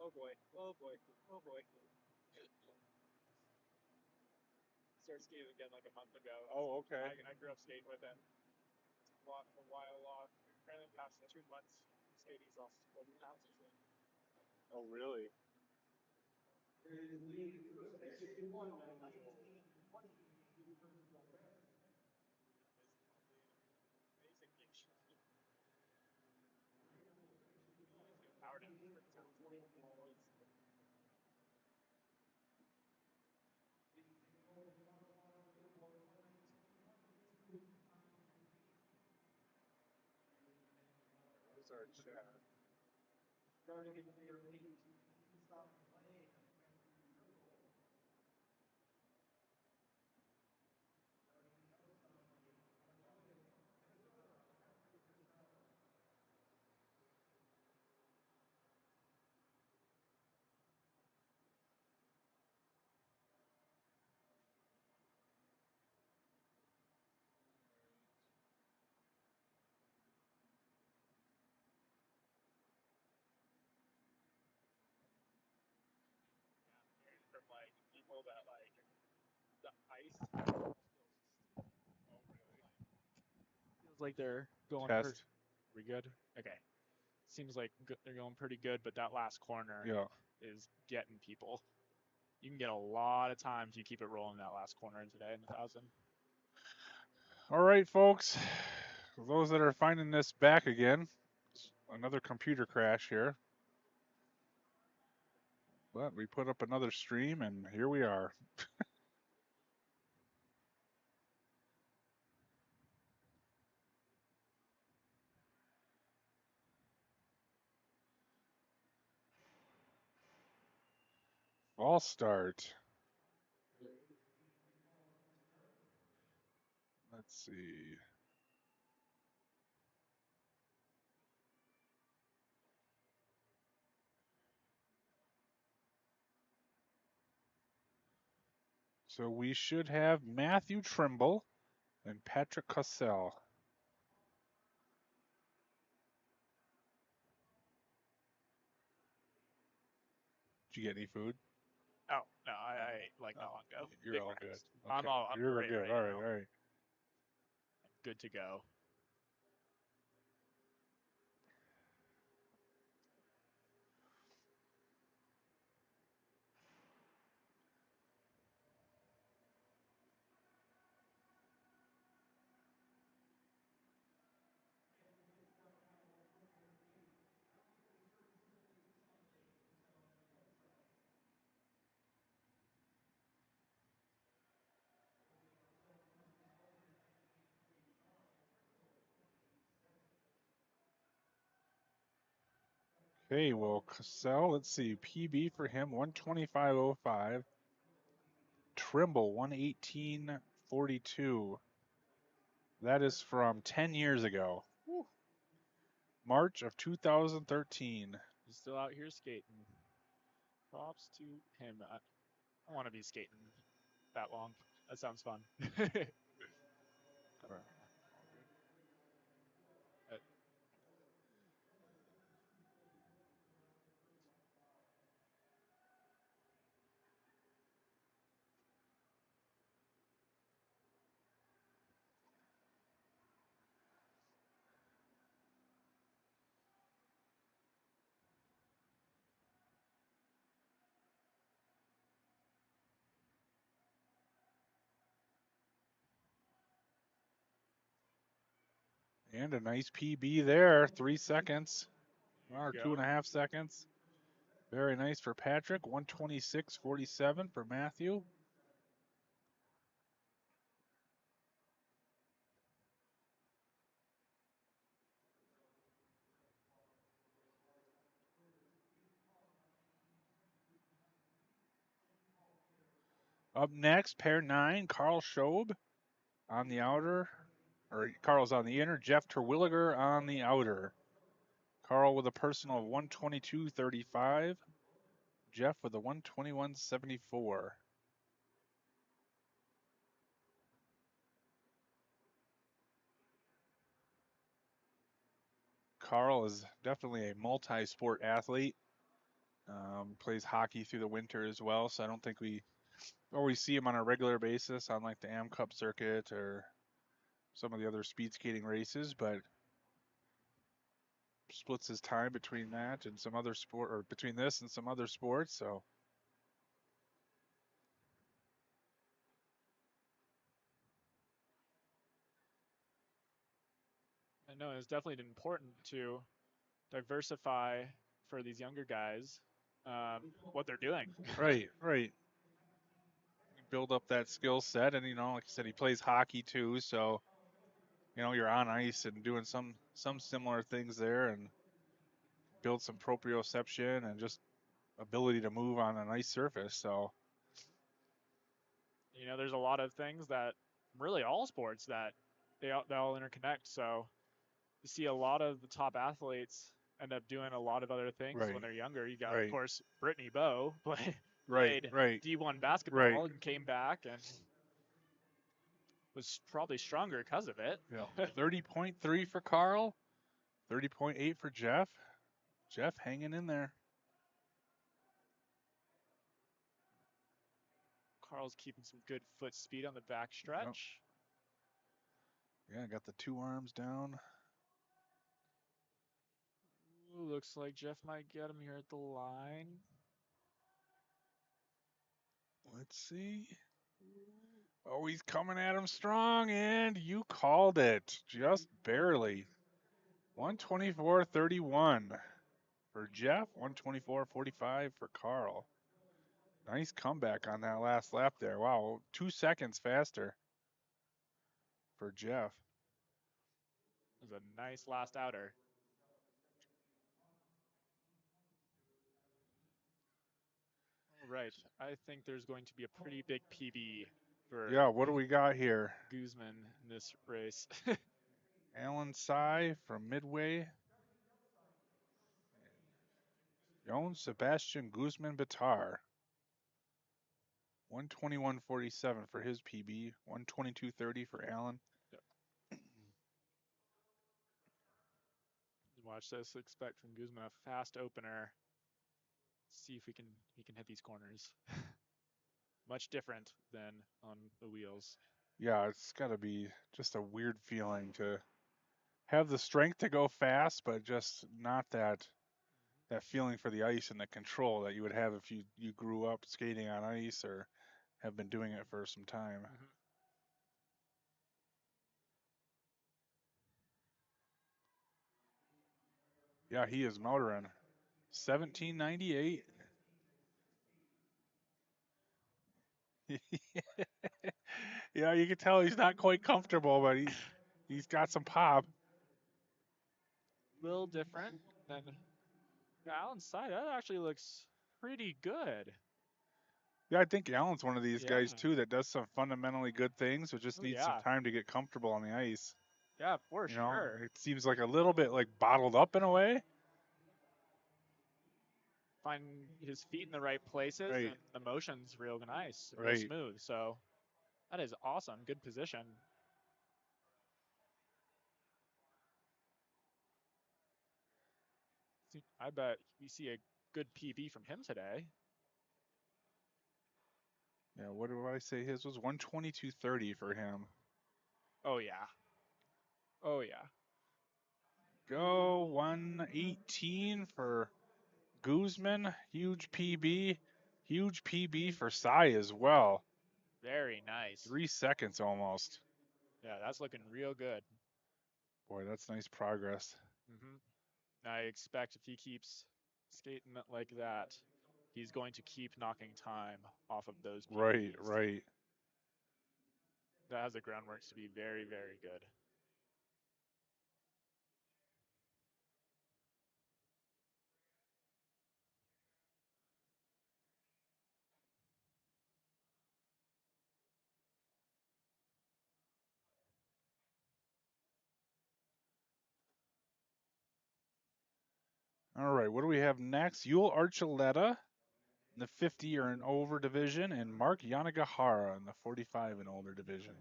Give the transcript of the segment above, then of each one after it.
Oh boy. Oh boy. Oh boy. Started skating again like a month ago. Oh, okay. I grew up skating with him. A while long. Apparently, the past 2 months, skating he's lost 40 pounds or something. Oh, really? Amazing game. Powered him for There's our chat. from like people that like the ice Oh, really? feels like they're going Test. we good? Okay. Seems like they're going pretty good, but that last corner Yeah. is getting people. You can get a lot of time if you keep it rolling that last corner today in the 1,000. All right, folks. Those that are finding this back again, another computer crash here. But we put up another stream, and here we are. False start. Let's see. So we should have Matthew Trimble and Patrick Cassell. Did you get any food? Oh no, I ate like not long ago. You're Big all good. breakfast. Okay. I'm You're great good. right All right. now. All right. Good to go. Okay, well, Cassell, let's see. PB for him, 125.05. Trimble, 118.42. That is from 10 years ago. Woo. March of 2013. He's still out here skating. Props to him. I want to be skating that long. That sounds fun. And a nice PB there, 3 seconds, or Go. 2.5 seconds. Very nice for Patrick, 126.47 for Matthew. Up next, pair 9, Carl Schob on the outer, or Carl's on the inner, Jeff Terwilliger on the outer. Carl with a personal of 122.35. Jeff with a 121.74. Carl is definitely a multi-sport athlete. Plays hockey through the winter as well, so I don't think we always see him on a regular basis on like the AmCup circuit or some of the other speed skating races, but splits his time between that and some other sport, or between this and some other sports. So I know it's definitely important to diversify for these younger guys what they're doing. right, right. Build up that skill set, and like I said, he plays hockey too, so you're on ice and doing some similar things there, and build some proprioception and just ability to move on an ice surface. So There's a lot of things that really all sports that they all interconnect. So you see a lot of the top athletes end up doing a lot of other things when right, they're younger. You got, of right, course, Brittany Bowe right, played right, D1 right. basketball and came back and was probably stronger because of it. Yeah, 30.3 for Carl, 30.8 for Jeff. Jeff hanging in there. Carl's keeping some good foot speed on the back stretch. Yep. Yeah, got the two arms down. Ooh, looks like Jeff might get him here at the line. Let's see. Oh, he's coming at him strong, and you called it. Just barely. 124.31 for Jeff, 124.45 for Carl. Nice comeback on that last lap there. Wow, 2 seconds faster for Jeff. It was a nice last outer. All right, I think there's going to be a pretty big PB for Yeah, what do we got here? Guzman in this race. Alan Sy from Midway. Jones Sebastian Guzman Bitar. 121.47 for his PB. 122.30 for Allen. Yep. Watch this. Expect from Guzman a fast opener. See if he can hit these corners. Much different than on the wheels. Yeah, it's got to be just a weird feeling to have the strength to go fast, but just not that feeling for the ice and the control that you would have if you grew up skating on ice or have been doing it for some time. Mm-hmm. Yeah, he is motoring. 1798. Yeah, you can tell he's not quite comfortable, but he's got some pop. A little different than Alan's side. That actually looks pretty good. Yeah, I think Allen's one of these Yeah. guys too that does some fundamentally good things, but just Oh, needs some yeah. time to get comfortable on the ice. Yeah, for sure. It seems like a little bit like bottled up in a way. Find his feet in the right places Right, and the motion's real nice, real right. smooth. So that is awesome. Good position. I bet we see a good PB from him today. Yeah, what did I say? His was 122.30 for him. Oh yeah. Oh yeah. Go 118 for Guzman. Huge PB. Huge PB for Sai as well. Very nice. 3 seconds almost. Yeah, that's looking real good. Boy, that's nice progress. I expect if he keeps skating like that, he's going to keep knocking time off of those Right, PBs. right. That has the groundwork to be very, very good. All right, what do we have next? Yul Archuleta in the 50 or and over division, and Mark Yanagihara in the 45 and older division.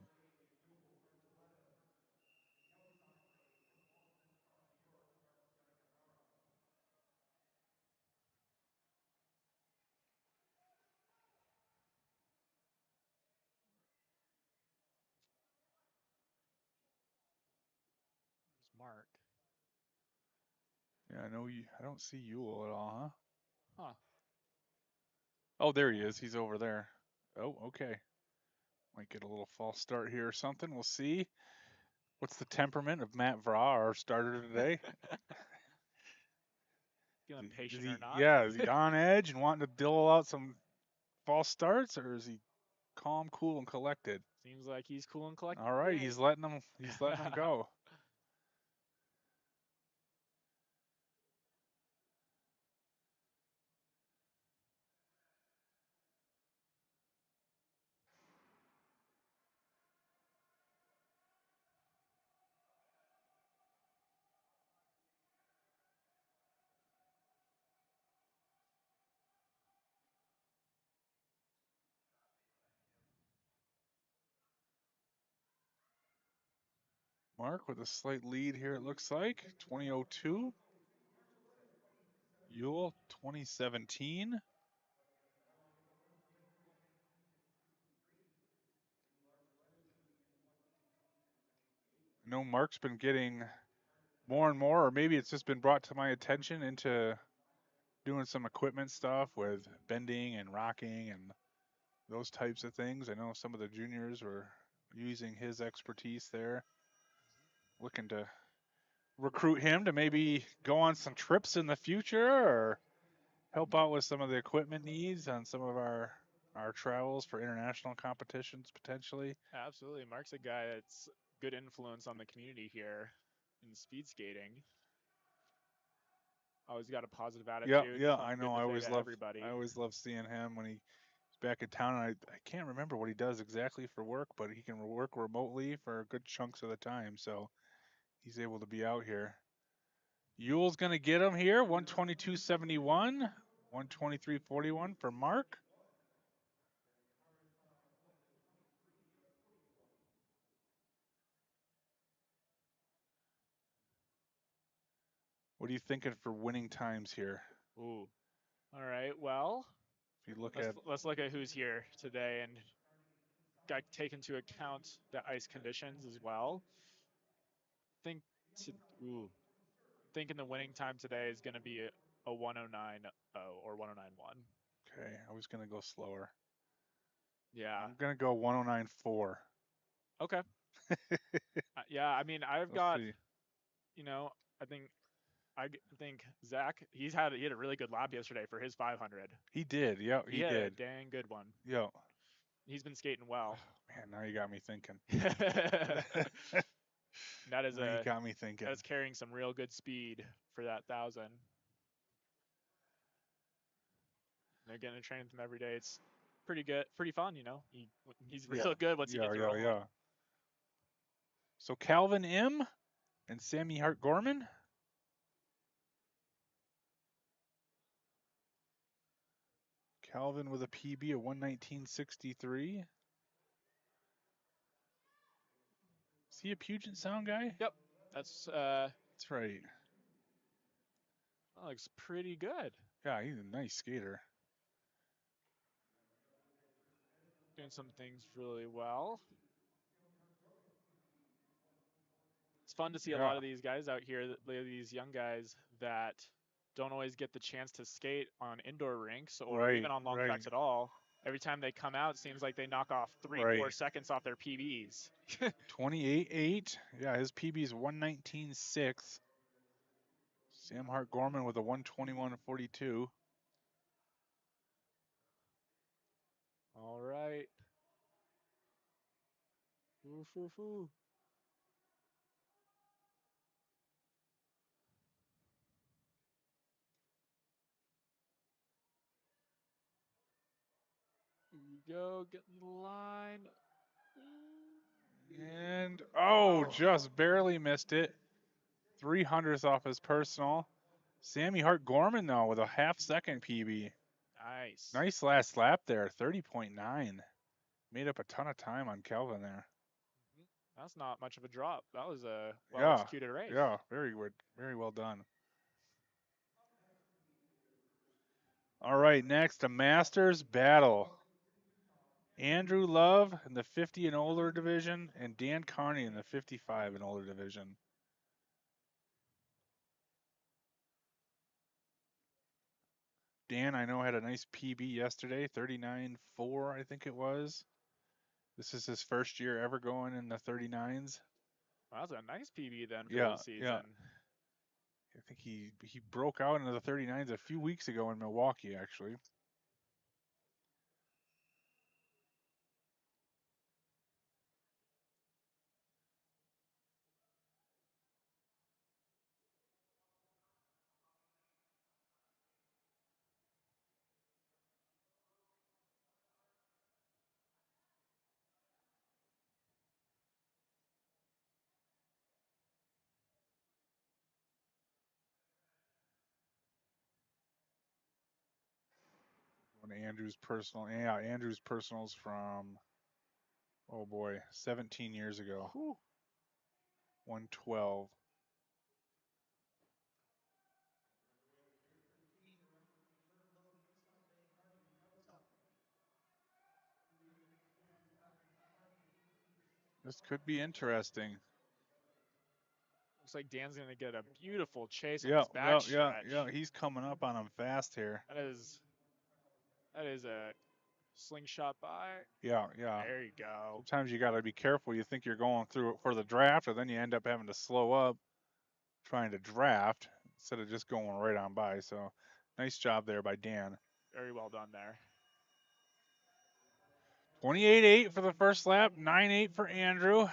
I know you. I don't see Yule at all, huh? Huh. Oh, there he is. He's over there. Oh, okay. Might get a little false start here or something. We'll see. What's the temperament of Matt Vra, our starter today? Feeling Is patient or he, not? yeah, is he on edge and wanting to dole out some false starts, or is he calm, cool, and collected? Seems like he's cool and collected All right, today. he's letting them go. Mark with a slight lead here, it looks like. 2002. Yule, 2017. I know Mark's been getting more and more, or maybe it's just been brought to my attention into doing some equipment stuff with bending and rocking and those types of things. I know some of the juniors were using his expertise there, looking to recruit him to maybe go on some trips in the future or help out with some of the equipment needs on some of our travels for international competitions potentially. Absolutely. Mark's a guy that's good influence on the community here in speed skating. Always got a positive Yeah, attitude, yeah, I something good know. to I say always to love I everybody. always love seeing him when he's back in town. I can't remember what he does exactly for work, but he can work remotely for good chunks of the time, so he's able to be out here. Yule's gonna get him here, 122.71, 123.41 for Mark. What are you thinking for winning times here? Ooh. All right. Well, If you look let's at let's look at who's here today and got take into account the ice conditions as well. Think to ooh, thinking the winning time today is going to be a 109.0 or 109.1. okay, I was gonna go slower. Yeah. I'm gonna go 109.4. Okay. Yeah. I mean, I've We'll got see. you know I think think Zach he had a really good lap yesterday for his 500. He did, yeah, He he had a did. dang good one. Yo, He's been skating well. man, now you got me thinking. that is Now you got me thinking. that's carrying some real good speed for that 1,000. They're getting to train with him every day. It's pretty good, pretty fun, you know. He's Yeah, real good once he yeah, gets yeah, rolling. yeah. So Calvin M. and Sammy Hart Gorman. Calvin with a PB of 119.63. Is he a Puget Sound guy? Yep, that's That's right. that looks pretty good. Yeah, he's a nice skater. Doing some things really well. It's fun to see a lot Yeah, of these guys out here, these young guys that don't always get the chance to skate on indoor rinks or right, even on long right, tracks at all. Every time they come out, it seems like they knock off 3-4 seconds off their PBs. 28.8. Yeah, his PB is 119.6. Sam Hart Gorman with a 121.42. All right. Ooh, foo, foo. Here you go. Get in the line. And, oh, just barely missed it. 300th off his personal. Sammy Hart Gorman, though, with a half-second PB. Nice. Nice last lap there, 30.9. Made up a ton of time on Kelvin there. That's not much of a drop. That was a well Yeah, executed race. yeah, very good, very well done. All right, next, a Masters battle. Andrew Love in the 50 and older division, and Dan Carney in the 55 and older division. Dan, I know, had a nice PB yesterday, 39.4, I think it was. This is his first year ever going in the 39s. Well, that's a nice PB then for Yeah, the yeah. season. I think he broke out into the 39s a few weeks ago in Milwaukee, actually. One of Andrew's personal, yeah, Andrew's personals from, oh boy, 17 years ago. Whew. 112. This could be interesting. Looks like Dan's going to get a beautiful chase on Yeah, this back yeah, yeah, stretch. yeah. He's coming up on him fast here. That is a slingshot by. Yeah, yeah. There you go. Sometimes you got to be careful. You think you're going through it for the draft, or then you end up having to slow up trying to draft instead of just going right on by. So nice job there by Dan. Very well done there. 28.8 for the first lap, 9.8 for Andrew.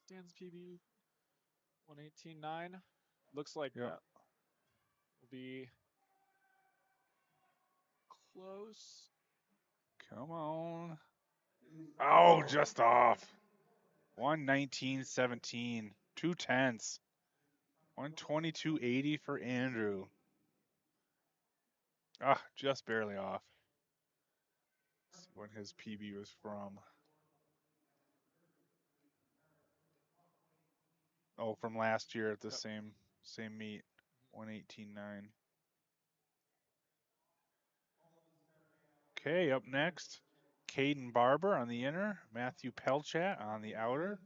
Dan's PB 118.9. Looks like Yep. that will be close. Come on. Oh, just off. 119.17. 2/10. 122.80 for Andrew. Ah, just barely off. Let's see when his PB was from. Oh, from last year at the Yep. same meet. 118.9. Okay, up next, Caden Barber on the inner, Matthew Pelchat on the outer.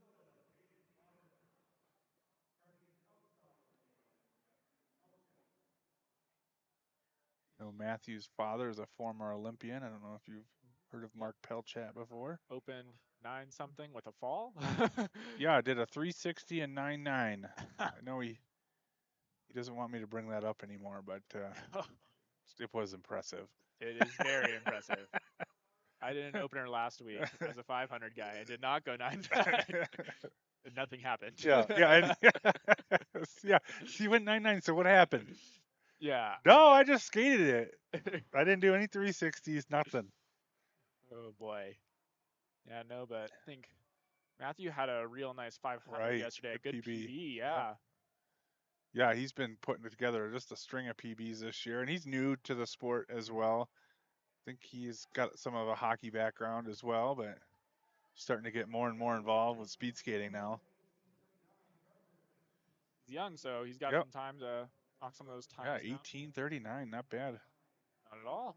You know, Matthew's father is a former Olympian. I don't know if you've heard of Mark Pelchat before. Open 9 something with a fall. Yeah, I did a 360 and 9.9. I know he doesn't want me to bring that up anymore, but it was impressive. It is very impressive. I did an opener last week as a 500 guy. I did not go 9.9. And nothing happened. Yeah, yeah. He went 9.9. So what happened? Yeah. No, I just skated it. I didn't do any 360s, nothing. Oh boy. Yeah, no, but I think Matthew had a real nice 500 Right, yesterday. A good good PB. PB. Yep. Yeah. Yeah, he's been putting together just a string of PBs this year, and he's new to the sport as well. I think he's got some of a hockey background as well, but starting to get more and more involved with speed skating now. He's young, so he's got Yep. some time to knock some of those Yeah, times down. 18:39, not bad. Not at all.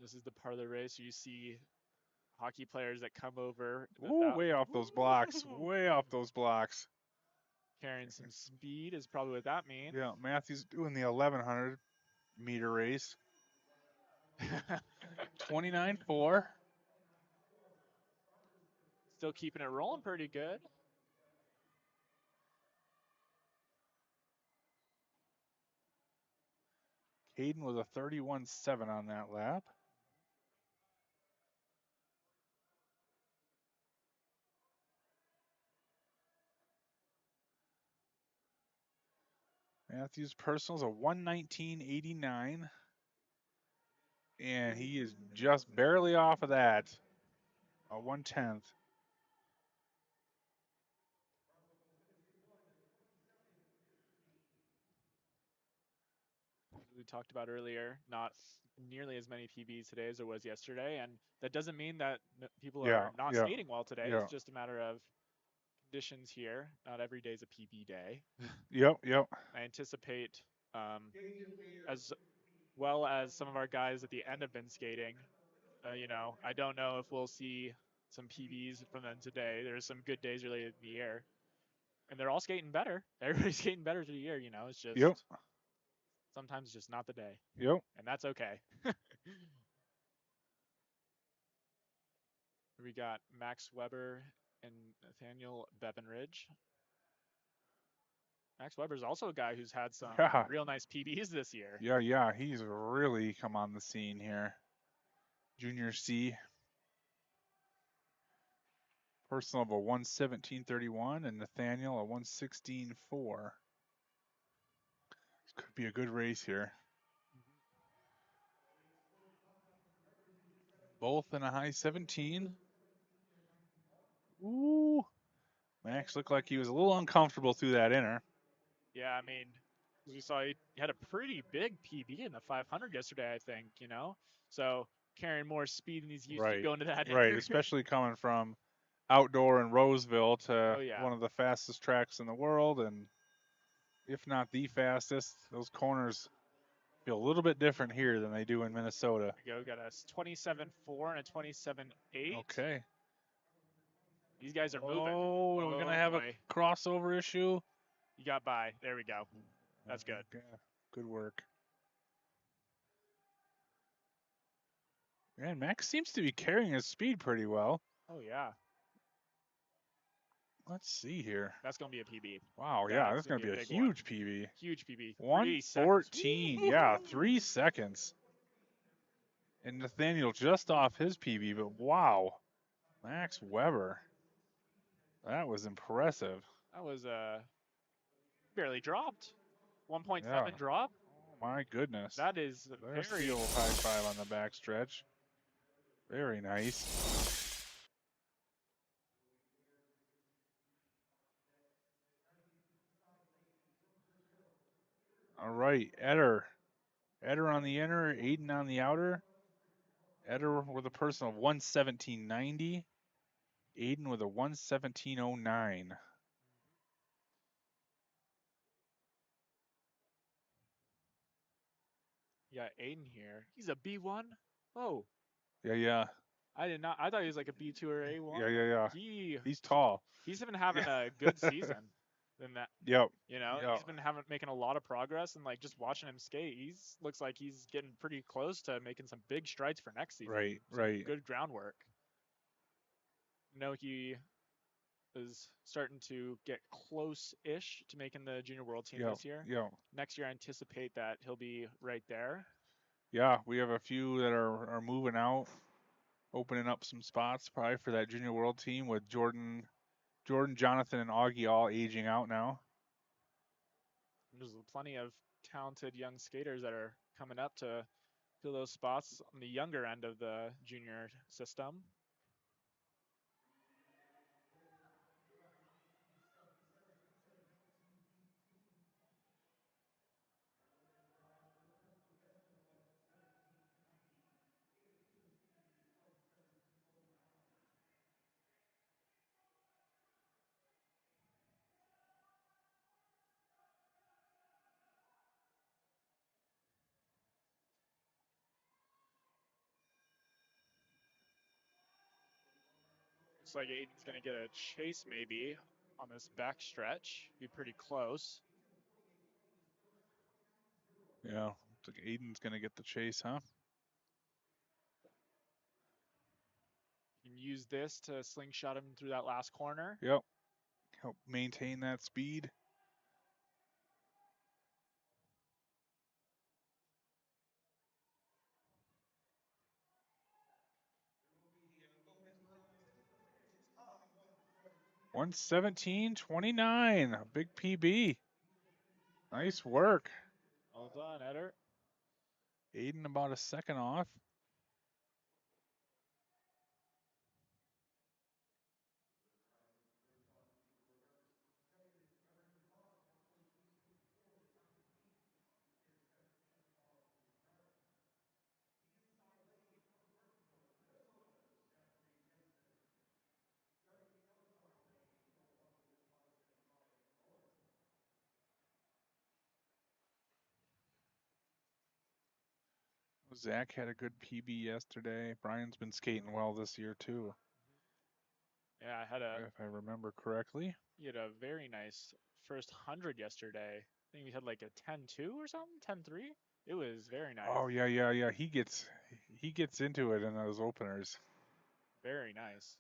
This is the part of the race where you see hockey players that come over Ooh, way off those blocks. Way off those blocks. Carrying some speed is probably what that means. Yeah, Matthew's doing the 1100 meter race. 29.4. Still keeping it rolling pretty good. Caden was a 31.7 on that lap. Matthew's personal's a 119.89. And he is just barely off of that. A 1/10. We talked about earlier, not nearly as many PBs today as there was yesterday, and that doesn't mean that people Yeah, are not yeah, skating well today. yeah. It's just a matter of conditions here. Not every day's a PB day. Yep, yep. I anticipate, as well as some of our guys at the end have been skating. I don't know if we'll see some PBs from them today. There's some good days early in the year, and they're all skating better. Everybody's skating better through the year. It's Yep, just sometimes just not the day, yep. and that's okay. We got Max Weber and Nathaniel Bevanridge. Max Weber's also a guy who's had some Yeah, real nice PBs this year. yeah. He's really come on the scene here. Junior C. Personal of a 117.31 and Nathaniel a 116.4. This could be a good race here. Both in a high 17. Ooh. Max looked like he was a little uncomfortable through that inner. Yeah, I mean, as we saw, he had a pretty big PB in the 500 yesterday, I think, So carrying more speed than he's used to Right, going to that right. inner. Especially coming from outdoor in Roseville to Oh, yeah. one of the fastest tracks in the world, and if not the fastest, those corners feel a little bit different here than they do in Minnesota. There we go. Got a 27.4 and a 27.8. Okay. These guys are moving. Oh, we're going to Oh, have boy. a crossover issue. You got by. There we go. That's good. Yeah, good work. Man, Max seems to be carrying his speed pretty well. Oh, yeah. Let's see here. That's going to be a PB. Wow, yeah, that's going to be a big huge one. PB. Huge PB. 1:14. Yeah, 3 seconds. And Nathaniel just off his PB, but wow. Max Weber. That was impressive. That was barely dropped. 1.7 Yeah. drop. Oh my goodness. That is There's very the old high five on the backstretch. Very nice. All right, Eder. Eder on the inner, Aiden on the outer. Eder with a personal of 117.90. Aiden with a 117.09. Yeah, Aiden here. He's a B1. Oh, Yeah. I did not. I thought he was like a B2 or A1. Yeah. He He's tall. he's been having Yeah. a good season. Than that, Yep. he's been making a lot of progress, and like just watching him skate, looks like he's getting pretty close to making some big strides for next season. Right. Good groundwork. He is starting to get close-ish to making the junior world team this year. Yeah. Next year, I anticipate that he'll be right there. Yeah, we have a few that are moving out, opening up some spots probably for that junior world team with Jordan, Jonathan, and Augie all aging out now. There's plenty of talented young skaters that are coming up to fill those spots on the younger end of the junior system. Looks like Aiden's going to get a chase maybe on this back stretch. Be pretty close. Yeah, looks like Aiden's going to get the chase, huh? You can use this to slingshot him through that last corner. Yep. Help maintain that speed. $117.29, a big PB. Nice work. Well done, Eder. Aiden about a second off. Zach had a good PB yesterday. Brian's been skating well this year too, Yeah, if I remember correctly. he had a very nice first 100 yesterday. I think he had like a 10-2 or something, 10-3. It was very nice. Oh yeah. He gets into it in those openers. Very nice.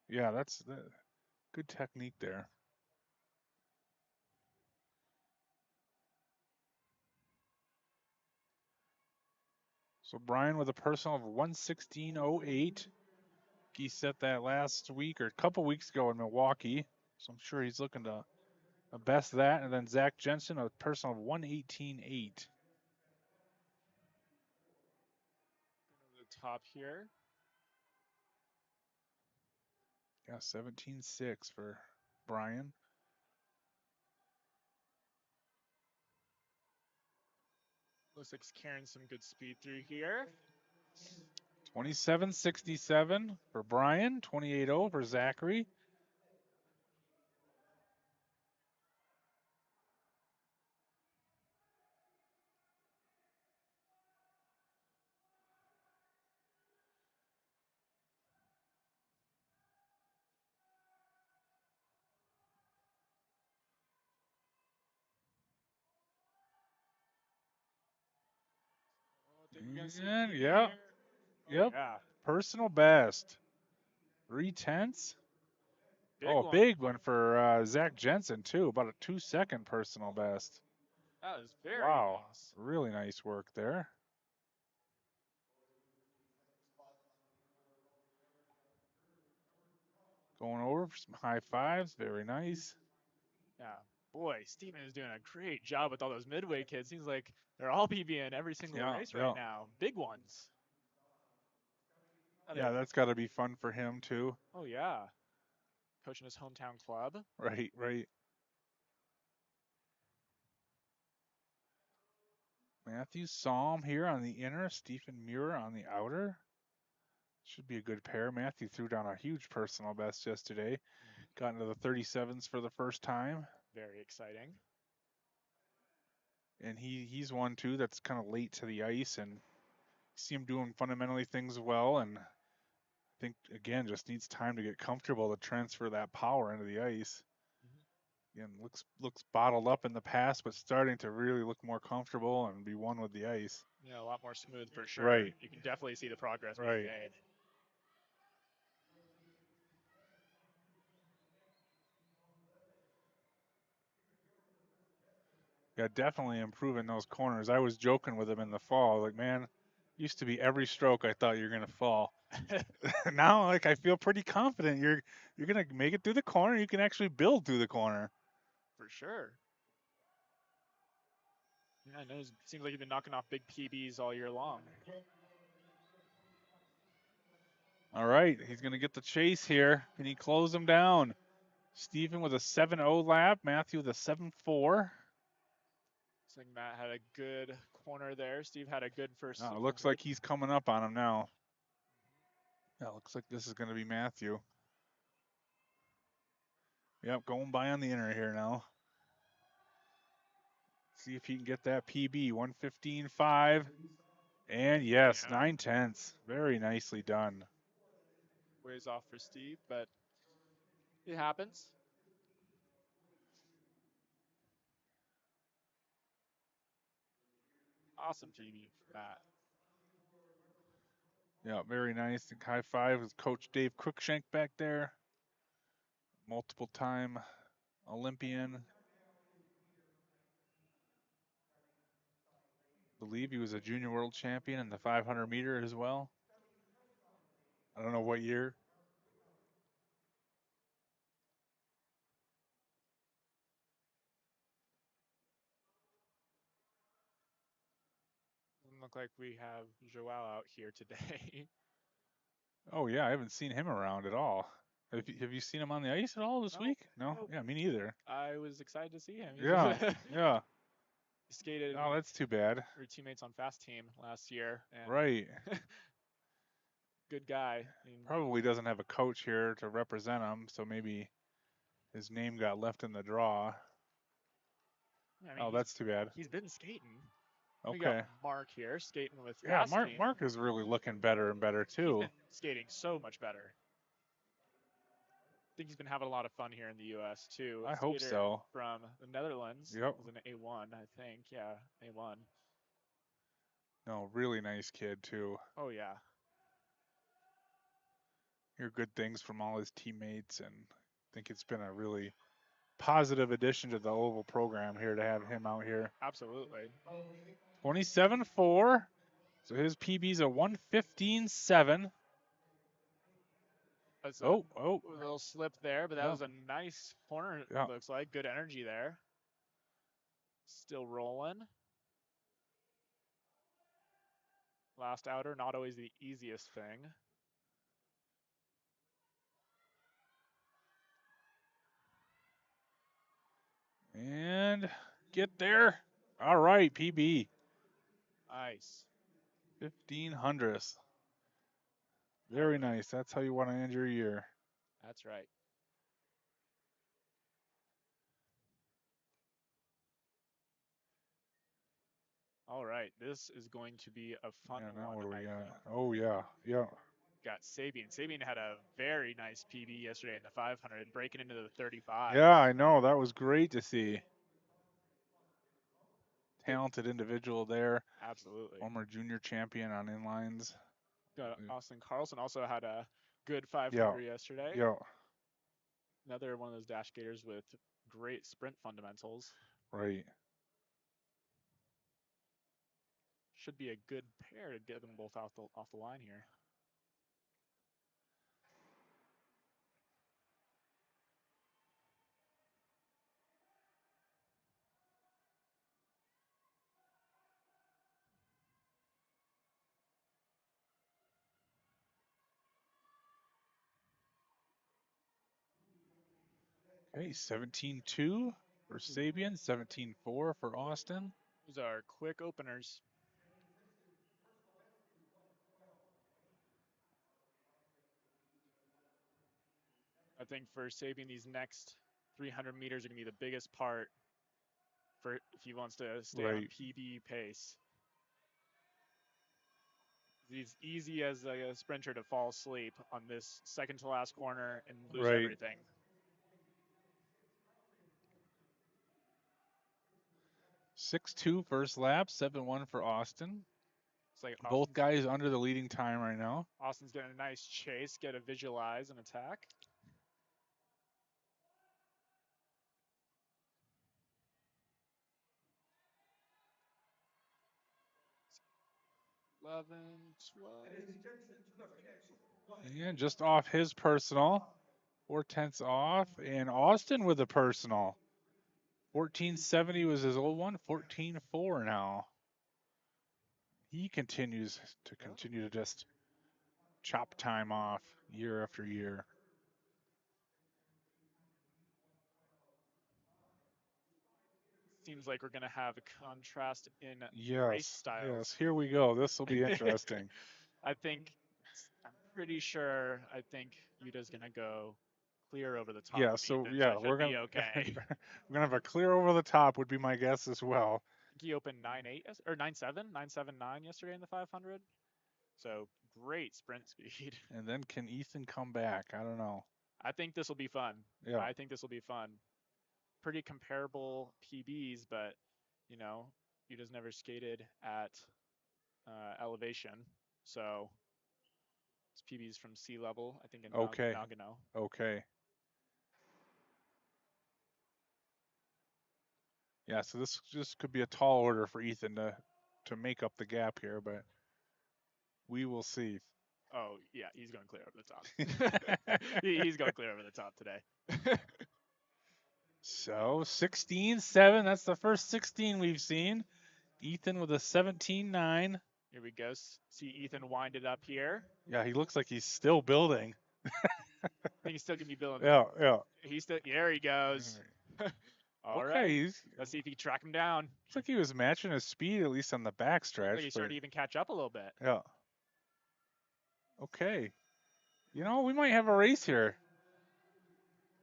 Yeah, that's good technique there. So Brian with a personal of 116.08. He set that last week or a couple weeks ago in Milwaukee. So I'm sure he's looking to best that. And then Zach Jensen, a personal of 118.8. The top here. Yeah, 17.6 for Brian. Looks like he's carrying some good speed through here. 27.67 for Brian. 28.0 for Zachary. And yeah, yep. Yeah, Personal best. 3/10. big Oh, one. big one for Zach Jensen too. About a 2-second personal best. That was very Wow, nice. really nice work there. Going over for some high fives. Very nice. Yeah, boy, Steven is doing a great job with all those midway kids. Seems like they're all PBing every single Yeah, race right yeah. now. Big ones. That Yeah, is. that's got to be fun for him too. Oh yeah, coaching his hometown club. Right, right. Matthew Psalm here on the inner, Stephen Muir on the outer. Should be a good pair. Matthew threw down a huge personal best yesterday. Got into the 37s for the first time. Very exciting. And he's one too that's kind of late to the ice and see him doing fundamentally things well, and I think again just needs time to get comfortable to transfer that power into the ice. Again, looks bottled up in the past, but starting to really look more comfortable and be one with the ice. Yeah, a lot more smooth for sure. Right, You can definitely see the progress being right. made. Yeah, definitely improving those corners. I was joking with him in the fall, like, man, used to be every stroke I thought you were gonna fall. Now, like, I feel pretty confident you're gonna make it through the corner. You can actually build through the corner. For sure. Yeah, I know. It seems like you've been knocking off big PBs all year long. All right, he's gonna get the chase here. Can he close him down? Stephen with a 7.0 lap. Matthew with a 7.4. Looks like Matt had a good corner there. Steve had a good first Oh, it looks 100. like he's coming up on him now. Yeah, looks like this is going to be Matthew. Yep, going by on the inner here now. See if he can get that PB. 115.5. And yes, Yeah. 9/10. Very nicely done. Ways off for Steve, but it happens. Awesome PB for Matt. Yeah, very nice. And high five with Coach Dave Cruikshank back there. Multiple time Olympian. Believe he was a junior world champion in the 500 meter as well. I don't know what year. Doesn't look like we have Joao out here today. Oh yeah, I haven't seen him around at all. Have you seen him on the ice at all this No, week? No. nope. Yeah, me neither. I was excited to see him. Yeah, yeah. He skated Oh, that's too bad. we were teammates on Fast Team last year, Right. and good guy. Probably doesn't have a coach here to represent him, so maybe his name got left in the draw. I mean, Oh, that's too bad. he's been skating. We got Okay. Mark here skating with Yeah, fast team. Mark is really looking better and better He's too. been skating so much better. I think he's been having a lot of fun here in the U.S. too. I hope Skater so. from the Netherlands Yep. was an A1, I think. Yeah, A1. No, really nice kid too. Oh yeah, Hear good things from all his teammates, and I think it's been a really positive addition to the Oval program here to have him out here. absolutely. 27-4. So his PB's a 115.7. That's a Oh, little slip there, but that yeah, was a nice corner. yeah. Looks like good energy there. Still rolling. Last outer, not always the easiest thing. And get there. All right, PB. Nice. 1500th. Very nice. That's how you want to end your year. That's right. All right, this is going to be a fun Yeah, now one, what do I we got? think. Oh, yeah, yeah. Got Sabian. Sabian had a very nice PB yesterday in the 500, breaking into the 35. Yeah, I know. That was great to see. Talented individual there. Absolutely. Former junior champion on inlines. Got Austin Carlson also had a good Yeah, 500 yesterday. yeah, Another one of those dash skaters with great sprint fundamentals. right. Should be a good pair to get them both off the line here. Okay, 17-2 for Sabian, 17-4 for Austin. Those are quick openers. I think for Sabian, these next 300 meters are going to be the biggest part for if he wants to stay on a Right, PB pace. He's easy as a sprinter to fall asleep on this second to last corner and lose right. everything. 6-2 first lap, 7-1 for Austin. It's like Both guys under the leading time right now. Austin's getting a nice chase, get a visualize and attack. Eleven, 12. And just off his personal. 4/10 off. And Austin with a personal. 1470 was his old one. 14-4 now. He continues to just chop time off year after year. Seems like we're going to have a contrast in race Yes, styles. yes. Here we go. This will be interesting. I'm pretty sure. I think Utah's going to go clear over the top. Yeah. Of So Ethan, yeah, so we're gonna be okay. we're gonna have a clear over the top would be my guess as well. He opened 9.8 or 9.7, 9.79 yesterday in the 500. So great sprint speed. And then can Ethan come back? I don't know. I think this will be fun. Yeah. I think this will be fun. Pretty comparable PBs, but you know, Utah's never skated at elevation, so it's PBs from sea level. I think in Okay. Nagano. Okay. Yeah, so this just could be a tall order for Ethan to make up the gap here, but we will see. Oh yeah, he's going clear over the top. He's going clear over the top today. So 16-7, that's the first 16 we've seen. Ethan with a 17-9. Here we go. See Ethan wind it up here. Yeah, he looks like he's still building. I think he's still gonna be building. Yeah. He's still. There he goes. All Okay, right. Let's see if he can track him down. Looks like he was matching his speed at least on the back stretch. Like he started to even catch up a little bit. Yeah. Okay. You know, we might have a race here.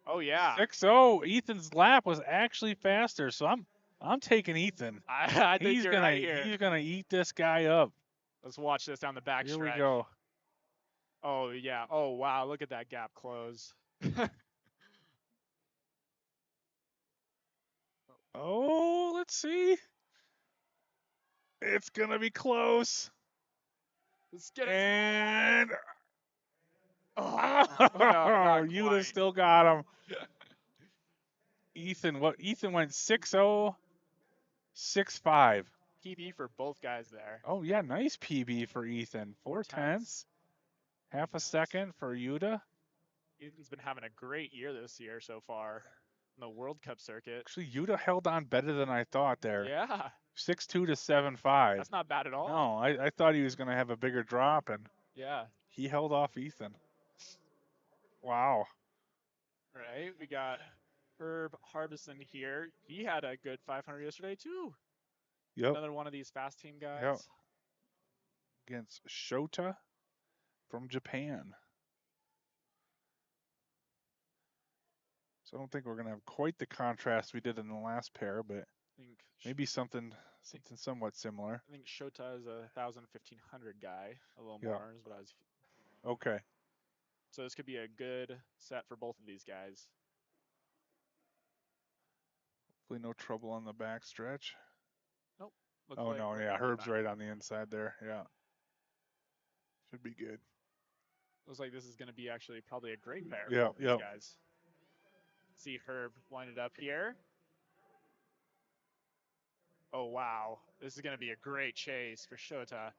Oh yeah. 6-0. Ethan's lap was actually faster, so I'm taking Ethan. I think you're right here. He's gonna eat this guy up. Let's watch this down the back Here we stretch. go. Oh yeah. Oh wow. Look at that gap close. Oh, let's see. It's gonna be close. Let's get it. And Oh, no, not Yuta quite. still got him. Ethan went 6-0, 6-5. PB for both guys there. Oh yeah, nice PB for Ethan. 4/10. Half a second for Yuta. Ethan's been having a great year this year so far in the World Cup circuit. Actually, Yuta held on better than I thought there. Yeah. 6-2 to 7-5. That's not bad at all. No, I thought he was going to have a bigger drop, and yeah. He held off Ethan. Wow. Right. We got Herb Harbison here. He had a good 500 yesterday too. Yep. Another one of these fast team guys. Yep. Against Shota from Japan. So I don't think we're going to have quite the contrast we did in the last pair, but maybe something somewhat similar. I think Shota is a 1,000-1,500 guy, a little more is what I was. Okay. So this could be a good set for both of these guys. Hopefully no trouble on the back stretch. Nope. Oh no, yeah, Herb's right on the inside there. Yeah. Should be good. Looks like this is going to be actually probably a great pair for these guys. See Herb wind it up here. Oh, wow. This is going to be a great chase for Shota.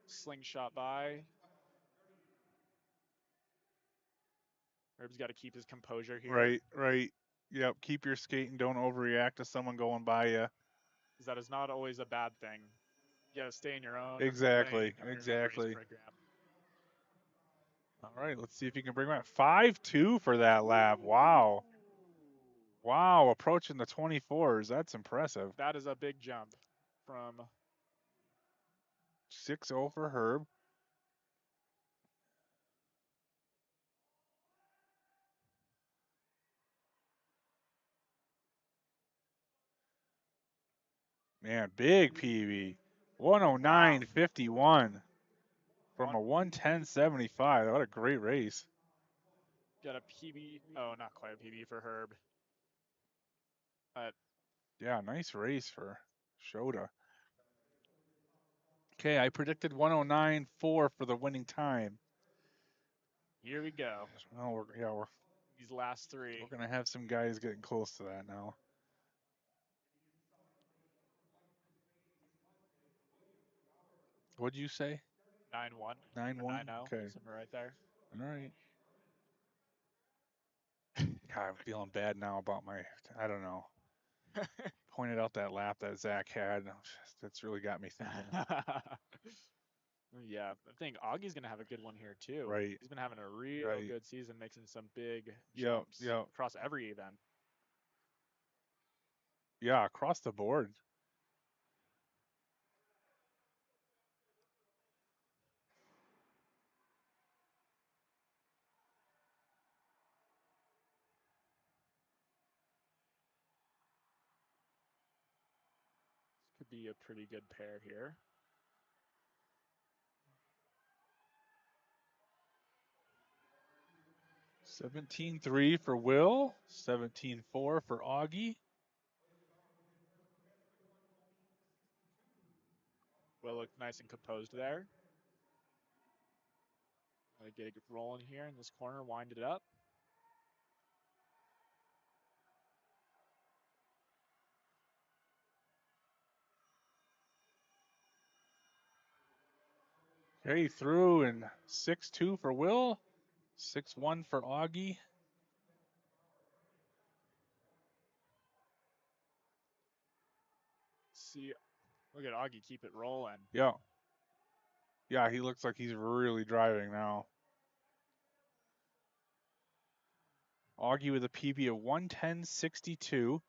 Slingshot by. Herb's got to keep his composure here. Right. Yep, keep your skate and don't overreact to someone going by you. Because that is not always a bad thing. You got to stay in your own. Exactly. All right, let's see if you can bring him out. 5-2 for that lap. Wow. Wow, approaching the 24s. That's impressive. That is a big jump from 6-0 for Herb. Man, big PB. 109.51 from a 110.75. What a great race. Got a PB. Oh, not quite a PB for Herb. Yeah, nice race for Shota. Okay, I predicted 109.4 for the winning time. Here we go. Well, we're these last three. We're gonna have some guys getting close to that now. What'd you say? 9-1. 9-1. 9-0. Okay. Somewhere right there. All right. God, I'm feeling bad now about I don't know. Pointed out that lap that Zach had. That's really got me thinking. Yeah, I think Augie's going to have a good one here, too. Right. He's been having a real good season, making some big Yep. jumps across every event. Yeah, across the board. This could be a pretty good pair here. $17.3 for Will, $17.4 for Augie. Will looked nice and composed there. Get it rolling here in this corner, wind it up. Okay, through and 6-2 for Will, 6-1 for Augie. See, look at Augie keep it rolling. Yeah. Yeah, he looks like he's really driving now. Augie with a PB of 110.62.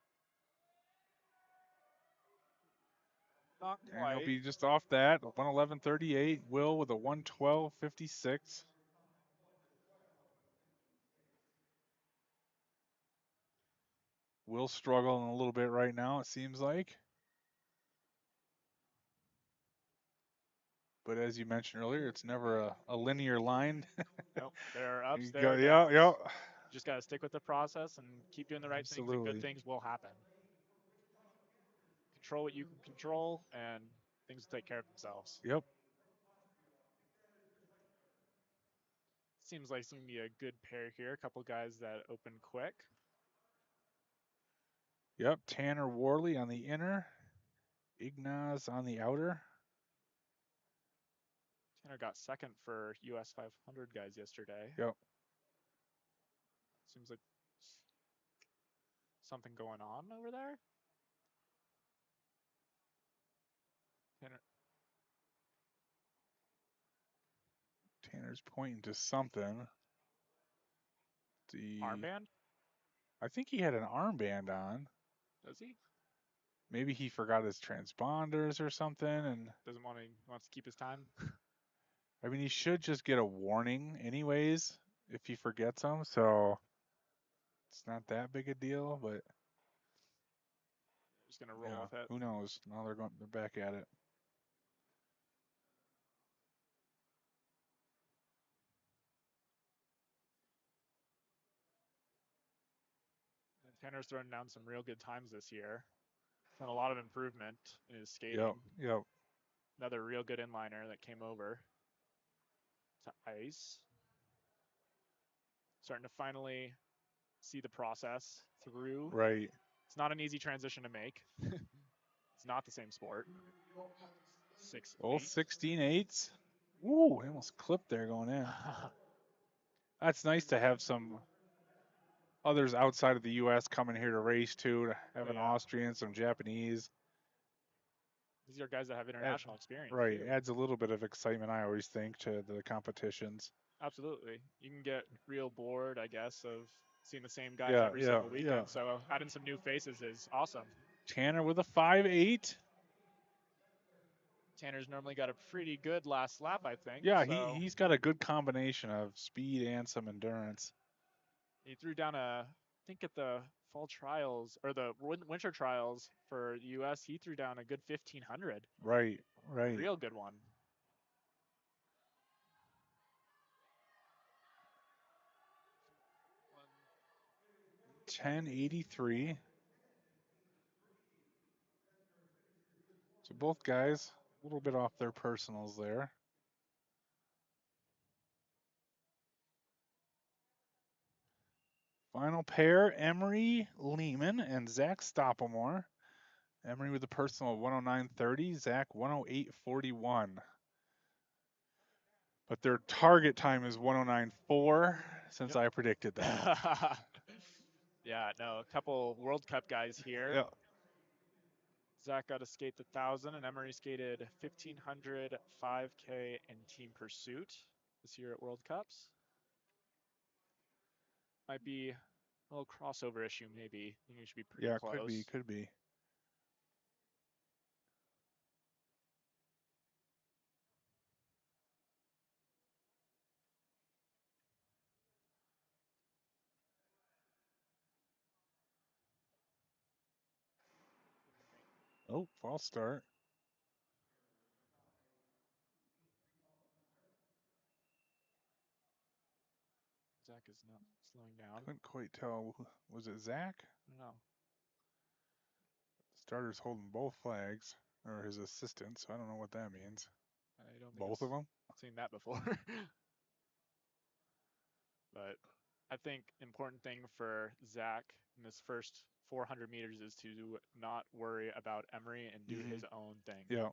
Not And quite. he'll be just off that, 111.38. Will with a 112.56. Will struggling a little bit right now, it seems like. But as you mentioned earlier, it's never a linear line. Nope. There are ups, You there go, are yeah, downs. yeah. Just got to stick with the process and keep doing the right things, and good Absolutely. things will happen. Control what you can control, and things will take care of themselves. Yep. Seems like it's going to be a good pair here. A couple guys that open quick. Yep. Tanner Worley on the inner, Ignaz on the outer. Tanner got second for US 500 guys yesterday. Yep. Seems like something going on over there. Tanner. Tanner's pointing to something. Armband? I think he had an armband on. Does he? Maybe he forgot his transponders or something, and Doesn't want to wants to keep his time. I mean he should just get a warning anyways if he forgets them. So it's not that big a deal, but Just gonna roll yeah, with it. who knows? Now they're back at it. Tanner's thrown down some real good times this year. Done a lot of improvement in his skating. Yep. Yep. Another real good inliner that came over to ice. Starting to finally see the process through. Right. It's not an easy transition to make. It's not the same sport. 6 Both 8. 16.8s. Ooh, almost clipped there going in. That's nice to have some others outside of the U.S. coming here to race too. To have an Yeah. Austrian, some Japanese. These are guys that have international experience. Right. Too. Adds a little bit of excitement, I always think, to the competitions. Absolutely. You can get real bored, I guess, of seeing the same guys Yeah, every yeah, single weekend. yeah. So adding some new faces is awesome. Tanner with a 5.8. Tanner's normally got a pretty good last lap, I think. Yeah, so he's got a good combination of speed and some endurance. he threw down I think at the fall trials or the winter trials for the U.S. He threw down a good 1500. Right, right. Real good one. $10.83. So both guys a little bit off their personals there. Final pair, Emery Lehman and Zach Stoppelmore. Emery with a personal of 109.30, Zach 108.41. But their target time is 109.4 since I predicted that. Yeah, no, a couple World Cup guys here. Yeah. Zach got to skate the 1,000, and Emery skated 1,500, 5K, and team pursuit this year at World Cups. Might be a little crossover issue, maybe. I think we should be pretty close. Could be. Oh, false start. Zach is not slowing down. Couldn't quite tell. Was it Zach? No. Starter's holding both flags, or his assistant, so I don't know what that means. I don't think Both of them? I've seen that before. But I think important thing for Zach in this first 400 meters is to not worry about Emery and do his own thing. Yeah.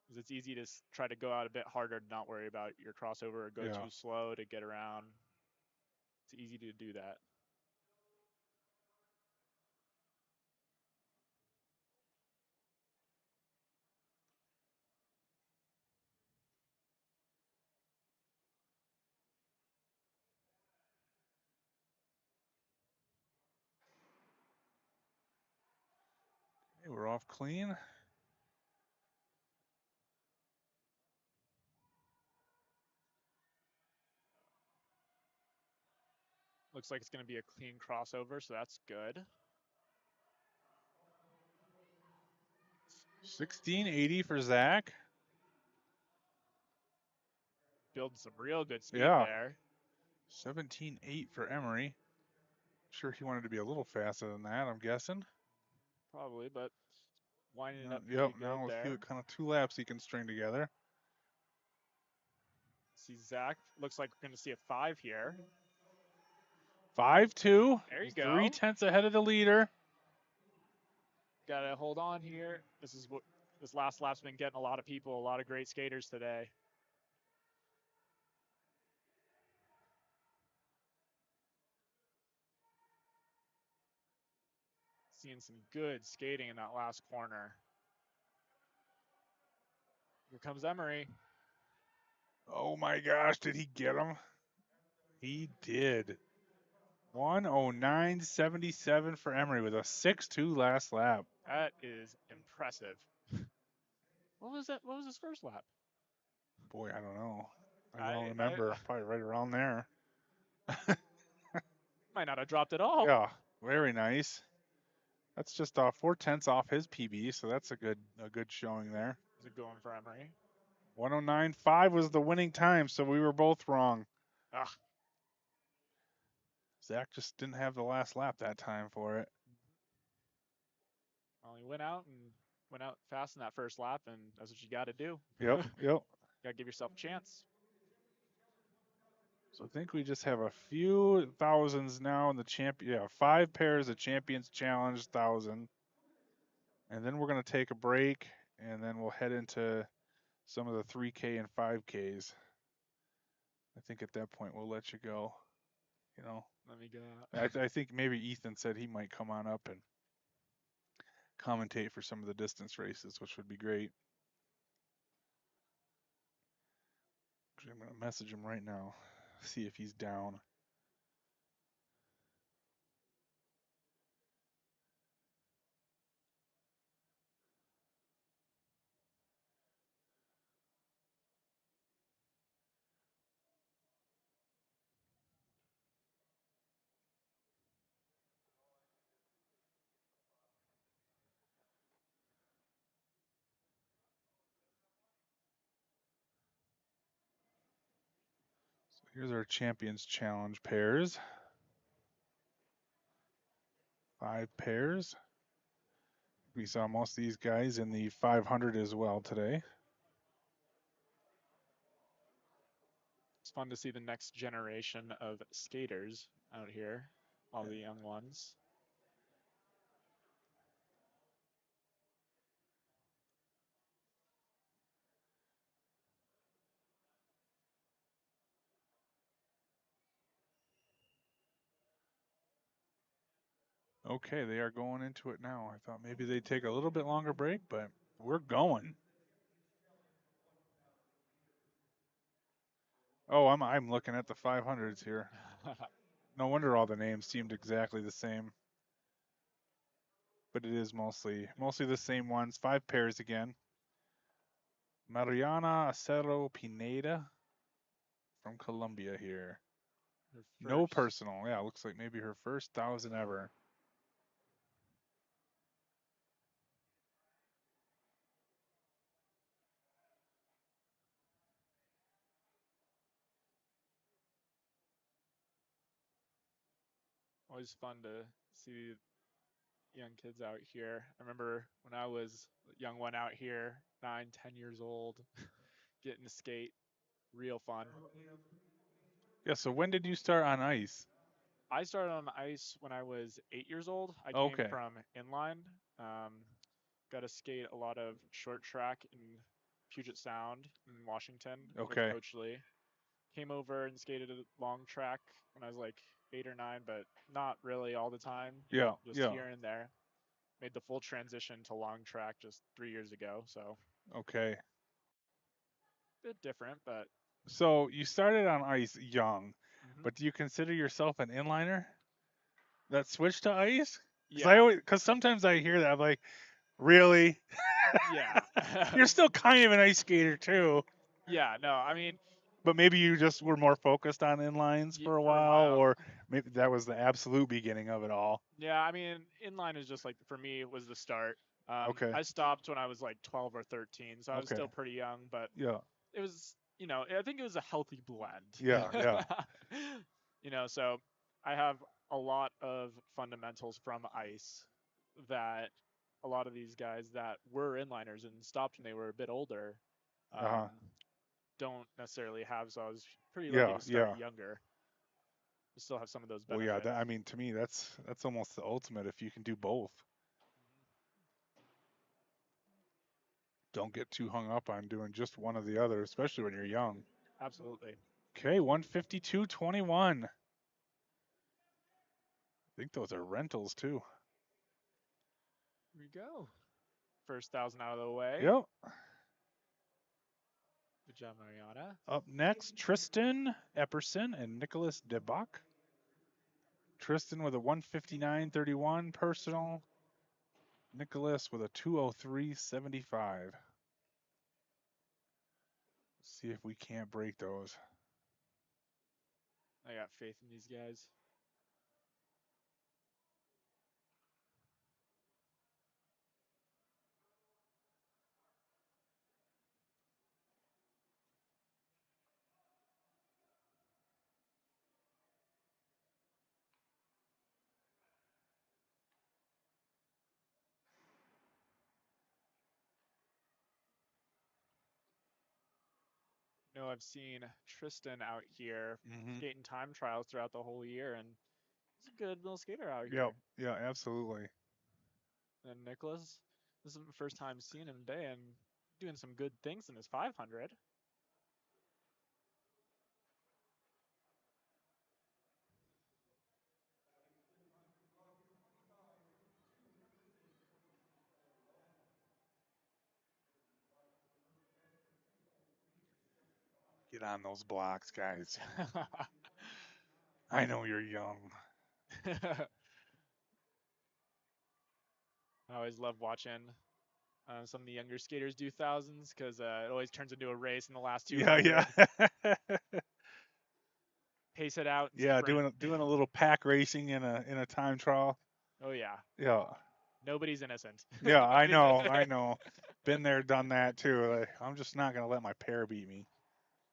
Because it's easy to try to go out a bit harder to not worry about your crossover or go too slow to get around. It's easy to do that. Okay, we're off clean. Looks like it's going to be a clean crossover, so that's good. 1680 for Zach. Building some real good speed Yeah. there. 17.8 for Emery. Sure, he wanted to be a little faster than that, I'm guessing. Probably, but winding it up Yep, pretty now good we'll see there. what kind of 2 laps he can string together. See Zach, looks like we're going to see a 5 here. 5-2. There you He's go. 0.3 ahead of the leader. Got to hold on here. This last lap's been getting a lot of people, a lot of great skaters today. Seeing some good skating in that last corner. Here comes Emery. Oh my gosh, did he get him? He did. 109.77 for Emery with a 6-2 last lap. That is impressive. What was that? What was his first lap? Boy, I don't know. I don't remember. Probably right around there. Might not have dropped at all. Yeah, very nice. That's just 0.4 off his PB, so that's a good showing there. Is it going for Emery? 109.5 was the winning time, so we were both wrong. Ugh. Zach just didn't have the last lap that time for it. Well, he went out fast in that first lap, and that's what you got to do. Yep. Got to give yourself a chance. So I think we just have a few thousands now in the champion. Yeah, 5 pairs of Champions Challenge 1,000. And then we're going to take a break, and then we'll head into some of the 3K and 5Ks. I think at that point we'll let you go. You know, Let me go. I think maybe Ethan said he might come on up and commentate for some of the distance races, which would be great. I'm going to message him right now, see if he's down. So here's our Champions Challenge pairs. 5 pairs. We saw most of these guys in the 500 as well today. It's fun to see the next generation of skaters out here, all the young ones. Okay, they are going into it now. I thought maybe they'd take a little bit longer break, but we're going. Oh, I'm looking at the 500s here. No wonder all the names seemed exactly the same. But it is mostly the same ones. 5 pairs again. Mariana Acero Pineda from Colombia here. No personal. Yeah, looks like maybe her first 1,000 ever. Always fun to see young kids out here. I remember when I was a young one out here, 9, 10 years old, getting to skate. Real fun. Yeah, so when did you start on ice? I started on ice when I was 8 years old. I Okay. came from inline. Got to skate a lot of short track in Puget Sound in Washington Okay. with Coach Lee. Came over and skated a long track when I was like 8 or 9, but not really all the time. Yeah. Just here and there. Made the full transition to long track just 3 years ago. So. Okay. Bit different, but. So you started on ice young, but do you consider yourself an inliner that switched to ice? Yeah. Because sometimes I hear that, I'm like, really? Yeah. You're still kind of an ice skater too. Yeah, no, I mean. But maybe you just were more focused on inlines for a while, or maybe that was the absolute beginning of it all. Yeah, I mean, inline is just like for me it was the start. Okay. I stopped when I was like 12 or 13, so I was Okay. still pretty young, but Yeah. it was, I think it was a healthy blend. Yeah. Yeah. So I have a lot of fundamentals from ice that a lot of these guys that were inliners and stopped when they were a bit older Uh-huh. um, don't necessarily have. So I was pretty lucky Yeah. to start Yeah. younger. To still have some of those Well, yeah. benefits. I mean, to me, that's almost the ultimate if you can do both. Don't get too hung up on doing just one or the other, especially when you're young. Absolutely. Okay, 152.21. I think those are rentals too. Here we go. First 1,000 out of the way. Yep. Good job, Mariana. Up next, Tristan Epperson and Nicholas DeBach. Tristan with a 159.31 personal. Nicholas with a 203.75. See if we can't break those. I got faith in these guys. I've seen Tristan out here Mm-hmm. skating time trials throughout the whole year, and he's a good little skater out Yep. here. Yeah, absolutely. And Nicholas, this is the first time seeing him today and doing some good things in his 500. Get on those blocks, guys. I know you're young. I always love watching some of the younger skaters do thousands because it always turns into a race in the last Yeah, 200. yeah. Pace it out and Yeah, sprint. doing a little pack racing in a time trial. Oh yeah, Yeah. nobody's innocent. Yeah, I Nobody's know. I know. Been there, done that too. I'm just not going to let my pair beat me.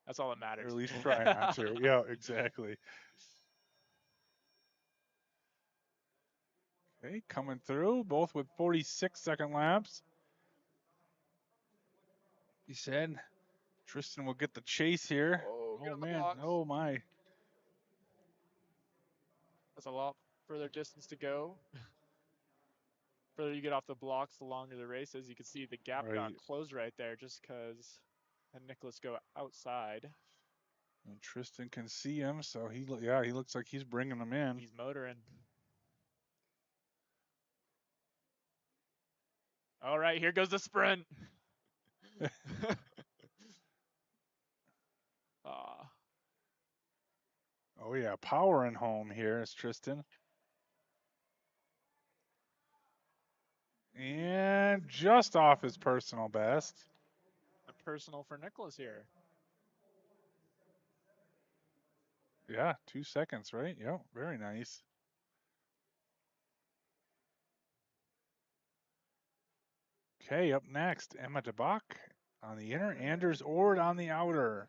That's all that Or at matters. least try not to. Yeah, exactly. Okay, coming through, both with 46-second laps. He said Tristan will get the chase here. Oh, get Oh, on the man. blocks. Oh, my. That's a lot further distance to go. Further you get off the blocks, the longer the race is. You can see the gap got Right. closed right there just because had Nicholas go outside. And Tristan can see him, so he looks like he's bringing them in. He's motoring. All right, here goes the sprint. Ah, Oh, yeah, powering home here is Tristan. And just off his personal best. a personal for Nicholas here. Yeah, 2 seconds, right? Yep, very nice. Okay, up next, Emma DeBach on the inner, Anders Ord on the outer.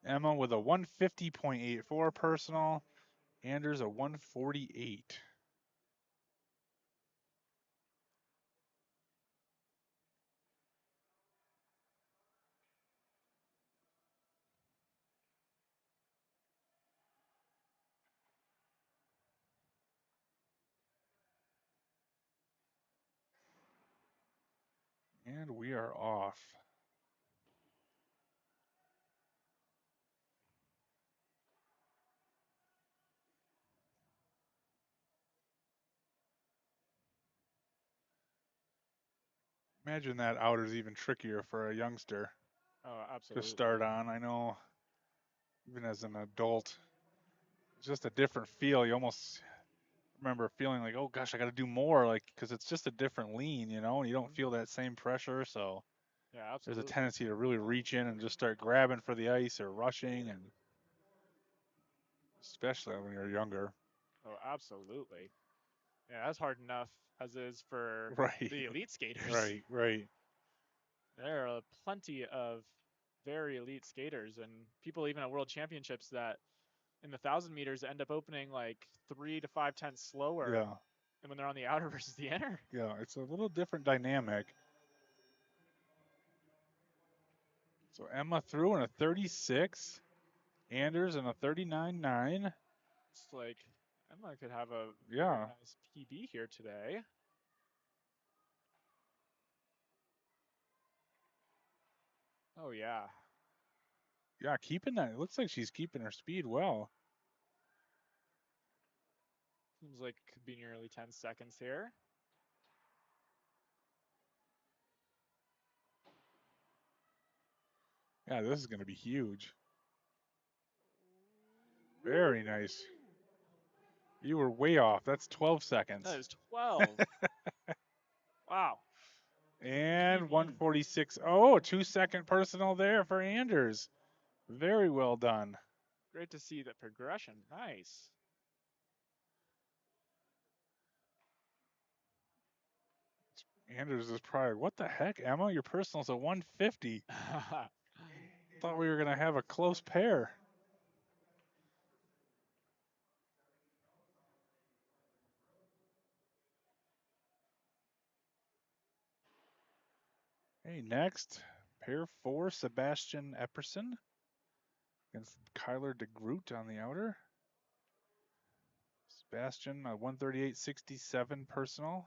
Emma with a 150.84 personal, Anders a 148. And we are off. Imagine that outer's even trickier for a youngster Oh, to absolutely. start on. I know, even as an adult, it's just a different feel. You almost remember feeling like, oh gosh, I got to do more, like because it's just a different lean, and you don't Mhm. feel that same pressure. So Yeah, there's a absolutely. tendency to really reach in and just start grabbing for the ice or rushing, and especially when you're younger. Oh, absolutely. Yeah, that's hard enough as is for Right, the elite skaters. right. There are plenty of very elite skaters and people even at world championships that in the 1,000 meters end up opening like 3 to 5 tenths slower Yeah, than when they're on the outer versus the inner. yeah. It's a little different dynamic. So Emma threw in a 36, Anders in a 39.9. It's like Emma could have a very Yeah, nice PB here today. Oh yeah, yeah. Keeping that. It looks like she's keeping her speed well. seems like it could be nearly 10 seconds here. Yeah, this is going to be huge. Very nice. You were way off. That's 12 That seconds. is 12. Wow. And PB. 146. Oh, a 2-second personal there for Anders. Very well done. Great to see that progression. Nice. Anders is probably, what the heck, Emma? Your personal's a 150. Thought we were going to have a close pair. Hey, next, pair 4, Sebastian Epperson against Kyler DeGroot on the outer. Sebastian, a 138.67 personal.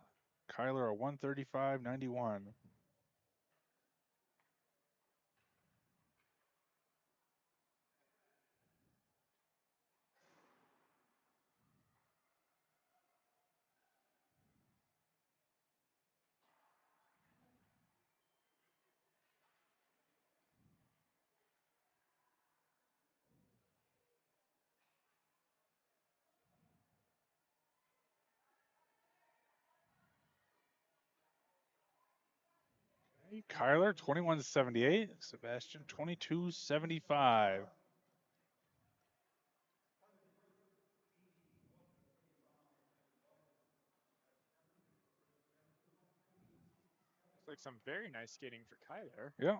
Kyler, a 135.91. Kyler, 21.78. Sebastian, 22.75. Looks like some very nice skating for Kyler. Yeah.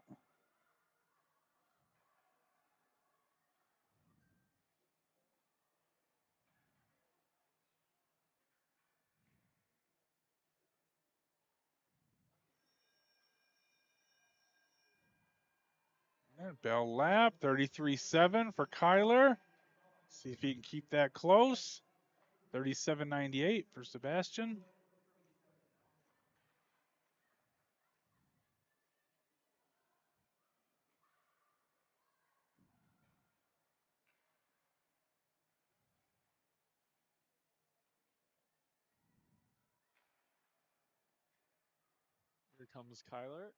And bell lap, 33.7 for Kyler. See if he can keep that close. 37.98 for Sebastian. Here comes Kyler.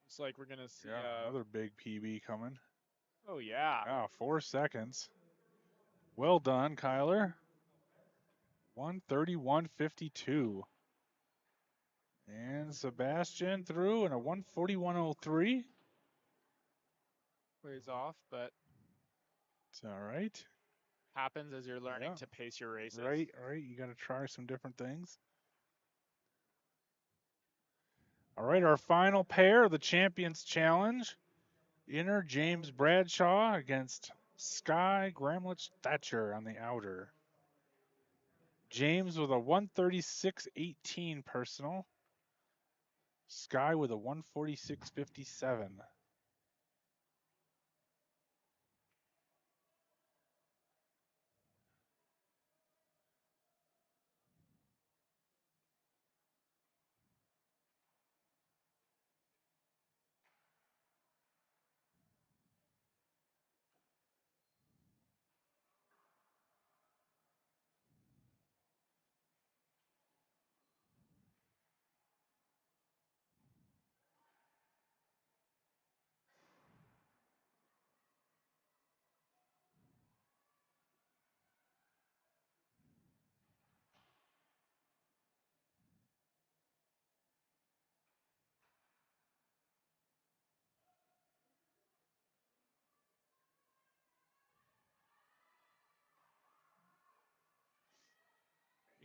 Looks like we're gonna see. Yeah, another big PB coming. Oh yeah. Yeah, 4 seconds. Well done, Kyler. 131.52. And Sebastian through in a 141.03. Ways off, but It's all right. happens as you're learning Yeah. to pace your races. Right. You got to try some different things. All right, our final pair, the Champions Challenge. Inner James Bradshaw against Sky Gramlich Thatcher on the outer. James with a 136.18 personal. Sky with a 146.57.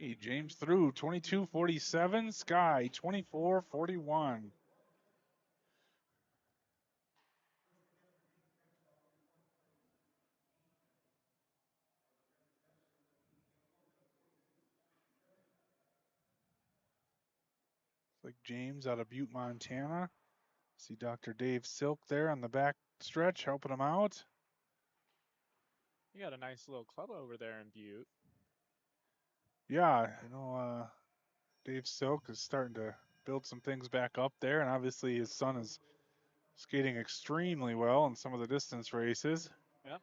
Hey, James through 22:47. Sky 24:41. Like James out of Butte, Montana. See Dr. Dave Silk there on the back stretch helping him out. You got a nice little club over there in Butte. Yeah, Dave Silk is starting to build some things back up there, and obviously his son is skating extremely well in some of the distance races. Yep,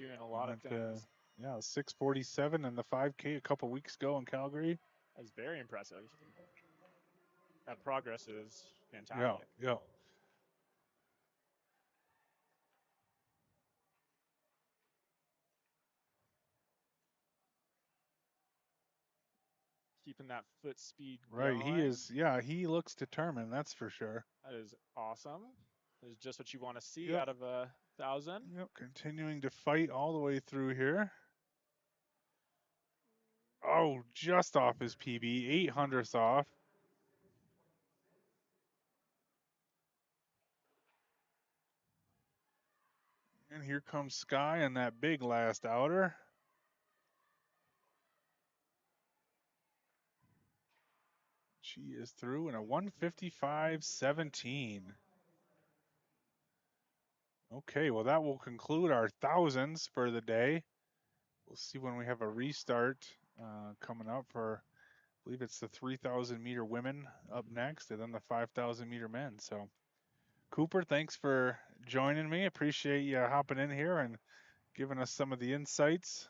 doing a He lot of went, things. 6:47 in the 5K a couple weeks ago in Calgary. That's very impressive. That progress is Yeah, fantastic. yeah. Keeping that foot speed Right, he going. is. Yeah, he looks determined. That's for sure. That is awesome. That is just what you want to see Yep. out of a 1,000. Yep. Continuing to fight all the way through here. Oh, just off his PB, 800th off. And here comes Sky in that big last outer. She is through in a 155.17. Okay, well, that will conclude our thousands for the day. We'll see when we have a restart coming up for, I believe it's the 3,000 meter women up next, and then the 5,000 meter men. So, Cooper, thanks for joining me. Appreciate you hopping in here and giving us some of the insights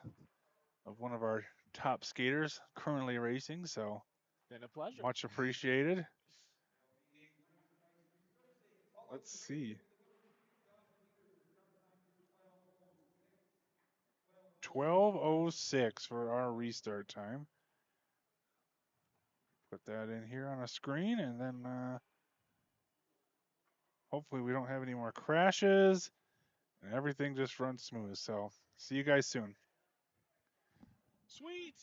of one of our top skaters currently racing. So, Been a pleasure. much appreciated. Let's see. 12:06 for our restart time. Put that in here on a screen, and then hopefully we don't have any more crashes, and everything just runs smooth. So, see you guys soon. Sweet.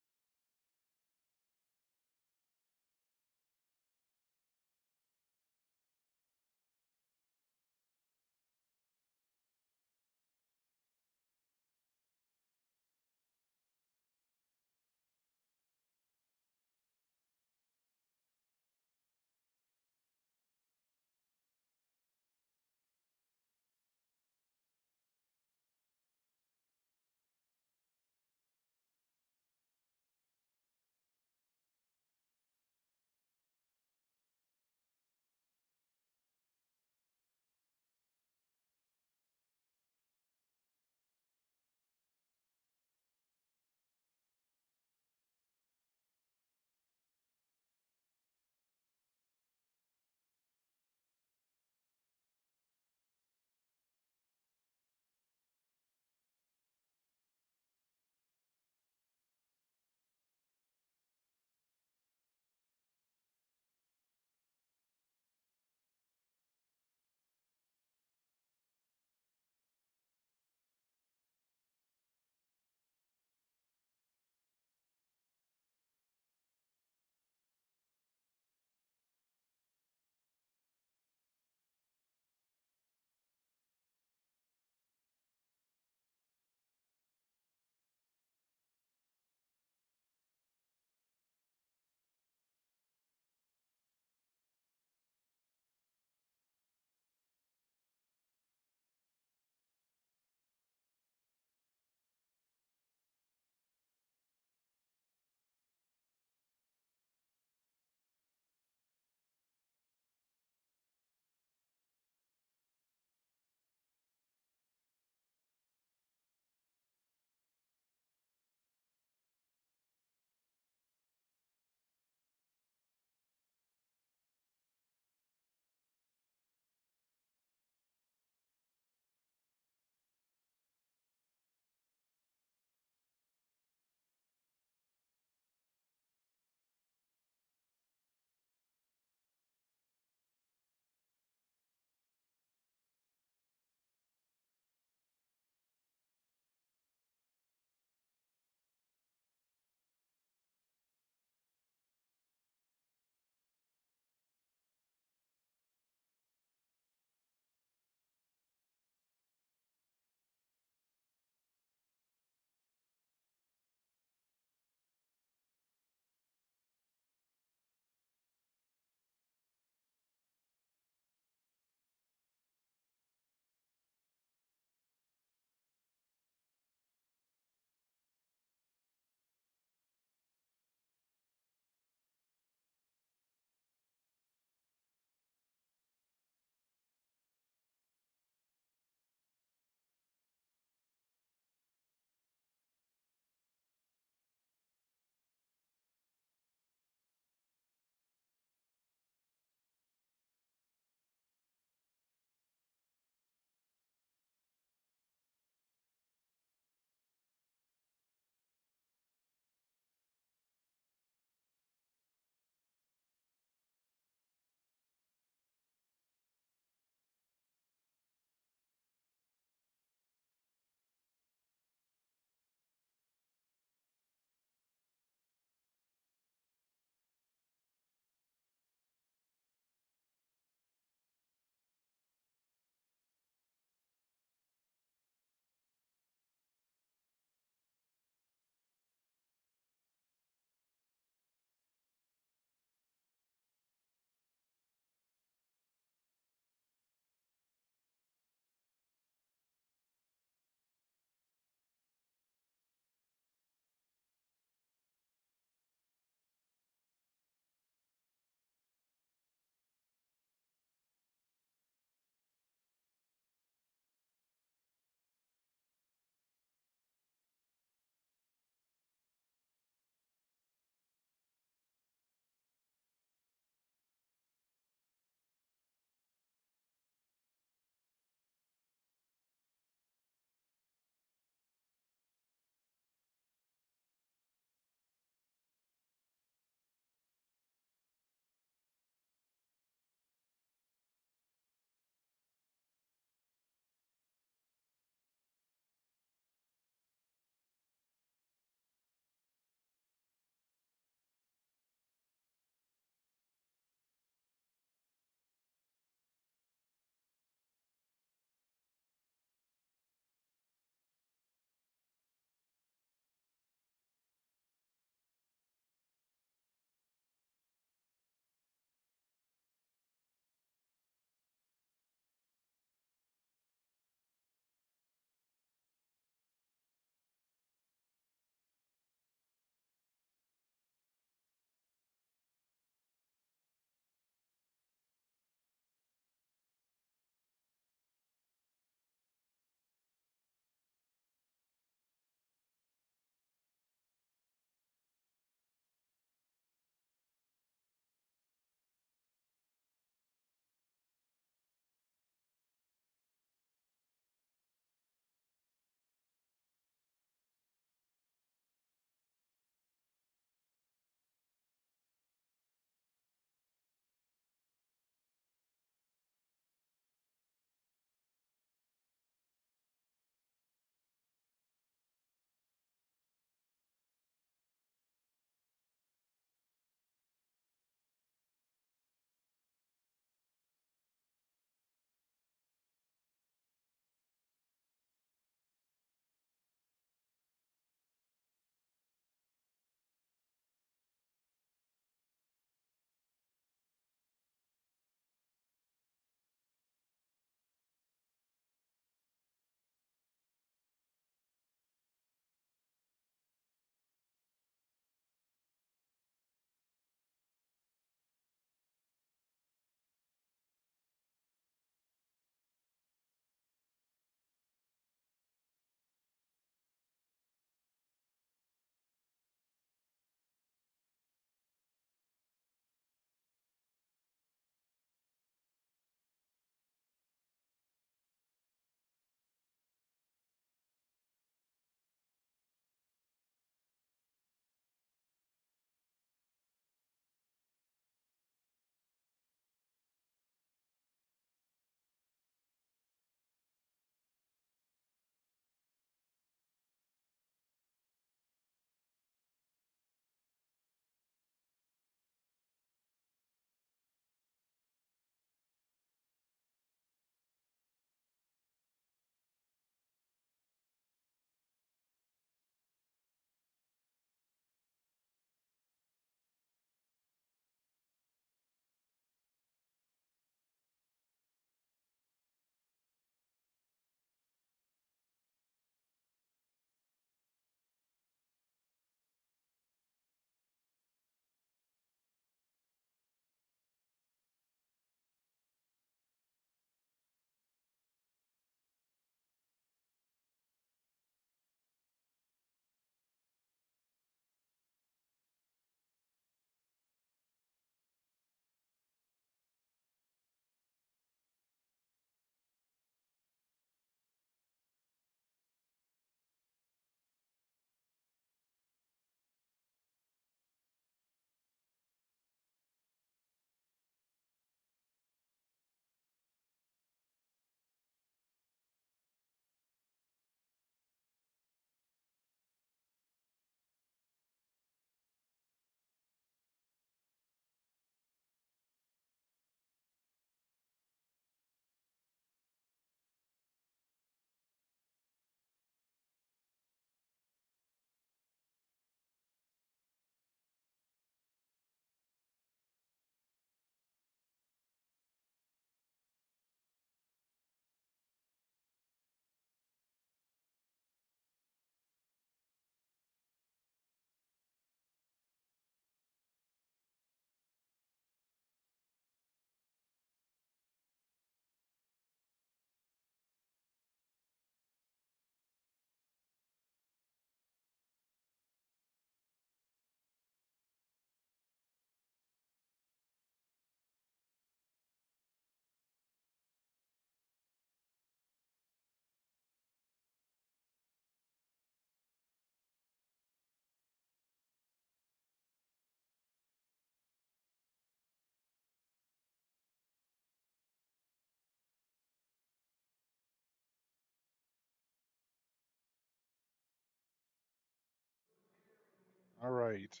All right.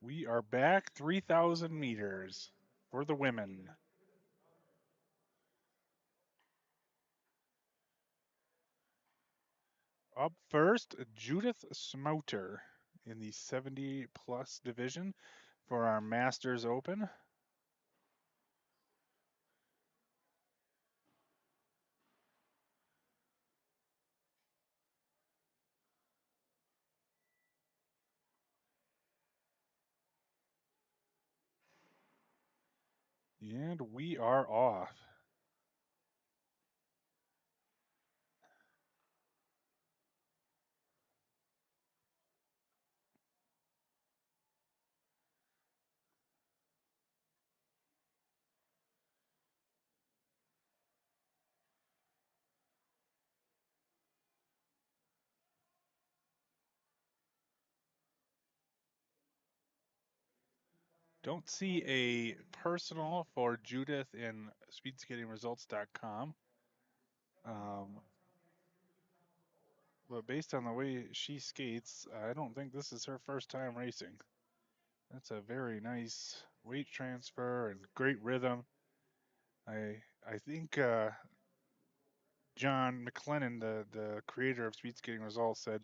We are back 3,000 meters for the women. Up first, Judith Smouter in the 70-plus division for our Masters Open. And we are off. Don't see a personal for Judith in speedskatingresults.com. But based on the way she skates, I don't think this is her first time racing. That's a very nice weight transfer and great rhythm. I think John McLennan, the creator of Speed Skating Results, said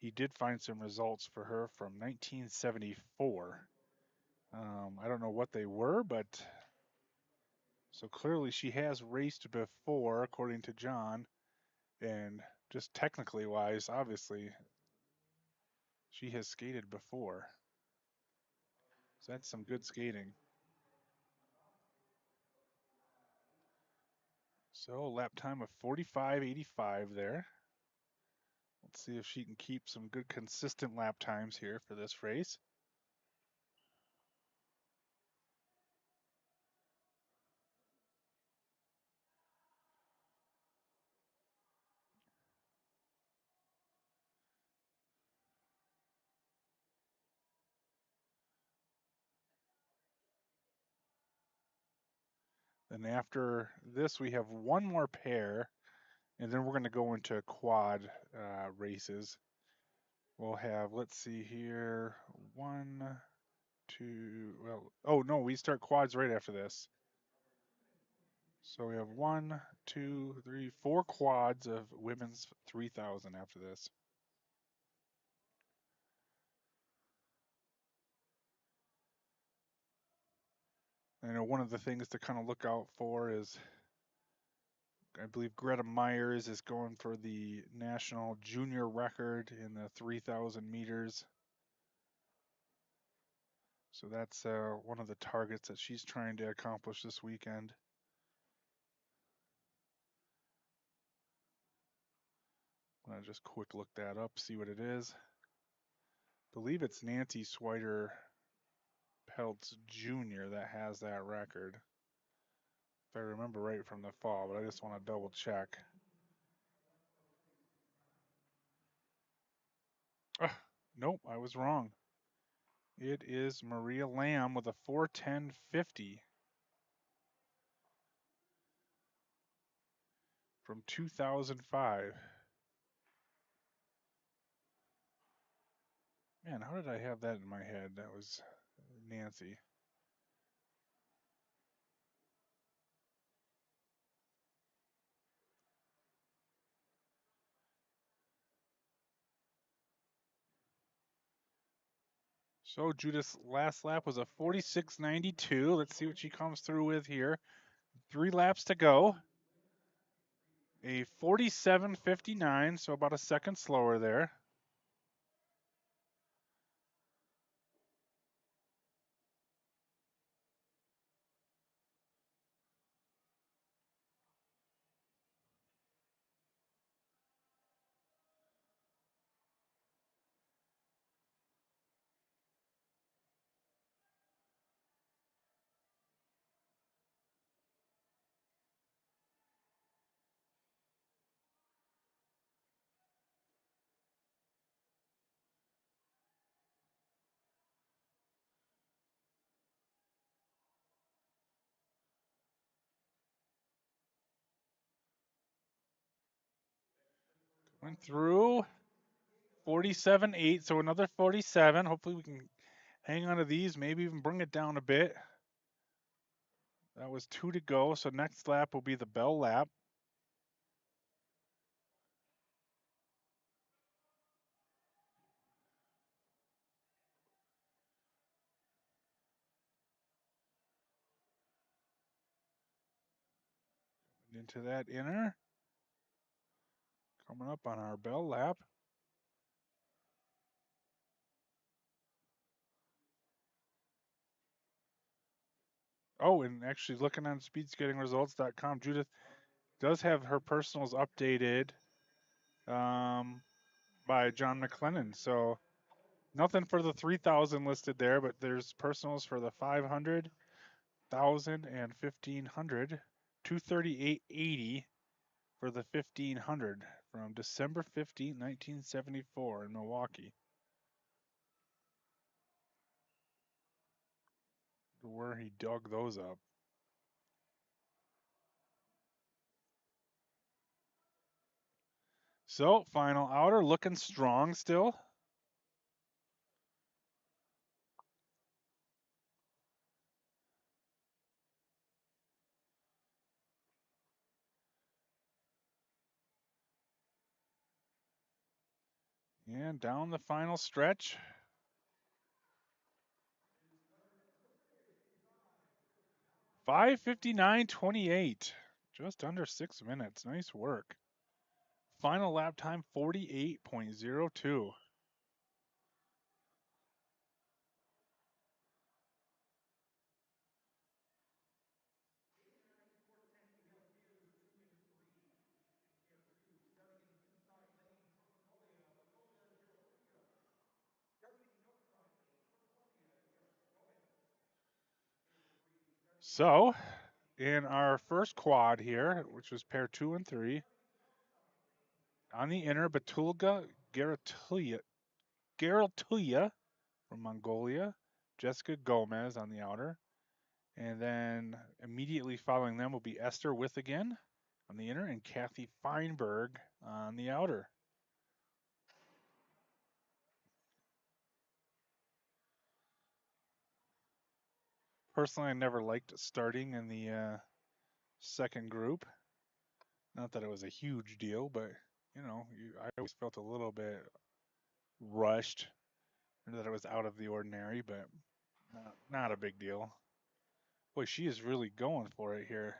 he did find some results for her from 1974. I don't know what they were, but so clearly she has raced before, according to John, and just technically wise, obviously, she has skated before. So that's some good skating. So lap time of 45.85 there. Let's see if she can keep some good consistent lap times here for this race. Then after this, we have one more pair, and then we're going to go into quad races. We'll have, let's see here, one, two, well, oh no, we start quads right after this. So we have 1, 2, 3, 4 quads of women's 3,000 after this. I know one of the things to kind of look out for is I believe Greta Myers is going for the national junior record in the 3,000 meters. So that's one of the targets that she's trying to accomplish this weekend. I'll just quick look that up, see what it is. I believe it's Nancy Swider Peltz Jr. that has that record. If I remember right from the fall, but I just want to double check. Nope, I was wrong. It is Maria Lamb with a 4:10.50 from 2005. Man, how did I have that in my head? That was Nancy. So Judith's last lap was a 46.92. Let's see what she comes through with here. 3 laps to go. A 47.59, so about a second slower there. Went through 47.8, so another 47. Hopefully we can hang on to these, maybe even bring it down a bit. That was 2 to go, so next lap will be the bell lap. Into that inner. Coming up on our bell lap. Oh, and actually looking on speedscattingresults.com, Judith does have her personals updated by John McLennan. So nothing for the 3,000 listed there, but there's personals for the 500, 1,000, and 1,500. 238.80 for the 1,500 from December 15, 1974 in Milwaukee. Where he dug those up. So, final outer, looking strong still. And down the final stretch. $5:59.28. Just under 6 minutes. Nice work. Final lap time 48.02. So, in our first quad here, which was pair 2 and 3, on the inner, Batulga Garatulia from Mongolia, Jessica Gomez on the outer, and then immediately following them will be Esther Withigan on the inner and Kathy Feinberg on the outer. Personally, I never liked starting in the second group. Not that it was a huge deal, but you know, I always felt a little bit rushed, or that it was out of the ordinary, but not a big deal. Boy, she is really going for it here.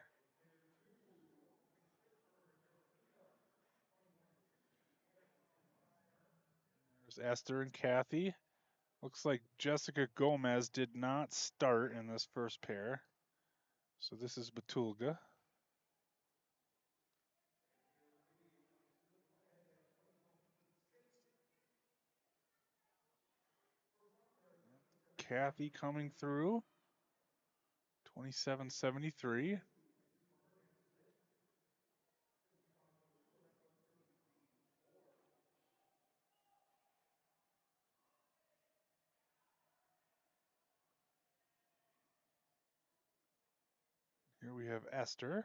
There's Esther and Kathy. Looks like Jessica Gomez did not start in this first pair. So this is Batulga. Kathy coming through. 27.73. Here we have Esther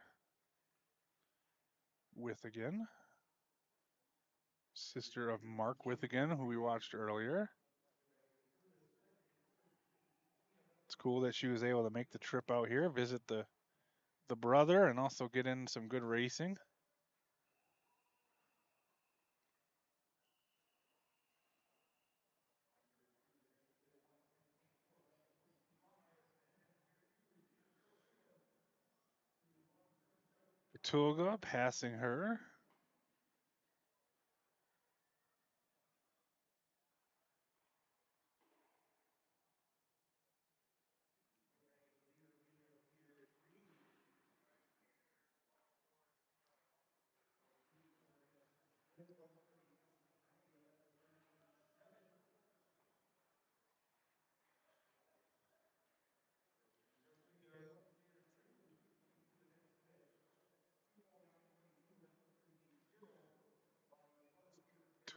Withigan, sister of Mark Withigan, who we watched earlier. It's cool that she was able to make the trip out here, visit the brother, and also get in some good racing. Batulga passing her.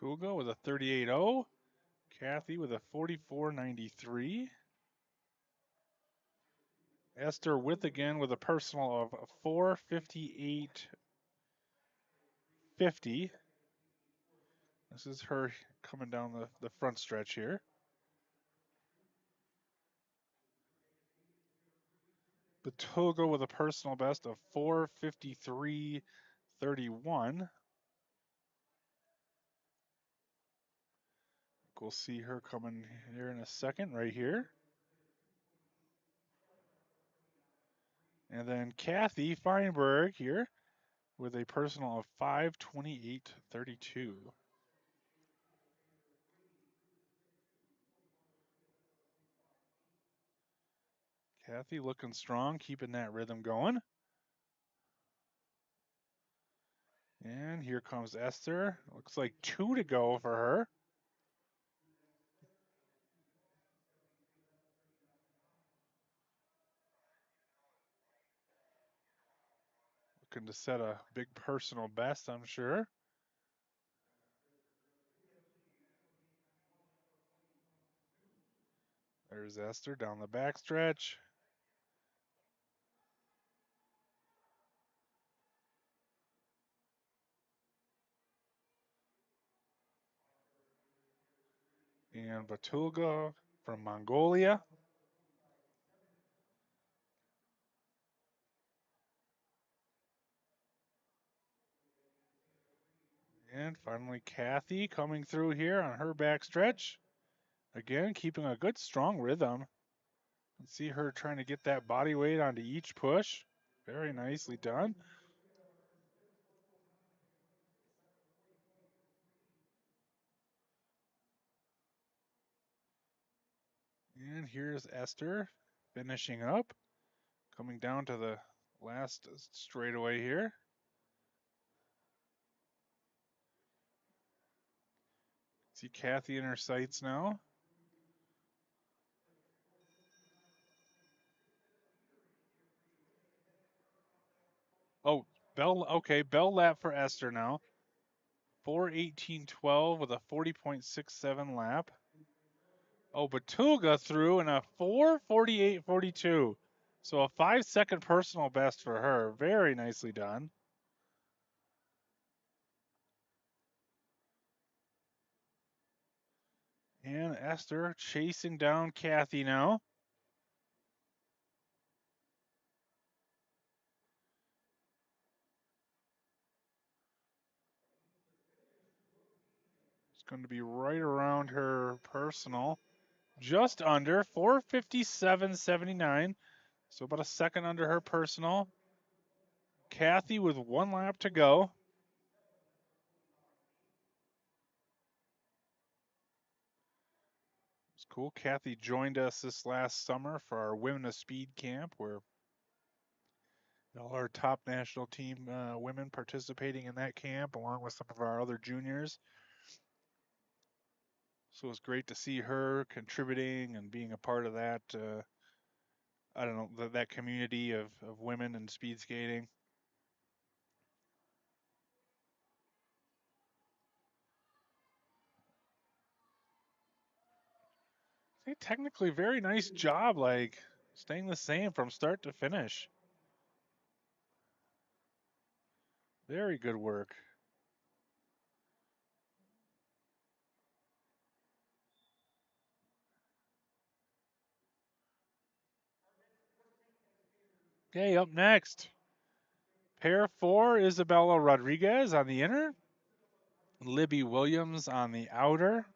Batulga with a 38.0. Kathy with a 44.93. Esther Withigan with a personal of 4:58.50. This is her coming down the front stretch here. Batoga with a personal best of 4:53.31. We'll see her coming here in a second, right here. And then Kathy Feinberg here with a personal of 5:28.32. Kathy looking strong, keeping that rhythm going. And here comes Esther. Looks like 2 to go for her. Looking to set a big personal best, I'm sure. There's Esther down the backstretch. And Batulga from Mongolia. And finally, Kathy coming through here on her backstretch. Again, keeping a good, strong rhythm. You can see her trying to get that body weight onto each push. Very nicely done. And here's Esther finishing up, coming down to the last straightaway here. See Kathy in her sights now. Oh, bell lap for Esther now. 4:18.12 with a 40.67 lap. Oh, Batulga threw in a 4:48.42. So a 5-second personal best for her. Very nicely done. And Esther chasing down Kathy now. It's going to be right around her personal. Just under 4:57.79. So about a second under her personal. Kathy with 1 lap to go. It's cool. Kathy joined us this last summer for our Women of Speed camp, where all our top national team women participating in that camp, along with some of our other juniors. So it was great to see her contributing and being a part of that. I don't know, that community of women in speed skating. Technically, very nice job, like staying the same from start to finish. Very good work. Okay, up next, pair 4, Isabella Rodriguez on the inner, Libby Williams on the outer.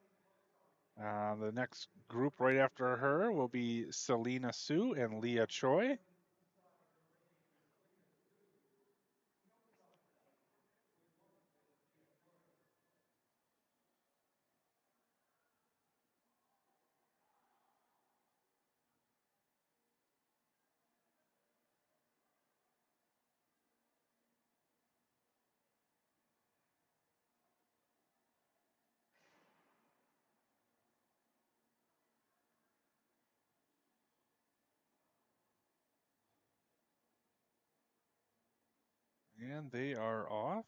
The next group right after her will be Selena Sue and Leah Choi. And they are off.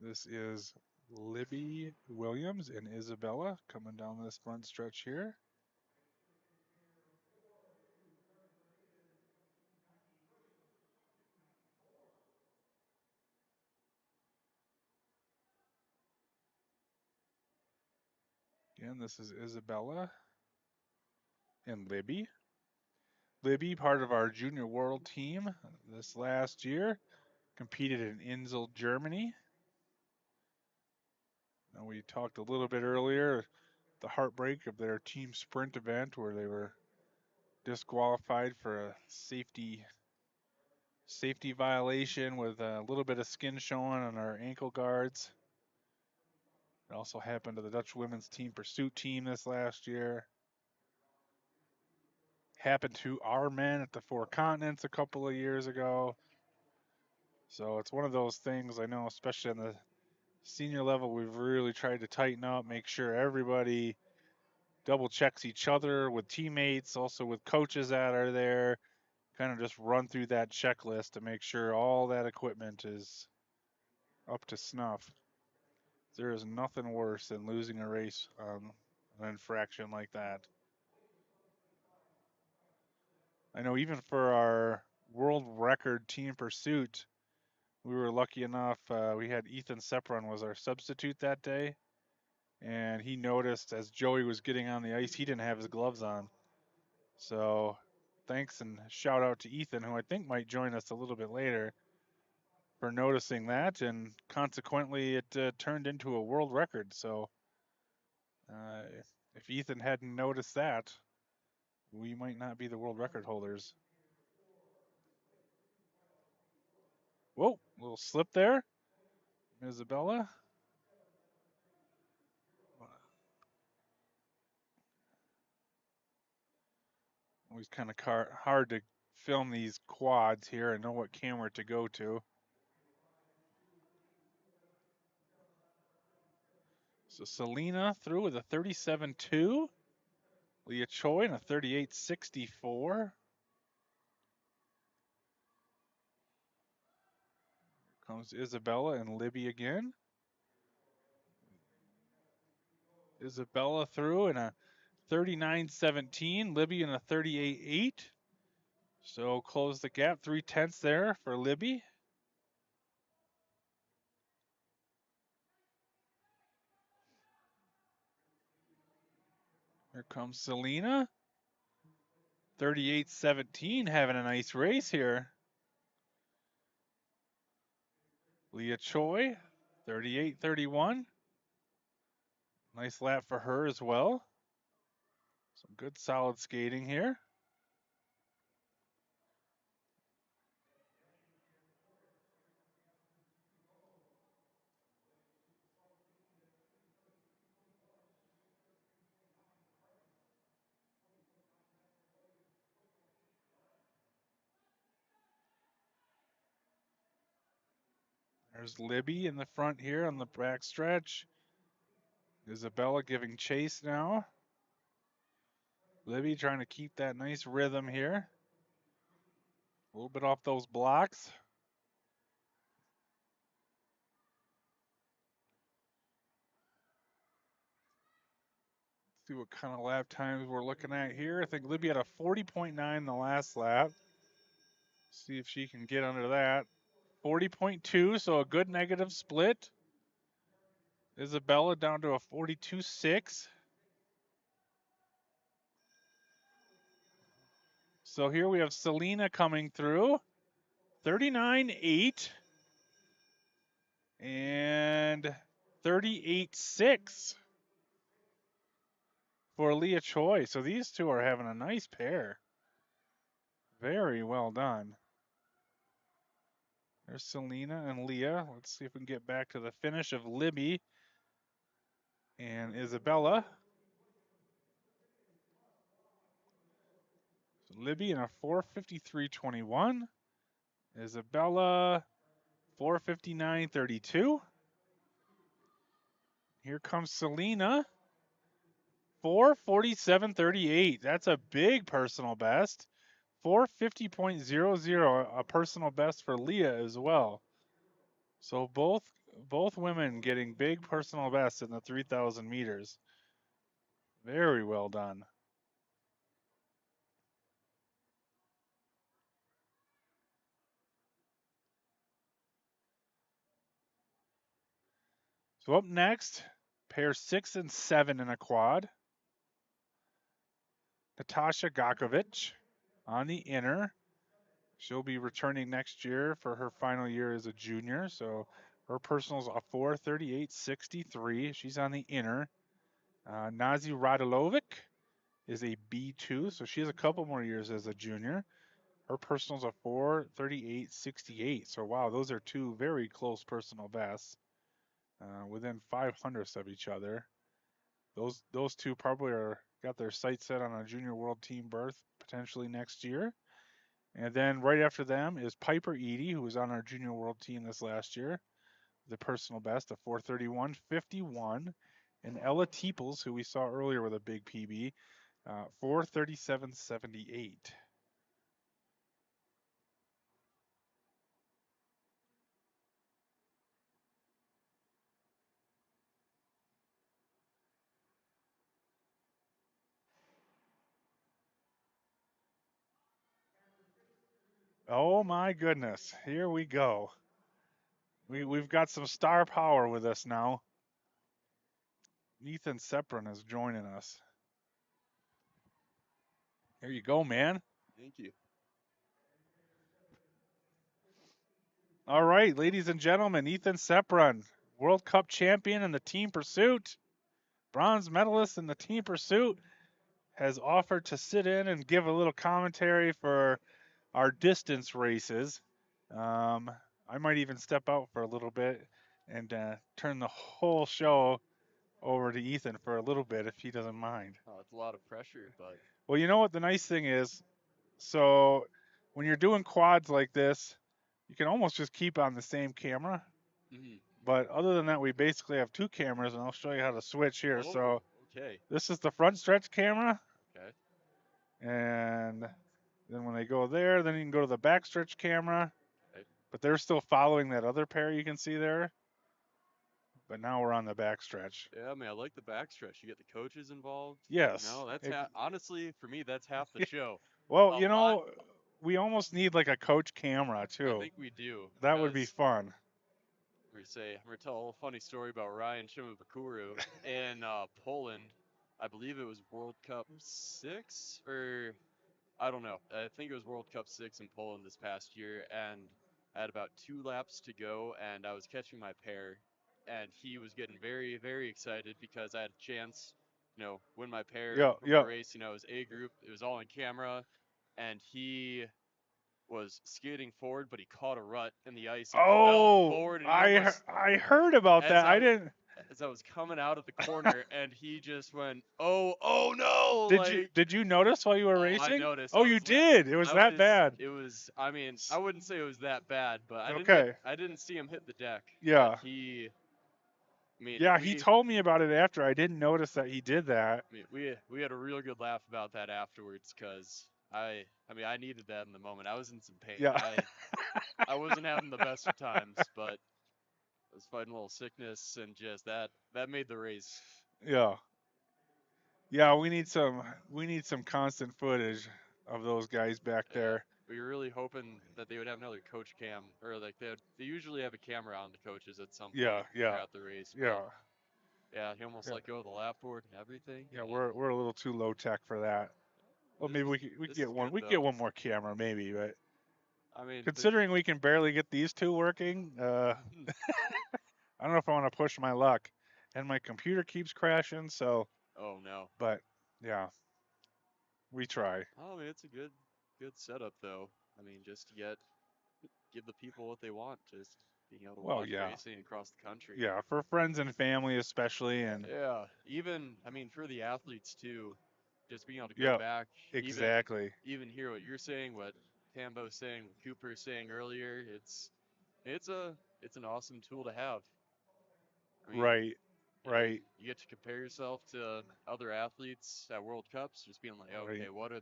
This is Libby Williams and Isabella coming down this front stretch here. Again, this is Isabella and Libby. Libby, part of our junior world team this last year, competed in Insel, Germany. Now, we talked a little bit earlier, the heartbreak of their team sprint event where they were disqualified for a safety violation with a little bit of skin showing on our ankle guards. It also happened to the Dutch women's team pursuit team this last year. Happened to our men at the Four Continents a couple of years ago. So it's one of those things, I know, especially on the senior level, we've really tried to tighten up, make sure everybody double checks each other with teammates, also with coaches that are there, kind of just run through that checklist to make sure all that equipment is up to snuff. There is nothing worse than losing a race on an infraction like that. I know even for our world record team pursuit, we were lucky enough, we had Ethan Sepron was our substitute that day, and he noticed as Joey was getting on the ice, he didn't have his gloves on. So thanks and shout out to Ethan, who I think might join us a little bit later, for noticing that, and consequently it turned into a world record. So if Ethan hadn't noticed that, we might not be the world record holders. Whoa, little slip there. Isabella. Always kind of hard to film these quads here and know what camera to go to. So Selena through with a 37.2. Leah Choi in a 38.64. Comes Isabella and Libby again. Isabella through in a 39.17. Libby in a 38.8. So close the gap, 0.3 there for Libby. Here comes Selena. 38.17, having a nice race here. Leah Choi, 38.31. Nice lap for her as well. Some good solid skating here. There's Libby in the front here on the back stretch. Isabella giving chase now. Libby trying to keep that nice rhythm here. A little bit off those blocks. See what kind of lap times we're looking at here. I think Libby had a 40.9 the last lap. See if she can get under that. 40.2, so a good negative split. Isabella down to a 42.6. So here we have Selena coming through. 39.8 and 38.6 for Leah Choi. So these two are having a nice pair. Very well done. There's Selena and Leah. Let's see if we can get back to the finish of Libby and Isabella. So Libby in a 4:53.21. Isabella 4:59.32. Here comes Selena 4:47.38. That's a big personal best. 4:50.00, a personal best for Leah as well. So both women getting big personal bests in the 3,000 meters. Very well done. So up next, pair 6 and 7 in a quad. Natasha Gakovic on the inner. She'll be returning next year for her final year as a junior. So her personal's a 4:38.63. She's on the inner. Nazi Radulovic is a B2, so she has a couple more years as a junior. Her personal's a 4:38.68. So wow, those are two very close personal bests, within 500ths of each other. Those two probably got their sights set on a junior world team berth potentially next year. And then right after them is Piper Eady, who was on our junior world team this last year, the personal best of 4:31.51, and Ella Teeples, who we saw earlier with a big PB, 4:37.78. Oh my goodness, here we go. We've got some star power with us now. Ethan Sepran is joining us. Here you go, man. Thank you. All right, ladies and gentlemen, Ethan Sepran, World Cup champion in the team pursuit, bronze medalist in the team pursuit, has offered to sit in and give a little commentary for our distance races. I might even step out for a little bit and turn the whole show over to Ethan for a little bit if he doesn't mind. Oh, it's a lot of pressure, but Well, you know what the nice thing is? So when you're doing quads like this, you can almost just keep on the same camera. mhm. But other than that, we basically have two cameras, and I'll show you how to switch here. Oh, So okay. this is the front stretch camera, Okay. and then when they go there, then you can go to the back stretch camera. Okay. But they're still following that other pair you can see there. But now we're on the back stretch. Yeah, I mean, I like the backstretch. You get the coaches involved. Yes. No, that's It- honestly for me, that's half the show. well, A you lot. know, we almost need like a coach camera I too. think we do. That would be fun. I'm gonna tell a funny story about Ryan Shimabukuro in Poland. I believe it was World Cup 6 or I don't know. I think it was World Cup 6 in Poland this past year, and I had about 2 laps to go, and I was catching my pair, and he was getting very, very excited because I had a chance, win my pair, Yeah, win my yeah. race. It was A group, it was all on camera, and he was skating forward, but he caught a rut in the ice and fell Oh, forward, and he I almost, I heard about as that. I I didn't. as I was coming out of the corner, and he just went, oh no, Did you notice while you were Oh, I racing? noticed. Oh, you did. It was that bad. It was. I mean, I wouldn't say it was that bad, but Okay. I didn't see him hit the deck. But Yeah. I mean, Yeah, he told me about it after. I didn't notice that he did that. we had a real good laugh about that afterwards, cause I mean, I needed that in the moment. I was in some pain. Yeah. I wasn't having the best of times, but I was fighting a little sickness, and just that made the race. Yeah. Yeah, we need some constant footage of those guys back Yeah, there. we were really hoping that they would have another coach cam, or like they usually have a camera on the coaches at some Yeah, point yeah. throughout the race. But Yeah. yeah, he almost Yeah. let go of the lap board and everything. Yeah, we're a little too low tech for that. Well, maybe we could This get is one. good We could though. get one more camera, maybe. But I mean, considering we can barely get these two working, I don't know if I want to push my luck. And my computer keeps crashing, so. oh no. But yeah, we try. Oh, I mean, it's a good setup though. I mean, just to give the people what they want, just being able to Well, watch yeah, racing across the country. yeah, for friends and family especially, and Yeah, even I mean for the athletes too, just being able to go yeah, back, exactly. even hear what you're saying, what Tambo's saying, what Cooper's saying earlier. It's an awesome tool to have. I mean, Right, right, you get to compare yourself to other athletes at World Cups, just being like, okay, right. what do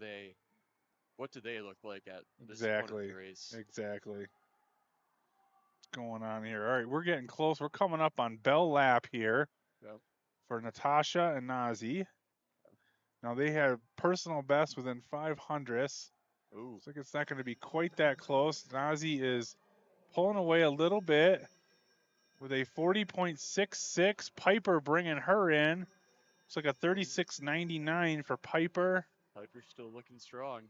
they look like at this point in Exactly, the race? exactly. What's going on here? All right, we're getting close. We're coming up on bell lap here Yep. for Natasha and Nazi. Now they have personal best within 500ths. Ooh. Looks like it's not going to be quite that close. Nazi is pulling away a little bit with a 40.66. Piper bringing her in. It's like a 36.99 for Piper. Piper's still looking strong.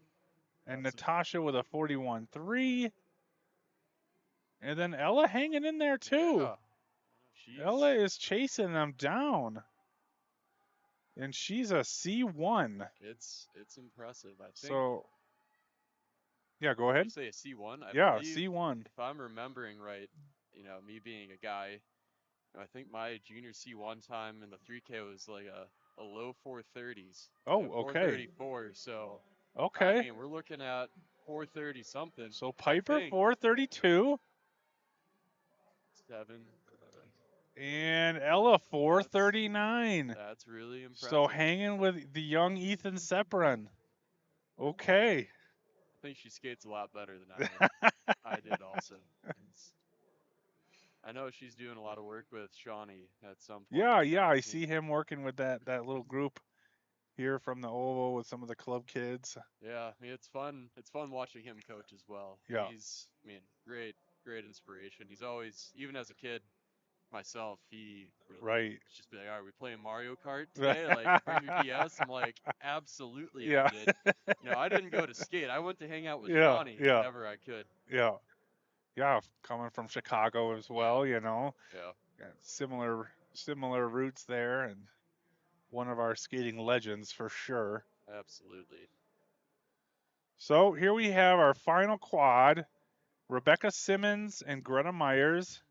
And That's Natasha with a 41.3. And then Ella hanging in there too. Yeah. Ella is chasing them down. And she's a C1. It's impressive. I think. So, yeah, go Did you ahead. say a C1? I Yeah, believe, C1. if I'm remembering right, me being a guy, I think my junior C1 time in the 3K was like a low 430s. Oh, okay. 434. So, I Okay. mean, we're looking at 430 something. So I Piper, think. 432. 7. And Ella, 439. That's really impressive. So hanging with the young Ethan Sepran. Okay. I think she skates a lot better than I did. I did also. I know she's doing a lot of work with Shawnee at some point. Yeah, I see him working with that little group here from the Oval with some of the club kids. Yeah, I mean it's fun. It's fun watching him coach as well. Yeah. He's, great inspiration. He's always, even as a kid myself, he would Right. just be like, "Are we playing Mario Kart today? Like, bring me DS." I'm like, "Absolutely, Yeah. I did." I didn't go to skate. I went to hang out with Yeah, Shawnee yeah. whenever I could. Yeah. Yeah, coming from Chicago as well, Yeah. Got similar roots there, and one of our skating legends for sure. Absolutely. So here we have our final quad, Rebecca Simmons and Greta Myers.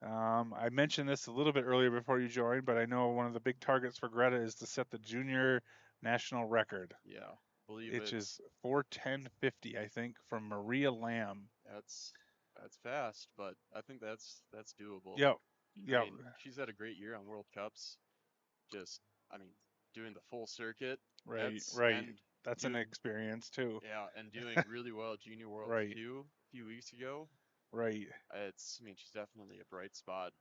I mentioned this a little bit earlier before you joined, but I know one of the big targets for Greta is to set the junior national record. Yeah, believe Which it. is 4:10:50, I think, from Maria Lamb. That's fast, but I think that's doable. Yep. I Yep. mean, she's had a great year on World Cups. Just, I mean, doing the full circuit. Right. And That's an experience too. Yeah, and doing really well at Junior Worlds Right. too a few weeks ago. Right. She's definitely a bright spot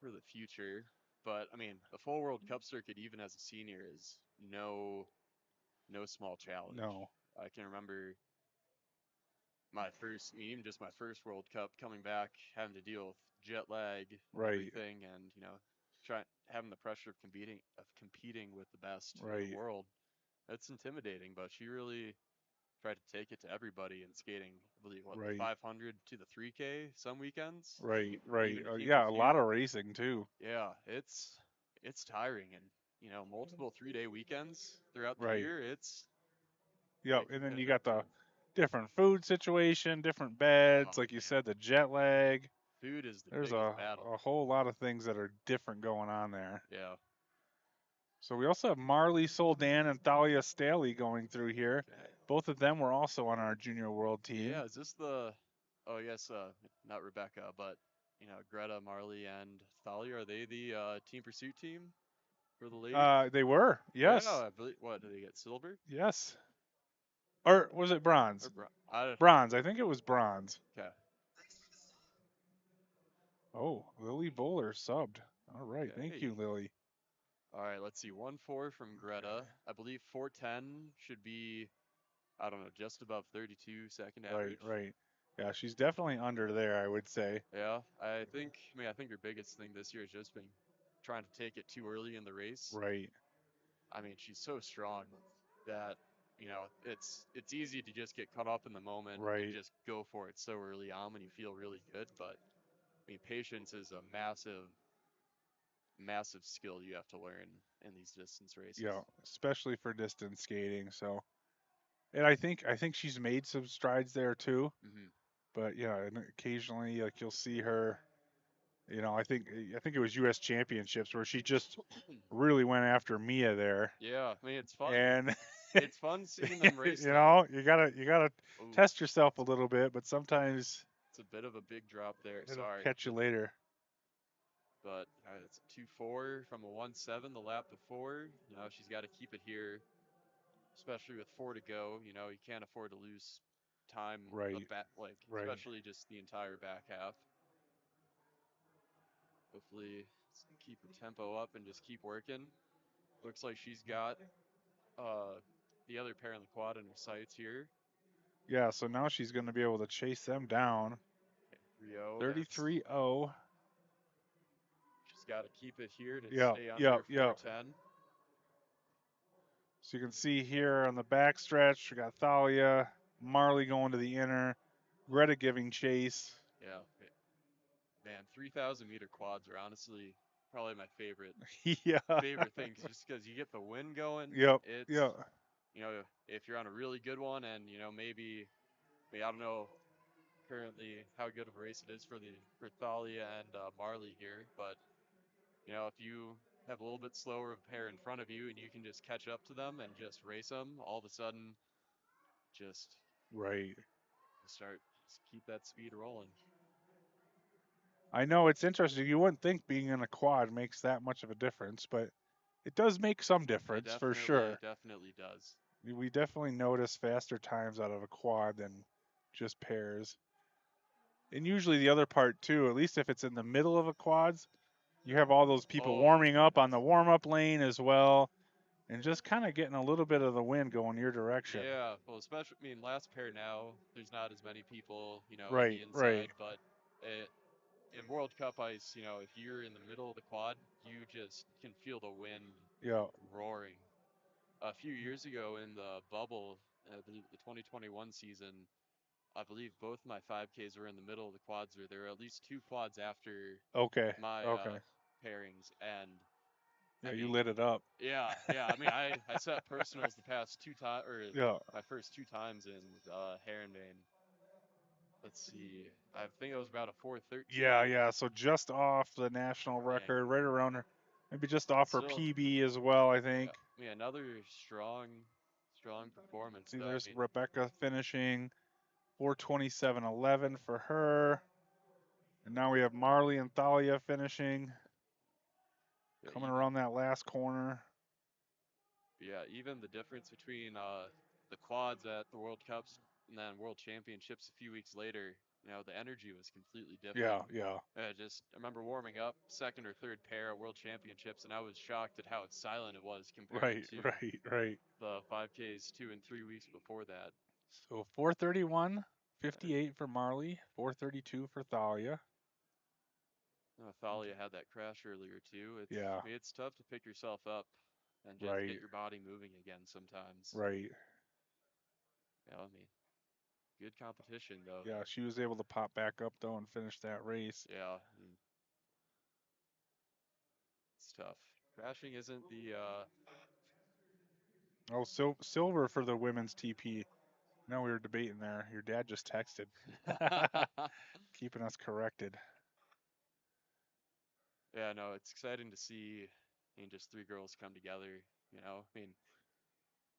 for the future. But I mean, the full World Cup circuit, even as a senior, is no small challenge. No. I can remember even just my first World Cup, coming back, having to deal with jet lag, Right. everything, and having the pressure of competing with the best in the world. It's intimidating, but she really tried to take it to everybody in skating. I believe the 500 to the 3K some weekends. Right. Yeah, a lot of racing too. Yeah, it's tiring, and multiple 3-day weekends throughout the year. Yep, and then you got the different food situation, different beds, like you said, the jet lag. Food is the There's biggest battle. a whole lot of things that are different going on there. Yeah. So we also have Marley Soldan and Thalia Staley going through here. Okay. Both of them were also on our junior world team. Yeah, is this I guess not Rebecca, but Greta, Marley, and Thalia, are they the team pursuit team for the ladies? They were, yes. Yeah, I believe. What, did they get silver? Yes. Or was it bronze? Bronze. I think it was bronze. Okay. Oh, Lily Bowler subbed. All right. Okay. Thank you, Lily. All right, let's see. 1-4 from Greta. I believe 4:10 should be, I don't know, just above 32 second average. Right. Yeah, she's definitely under there, I would say. Yeah, I think her biggest thing this year has just been trying to take it too early in the race. Right. I mean, she's so strong that it's easy to just get caught up in the moment and just go for it so early on when you feel really good. But I mean, patience is a massive skill you have to learn in these distance races. Yeah, especially for distance skating. So, and I think she's made some strides there too. Mm-hmm. But yeah, and occasionally like you'll see her. I think it was U.S. Championships where she just really went after Mia there. Yeah, I mean it's fun. And it's fun seeing them race. You gotta test yourself a little bit, but sometimes it's a bit of a big drop there. It'll catch you later. But it's a 2-4 from a 1-7 the lap before. She's got to keep it here, especially with 4 to go. You can't afford to lose time. Especially just the entire back half. Hopefully keep her tempo up and just keep working. Looks like she's got the other pair in the quad in her sights here. Yeah, so now she's going to be able to chase them down. 3-0. 33-0. Just got to keep it here to Yep, stay under yep, yep. 410. So you can see here on the back stretch, we got Thalia, Marley going to the inner, Greta giving chase. Yeah, man, 3,000 meter quads are honestly probably my favorite Yeah. thing, just because you get the wind going. Yep, It's, yep. if you're on a really good one, and maybe I don't know currently how good of a race it is for Thalia and Marley here, but if you have a little bit slower of a pair in front of you and you can just catch up to them and just race them, all of a sudden, just Right. just keep that speed rolling. I know it's interesting. You wouldn't think being in a quad makes that much of a difference, but it does make some difference for sure. Definitely does. We definitely notice faster times out of a quad than just pairs. And usually the other part too, at least if it's in the middle of a quads, you have all those people Oh my warming up on goodness. the warm-up lane as well, and just kind of getting a little bit of the wind going your direction. Yeah, well, especially, last pair now, there's not as many people, in the Right, right. inside, but in World Cup ice, if you're in the middle of the quad, you just can feel the wind Yeah. roaring. A few years ago in the bubble, the 2021 season, I believe both my 5Ks were in the middle of the quads, or there were at least two quads after Okay. my Okay. pairings, and Yeah, I you mean, lit it up. yeah. I set personals the past two times, or Yeah. my first two times in Herenveen. Let's see, I think it was about a 413. Yeah, yeah. So just off the national Man, record, right around her, maybe just off her still, PB as well, I yeah. think. Another strong performance See, though. there's Rebecca finishing 427.11 for her. And now we have Marley and Thalia finishing, Yeah, coming around that last corner. even the difference between the quads at the World Cups and then World Championships a few weeks later, the energy was completely different. Yeah, yeah. I remember warming up second or third pair at World Championships, and I was shocked at how silent it was compared Right, to right, right. the 5Ks 2 and 3 weeks before that. So 431.58 for Marley, 432 for Thalia. Thalia had that crash earlier too. Yeah, It's tough to pick yourself up and just get right, your body moving again sometimes. right. Good competition though. Yeah, she was able to pop back up though and finish that race. Yeah, it's tough. Crashing isn't the Oh, silver for the women's TP. No, we were debating there. Your dad just texted, keeping us corrected. Yeah, no, it's exciting to see just three girls come together,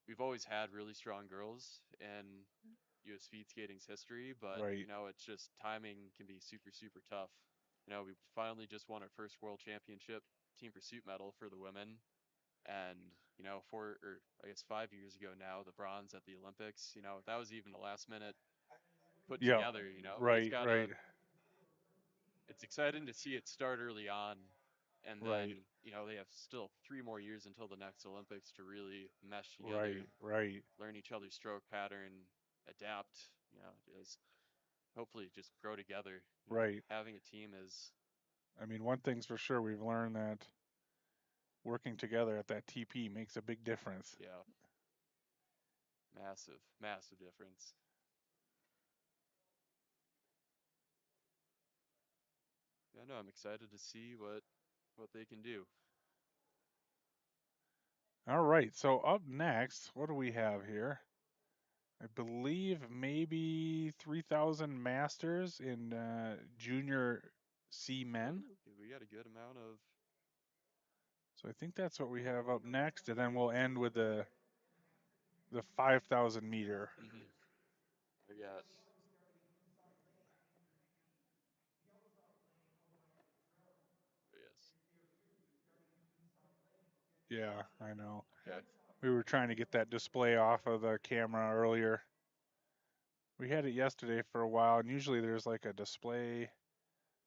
we've always had really strong girls in US speed skating's history, but Right. it's just timing can be super, super tough. We finally just won our first world championship team pursuit medal for the women. And, 5 years ago now, the bronze at the Olympics, that was even a last minute put Yeah. together, we just Right. gotta, Right. it's exciting to see it start early on. And Right. then, they have still 3 more years until the next Olympics to really mesh together, Right. Right. learn each other's stroke pattern, adapt, just hopefully just grow together. Right. Having a team is, I mean, one thing's for sure, we've learned that working together at that TP makes a big difference. yeah, massive, massive difference. Yeah, no, I'm excited to see what they can do. All right. So up next, what do we have here? I believe maybe 3,000 masters in junior C men. Oh, okay, we got a good amount of. So I think that's what we have up next, and then we'll end with the 5,000 meter. We got. Yes. Yeah, I know. Okay. We were trying to get that display off of the camera earlier. We had it yesterday for a while, and usually there's like a display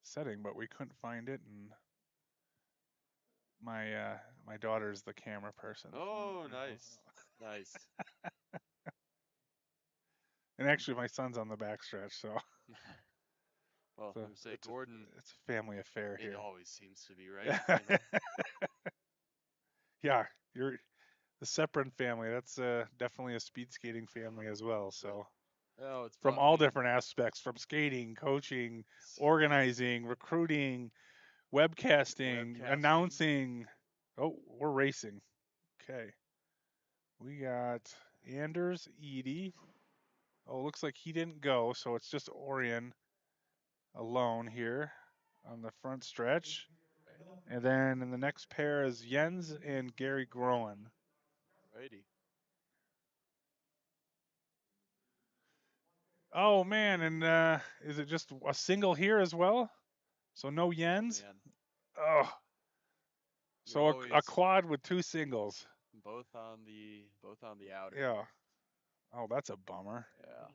setting, but we couldn't find it, and my daughter's the camera person. Oh, nice, nice. And actually, my son's on the backstretch, so Well, So I'm gonna say Gordon. it's a family affair It here. always seems to be, right? You know. Yeah, you're the Seprin family. That's definitely a speed skating family as well. So Oh, it's from fun. all different aspects, from skating, coaching, organizing, recruiting, webcasting, Webcasting. announcing. Oh, we're racing. Okay. We got Anders Edie. Oh, looks like he didn't go, so it's just Orion alone here on the front stretch. And then in the next pair is Jens and Gary Groen. Righty. Oh man, and is it just a single here as well? So no Oh Jens? man, Oh, you're so a always quad with two singles. both on the outer. Yeah. Oh, that's a bummer. Yeah.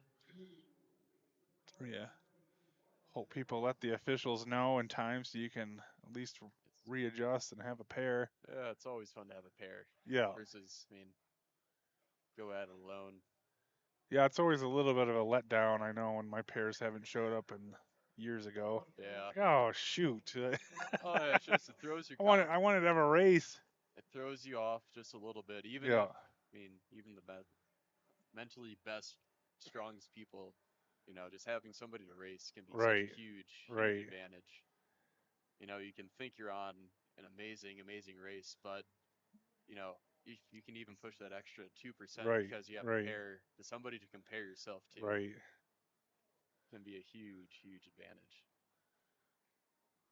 Yeah. Hope people let the officials know in time so you can at least readjust and have a pair. Yeah, it's always fun to have a pair. Yeah. Versus, I mean, go at it alone. Yeah, it's always a little bit of a letdown. I know when my pairs haven't showed up in years ago. Yeah. Like, oh shoot! Oh yeah, it's just it throws your I wanted to have a race. it throws you off just a little bit. Even Yeah. if I mean, even the mentally best, strongest people, just having somebody to race can be such Right. a huge, huge Right. advantage. You can think you're on an amazing, amazing race, but you can even push that extra 2% Right. because you have a Right. pair to somebody to compare yourself to. Right. Can be a huge, huge advantage,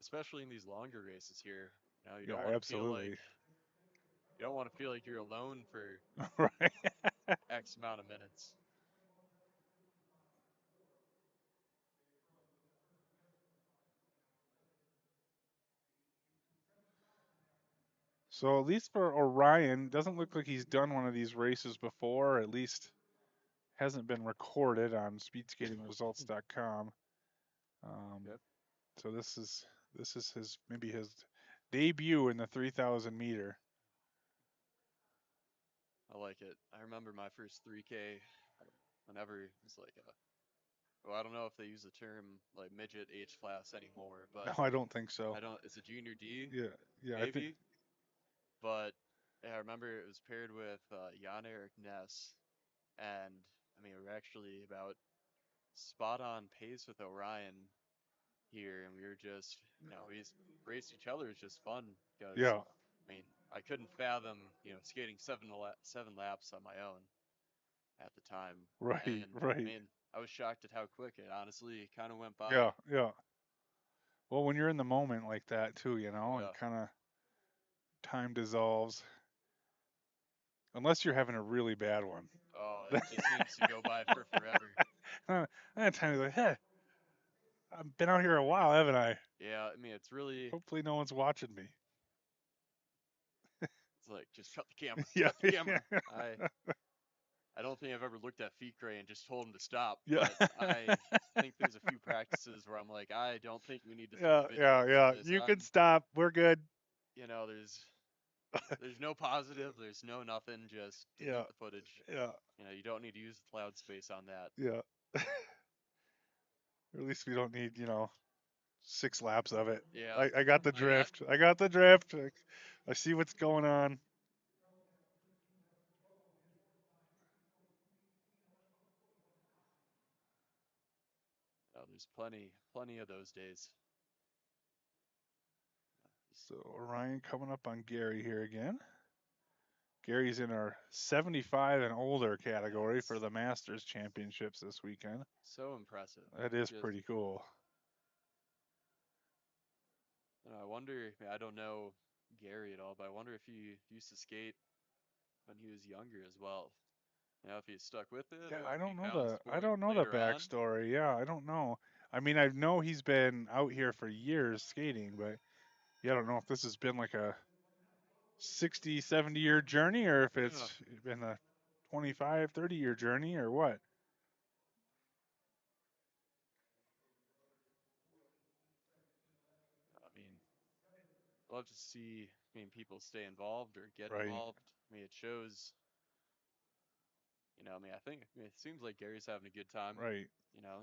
especially in these longer races here. You Yeah. don't want to feel like Absolutely. you're alone for Right. X amount of minutes. So at least for Orion, doesn't look like he's done one of these races before. Or at least hasn't been recorded on SpeedskatingResults.com. Yep. So this is his maybe his debut in the 3,000 meter. I like it. I remember my first 3K whenever it was like well, I don't know if they use the term like midget age class anymore, but No, I don't think so. I don't. It's a junior D, Yeah, yeah, I think maybe. But yeah, I remember it was paired with Jan Erik Ness, and I mean we were actually about spot on pace with Orion here, and we were just we just raced each other. It's just fun because yeah, I mean I couldn't fathom skating seven laps on my own at the time, right, and I right. mean I was shocked at how quick it honestly kind of went by. Yeah, yeah. Well, when you're in the moment like that too, and Yeah. kind of time dissolves, unless you're having a really bad one. Oh, it just seems to go by for forever. That time is like, hey, I've been out here a while, haven't I? Yeah, I mean it's really Hopefully, no one's watching me. it's like just cut the camera, Yeah, cut the camera. yeah, I don't think I've ever looked at Feet Gray and just told him to stop, yeah, but I think there's a few practices where I'm like, I don't think we need to throw yeah, video yeah, of yeah. this. You can stop. We're good. There's no positive, there's no nothing, just Yeah, delete the footage. yeah, You don't need to use the cloud space on that. yeah. Or at least we don't need, 6 laps of it. Yeah, I got the I got drift. I got the drift. I see what's going on. there's plenty of those days. So Orion coming up on Gary here again. Gary's in our 75 and older category for the Masters Championships this weekend. So impressive. That is Just, pretty cool. I wonder. I don't know Gary at all, but I wonder if he used to skate when he was younger as well. If he stuck with it, Yeah, or I if he don't know found the I sport don't know the later on. backstory. Yeah, I don't know. I mean, I know he's been out here for years skating, but yeah, I don't know if this has been like a 60, 70-year journey or if Yeah. it's been a 25, 30-year journey or what. I mean, love to see. People stay involved or get Right, involved. It shows. I think it seems like Gary's having a good time. right.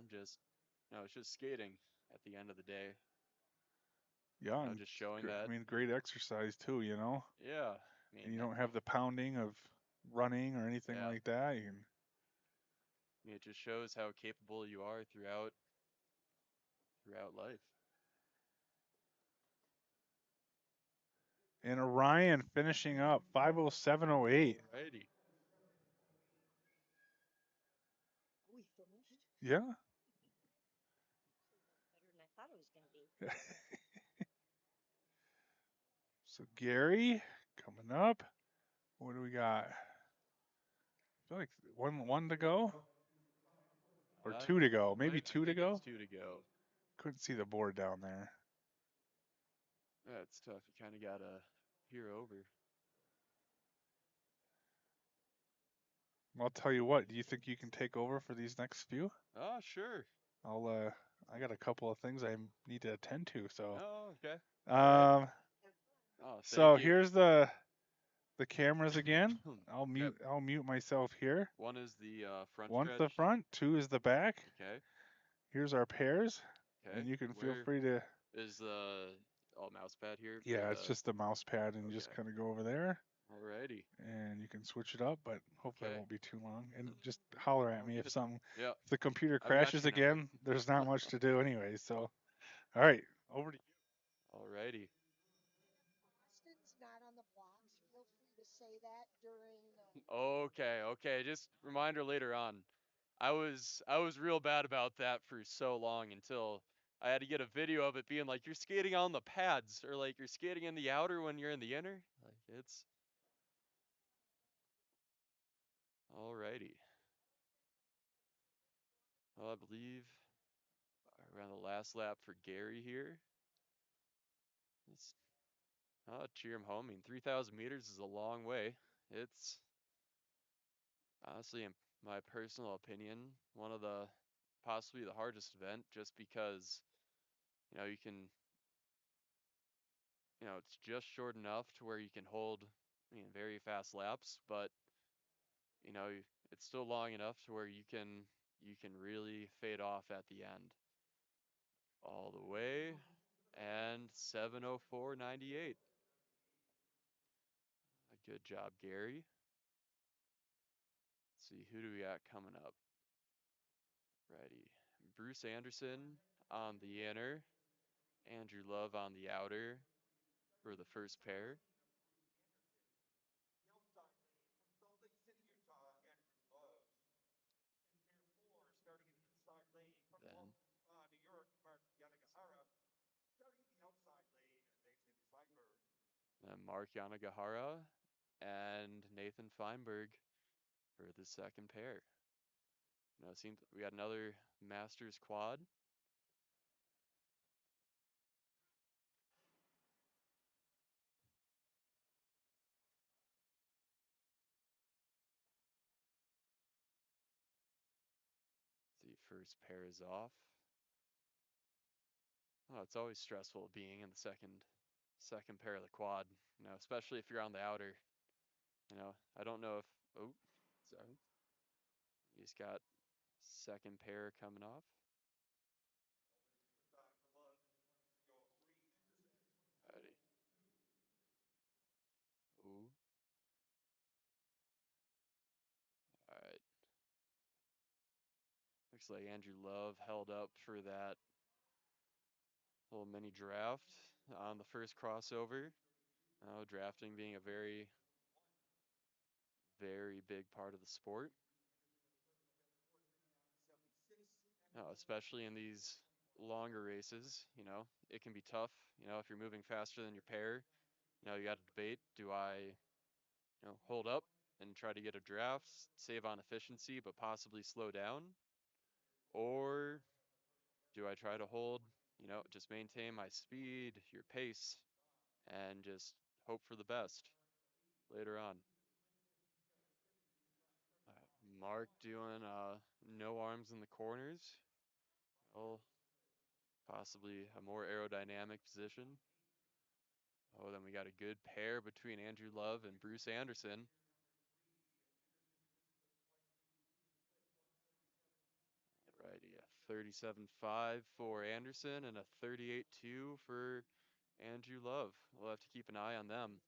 Just, it's just skating. at the end of the day. Yeah, and Just showing that. I mean, great exercise too. You know, Yeah. I mean, and you don't have the pounding of running or anything Yeah. like that. You can, it just shows how capable you are throughout life. and Orion finishing up 5:07:08. Alrighty. We finished. Yeah. Better than I thought it was going to be. So Gary coming up. What do we got? I feel like one to go or I- two to go. Maybe I two to think go. It's 2 to go. Couldn't see the board down there. That's tough. You kind of gotta peer over. I'll tell you what. Do you think you can take over for these next few? Oh, sure. I got a couple of things I need to attend to. So Oh, okay. um, Oh, thank so you. here's the cameras again. I'll Okay. mute myself here. One is the front One's stretch. the front, two is the back. Okay. Here's our pairs, Okay. and you can feel Where free to. is the mouse pad here? For Yeah, it's the- just the mouse pad, and you just Okay. kind of go over there, Alrighty. and you can switch it up. But hopefully, it Okay. won't be too long. And just holler at I'll me get if it. something. Yeah. If the computer I've got crashes your number. again, there's not much to do anyway. So, all right, over to you. Alrighty. Austin's not on the blocks. Feel free to say that during. Okay. Just reminder later on. I was real bad about that for so long until I had to get a video of it being like you're skating on the pads or like you're skating in the outer when you're in the inner. Like it's alrighty. Well, I believe around the last lap for Gary here. Let's cheer him home. I mean, 3,000 meters is a long way. It's honestly, in my personal opinion, one of the possibly the hardest event just because you can it's just short enough to where you can hold very fast laps, but you know it's still long enough to where you can really fade off at the end all the way. And 7:04:98. A good job, Gary. Let's see, who do we got coming up? Righty. Bruce Anderson on the inner, Andrew Love on the outer for the first pair. Then Mark Yanagihara and Nathan Feinberg for the second pair. It seems we got another Masters quad. The first pair is off. Oh, it's always stressful being in the second pair of the quad, especially if you're on the outer. I don't know if sorry. He's got second pair coming off. Ready. Ooh. All right. Looks like Andrew Love held up for that little mini draft on the first crossover. Drafting being a very, very big part of the sport. Especially in these longer races, it can be tough. If you're moving faster than your pair, you got to debate, do I, hold up and try to get a draft, save on efficiency, but possibly slow down? Or do I try to hold, just maintain my speed, your pace, and just hope for the best later on? Mark doing no arms in the corners. Well, possibly a more aerodynamic position. Oh, then we got a good pair between Andrew Love and Bruce Anderson. Righty, 37.5 for Anderson and a 38.2 for Andrew Love. We'll have to keep an eye on them.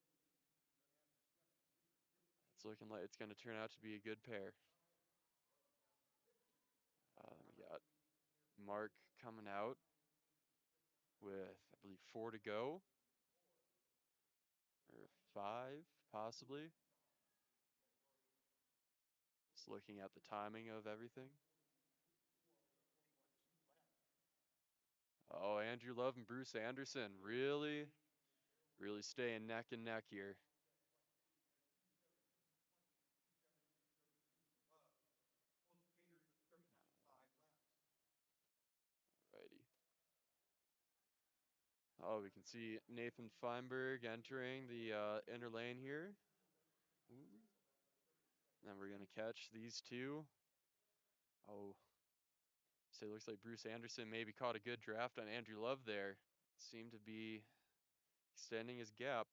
It's looking like it's going to turn out to be a good pair. We got Mark coming out with, I believe, 4 to go. Or 5, possibly. Just looking at the timing of everything. Oh, Andrew Love and Bruce Anderson really staying neck and neck here. Alrighty. Oh, we can see Nathan Feinberg entering the inner lane here. Then we're going to catch these two. Oh, so it looks like Bruce Anderson maybe caught a good draft on Andrew Love there. Seemed to be extending his gap.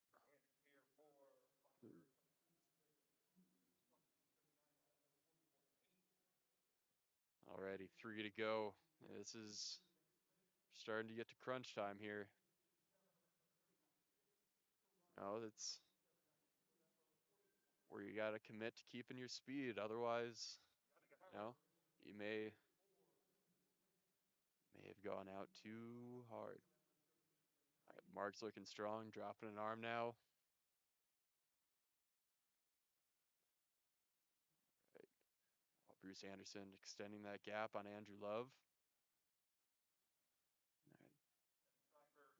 Alrighty, 3 to go. This is starting to get to crunch time here. Oh, that's where you got to commit to keeping your speed. Otherwise, you may have gone out too hard. All right, Mark's looking strong, dropping an arm now. Right. Oh, Bruce Anderson extending that gap on Andrew Love.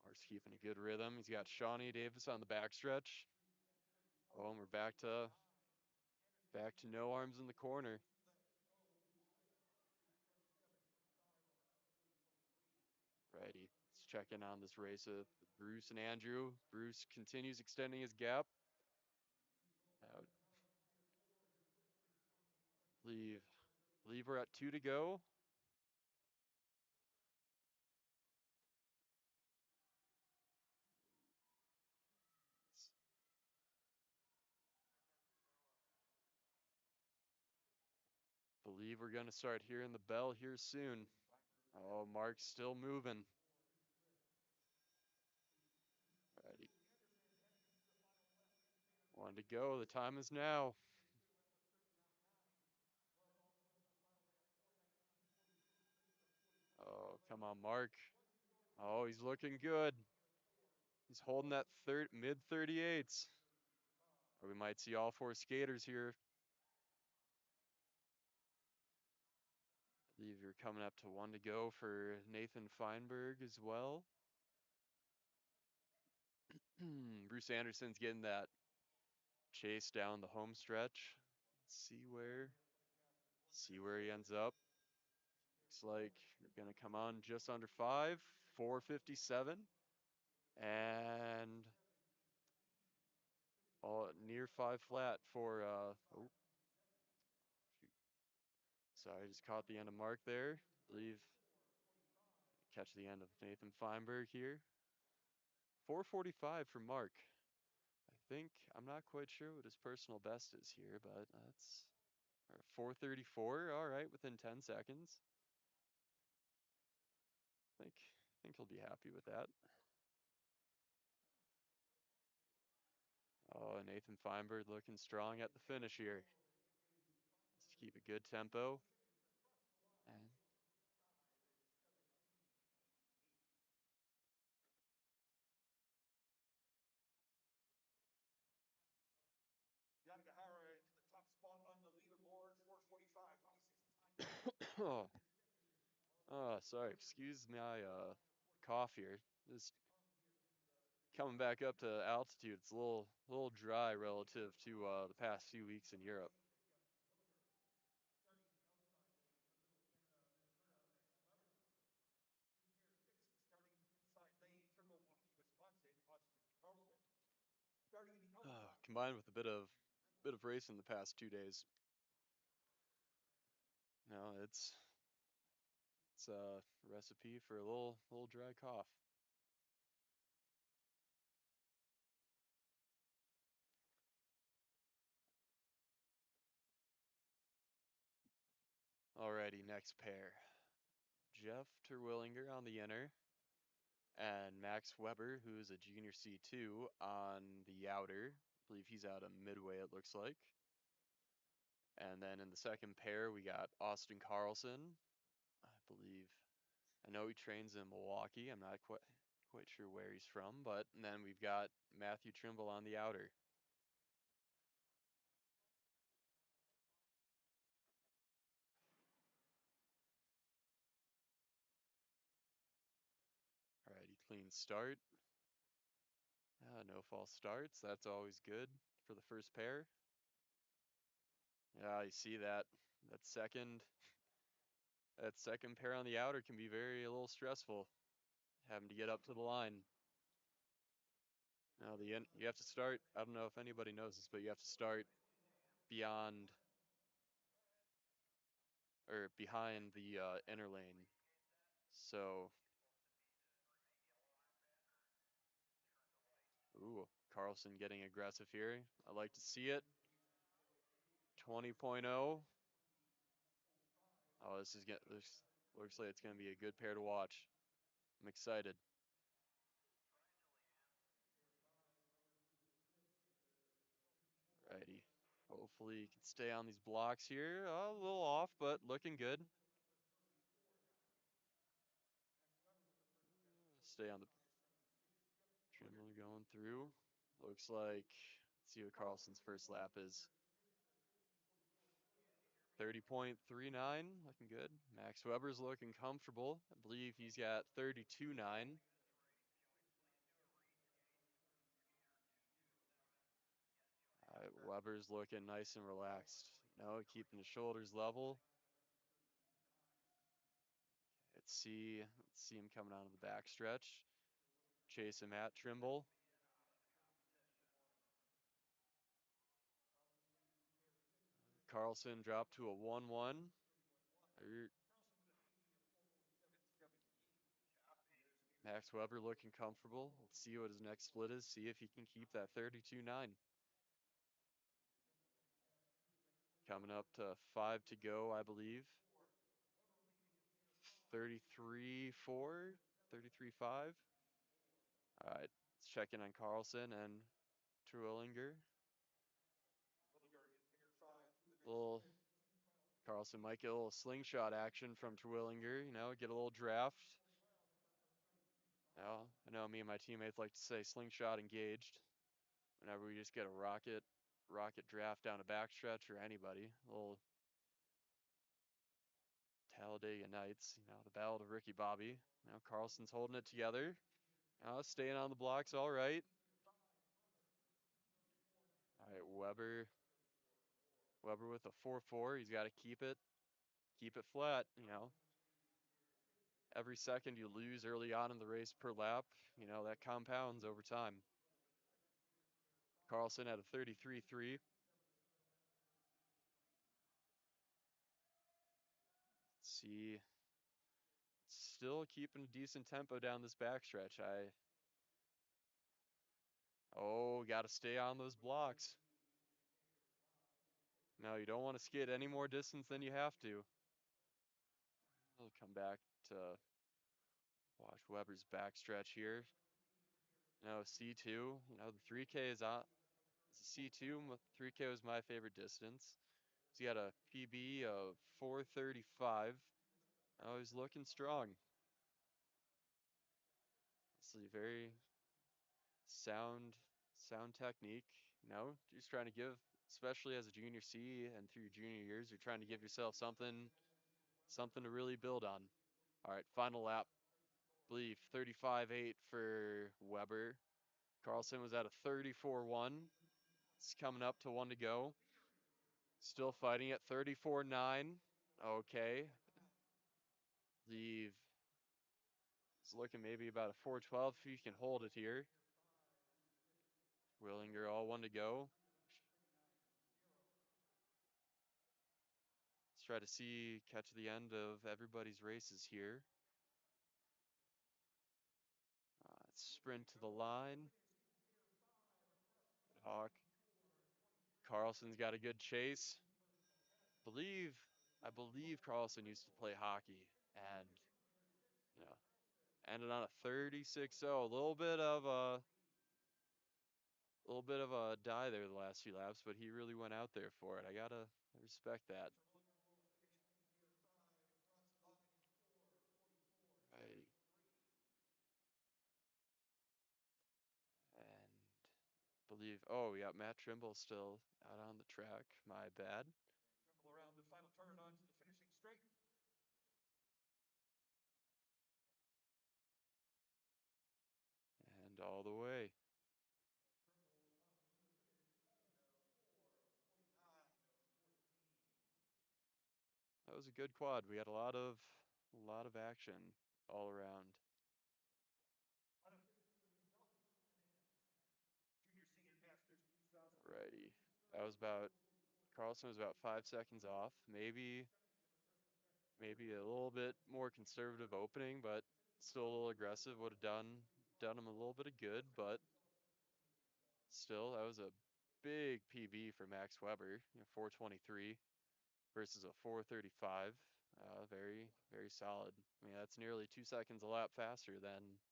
Mark's keeping a good rhythm. He's got Shawnee Davis on the backstretch. Oh, and we're back to no arms in the corner. Righty, let's check in on this race with Bruce and Andrew. Bruce continues extending his gap. Out. Believe we're at 2 to go. Believe we're gonna start hearing the bell here soon. Oh, Mark's still moving. Righty. 1 to go. The time is now. Oh, come on, Mark. Oh, he's looking good. He's holding that mid 38s. Or we might see all 4 skaters here. I believe you're coming up to 1 to go for Nathan Feinberg as well. Bruce Anderson's getting that chase down the home stretch. Let's see where he ends up. Looks like you're gonna come on just under 5, 4:57, and near 5 flat for. Oh, sorry, I just caught the end of Mark there. I believe catch the end of Nathan Feinberg here. 4:45 for Mark. I'm not quite sure what his personal best is here, but that's 4:34. All right, within 10 seconds. Think he'll be happy with that. Oh, Nathan Feinberg looking strong at the finish here. Let's keep a good tempo. And oh, sorry. Excuse my cough here. Just coming back up to altitude. It's a little dry relative to the past few weeks in Europe. Combined with a bit of racing the past 2 days. No, it's a recipe for a little dry cough. Alrighty, next pair. Jeff Terwillinger on the inner, and Max Weber, who's a junior C2, on the outer. I believe he's out of midway, it looks like. And then in the second pair, we got Austin Carlson. I know he trains in Milwaukee. I'm not quite sure where he's from, but then we've got Matthew Trimble on the outer. Alrighty, clean start. No false starts. That's always good for the first pair. Yeah, you see that. That second pair on the outer can be a little stressful. Having to get up to the line. Now you have to start. I don't know if anybody knows this, but you have to start beyond or behind the inner lane. So, ooh, Carlson getting aggressive here. I like to see it. 20.0. Oh, this looks like it's gonna be a good pair to watch. I'm excited. Righty. Hopefully you can stay on these blocks here. A little off, but looking good. Stay on the trimmer going through. Looks like, let's see what Carlson's first lap is. 30.39, looking good. Max Weber's looking comfortable. I believe he's got 32.9. Weber's looking nice and relaxed. Keeping the shoulders level. Let's see him coming out of the backstretch. Chasing Matt Trimble. Carlson dropped to a 1-1. Max Weber looking comfortable. Let's see what his next split is. See if he can keep that 32.9. Coming up to 5 to go, I believe. 33.4, 33.5. All right, let's check in on Carlson and Terwillinger. Little Carlson might get a little slingshot action from Terwillinger, get a little draft. I know me and my teammates like to say slingshot engaged whenever we just get a rocket draft down a backstretch or anybody. A little Talladega Nights, the battle of Ricky Bobby. Carlson's holding it together. Staying on the blocks all right. All right, Weber with a 4-4. He's got to keep it flat, Every second you lose early on in the race per lap, that compounds over time. Carlson at a 33.3. Let's see. Still keeping a decent tempo down this backstretch. Got to stay on those blocks. No, you don't want to skid any more distance than you have to. We'll come back to watch Weber's backstretch here. C2, the 3K is on. It's a C2, 3K was my favorite distance. He's got a PB of 4:35. He's looking strong. It's a very sound technique. Just trying to give, especially as a junior C and through your junior years, you're trying to give yourself something to really build on. All right, final lap. I believe 35.8 for Weber. Carlson was at a 34.1. It's coming up to 1 to go. Still fighting at 34.9. Okay. Leave. It's looking maybe about a 4:12 if you can hold it here. Willinger all 1 to go. Let's try to catch the end of everybody's races here. Sprint to the line. Hawk. Carlson's got a good chase. I believe Carlson used to play hockey, and Ended on a 36-0. A little bit of a die there the last few laps, but he really went out there for it. I respect that. Right. And believe, oh yeah, Matt Trimble still out on the track. My bad. Around the final turn onto the finishing straight. And all the way. That was a good quad. We had a lot of action all around. Junior Senior Masters 2000. Righty. That was about Carlson was about 5 seconds off. Maybe a little bit more conservative opening, but still a little aggressive. Would have done him a little bit of good, but still, that was a big PB for Max Weber. 423 versus a 435. Very, very solid. I mean, that's nearly 2 seconds a lap faster than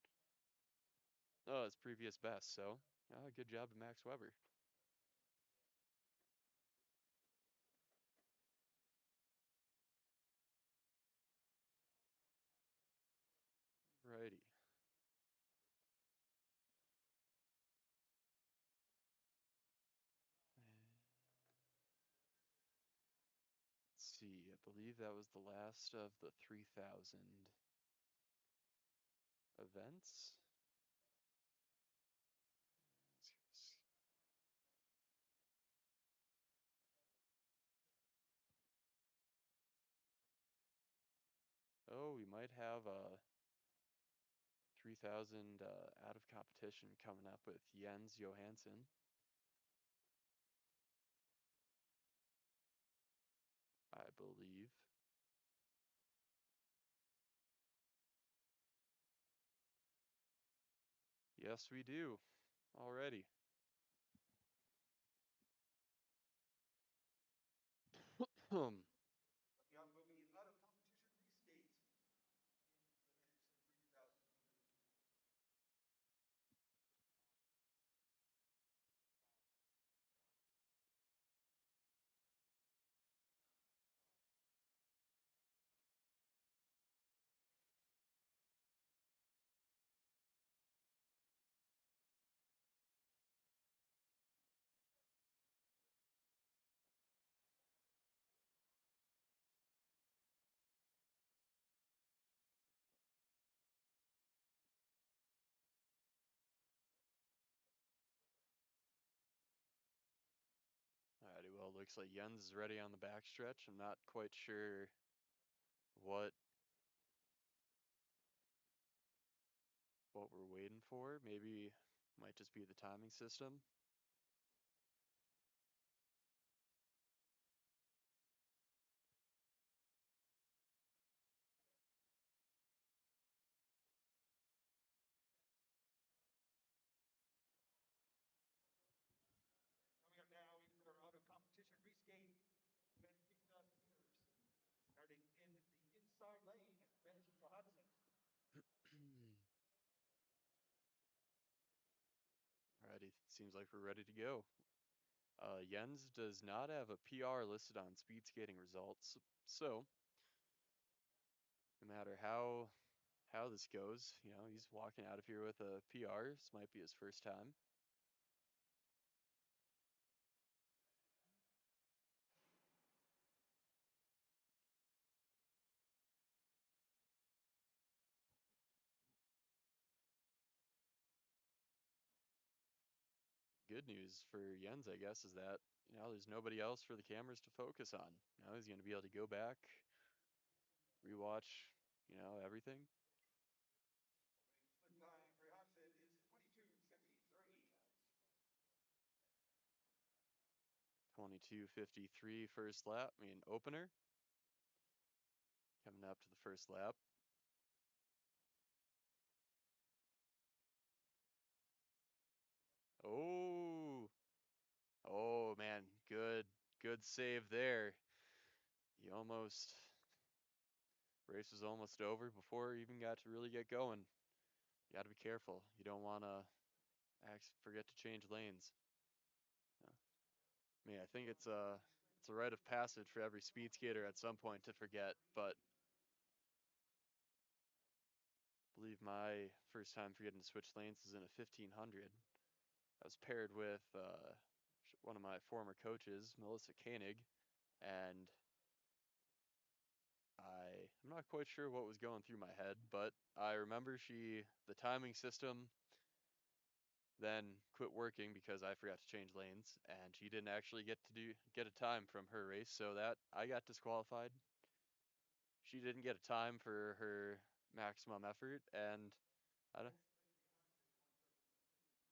his previous best. So, good job to Max Weber. Righty. Let's see. I believe that was the last of the 3,000 events. Oh, we might have a 3,000 out of competition coming up with Jens Johansson. I believe. Yes, we do. Already. The ongoing out of competition restates in the Henderson Alrighty, well, looks like Jens is ready on the backstretch. I'm not quite sure what we're waiting for. Maybe might just be the timing system. Coming up now into their out of competition reskate, Magnus Anderson. Starting in the inside lane, Jens Johansson. Alrighty, seems like we're ready to go. Jens does not have a PR listed on speed skating results, so no matter how this goes, he's walking out of here with a PR. This might be his first time. Good news for Jens, I guess, is that there's nobody else for the cameras to focus on. Now he's going to be able to go back, rewatch, everything. Split time for Johansson is 22:53. 22:53 first lap. I mean, opener. Coming up to the first lap. Oh man, good save there. He almost, race was almost over before he even got to really get going. You got to be careful. You don't want to forget to change lanes. Yeah. I mean, I think it's a rite of passage for every speed skater at some point to forget, but I believe my first time forgetting to switch lanes was in a 1500. I was paired with one of my former coaches, Melissa Koenig, and I'm not quite sure what was going through my head, but I remember the timing system then quit working because I forgot to change lanes, and she didn't actually get a time from her race, so that I got disqualified. She didn't get a time for her maximum effort, and I don't,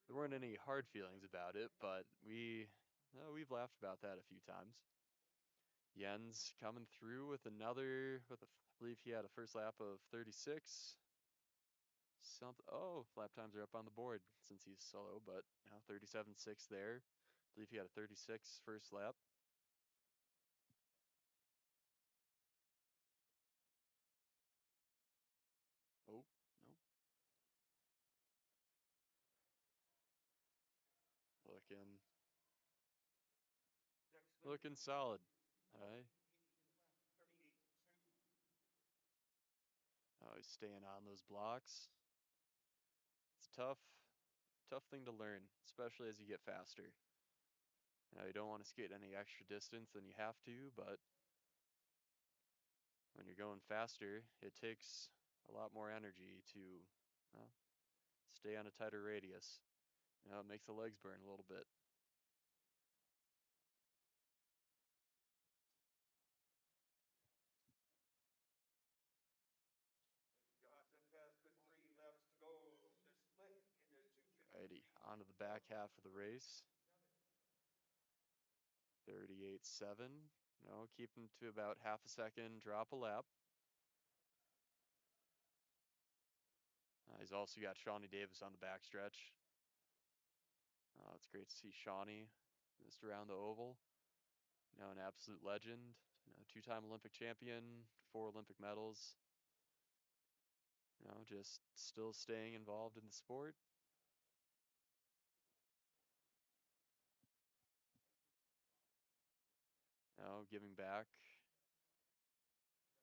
there weren't any hard feelings about it, but we've laughed about that a few times. Jens coming through with I believe he had a first lap of 36. Lap times are up on the board since he's solo, but 37.6 there. I believe he had a 36 first lap. Oh, no. Looking solid. All right. Oh, he's staying on those blocks. It's tough thing to learn, especially as you get faster. You don't want to skate any extra distance than you have to, but when you're going faster, it takes a lot more energy to stay on a tighter radius. It makes the legs burn a little bit. Alrighty, on to the back half of the race. 38.7. Keep him to about half a second drop a lap. He's also got Shawnee Davis on the backstretch. It's great to see Shawnee just around the oval. An absolute legend. Two-time Olympic champion, 4 Olympic medals. Just still staying involved in the sport. Giving back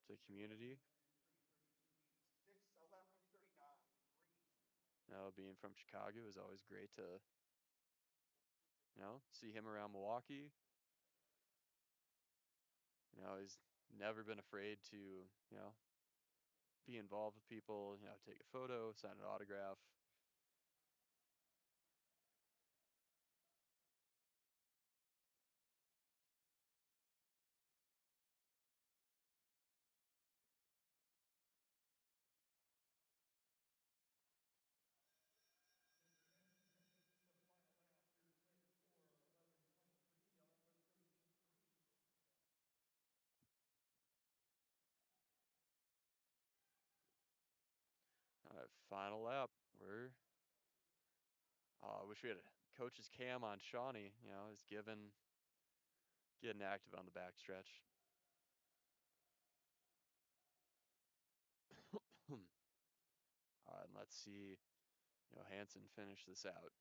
to the community. Being from Chicago is always great to, see him around Milwaukee. He's never been afraid to, be involved with people, take a photo, sign an autograph. All right, final lap. I wish we had a coach's cam on Shawnee. He's getting active on the backstretch. All right, and let's see, Hansen finish this out.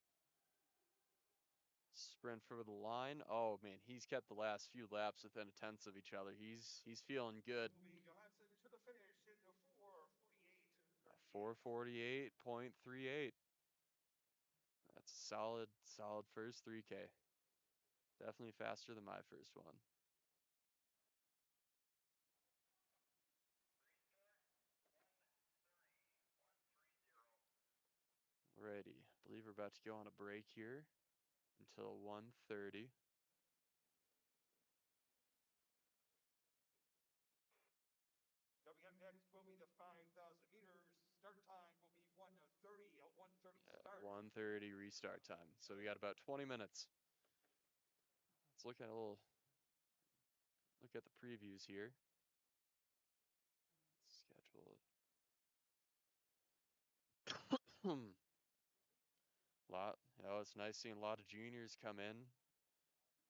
Sprint for the line. Oh man, he's kept the last few laps within a tenth of each other. He's feeling good. 4:48.38. That's solid first 3K. Definitely faster than my first one. Alrighty, I believe we're about to go on a break here until 1:30. Coming up next will be the 5,000 meters. Start time will be 1:30 at 1:30 start. 1:30 restart time. So we got about 20 minutes. Let's look at the previews here. Schedule. It's nice seeing a lot of juniors come in,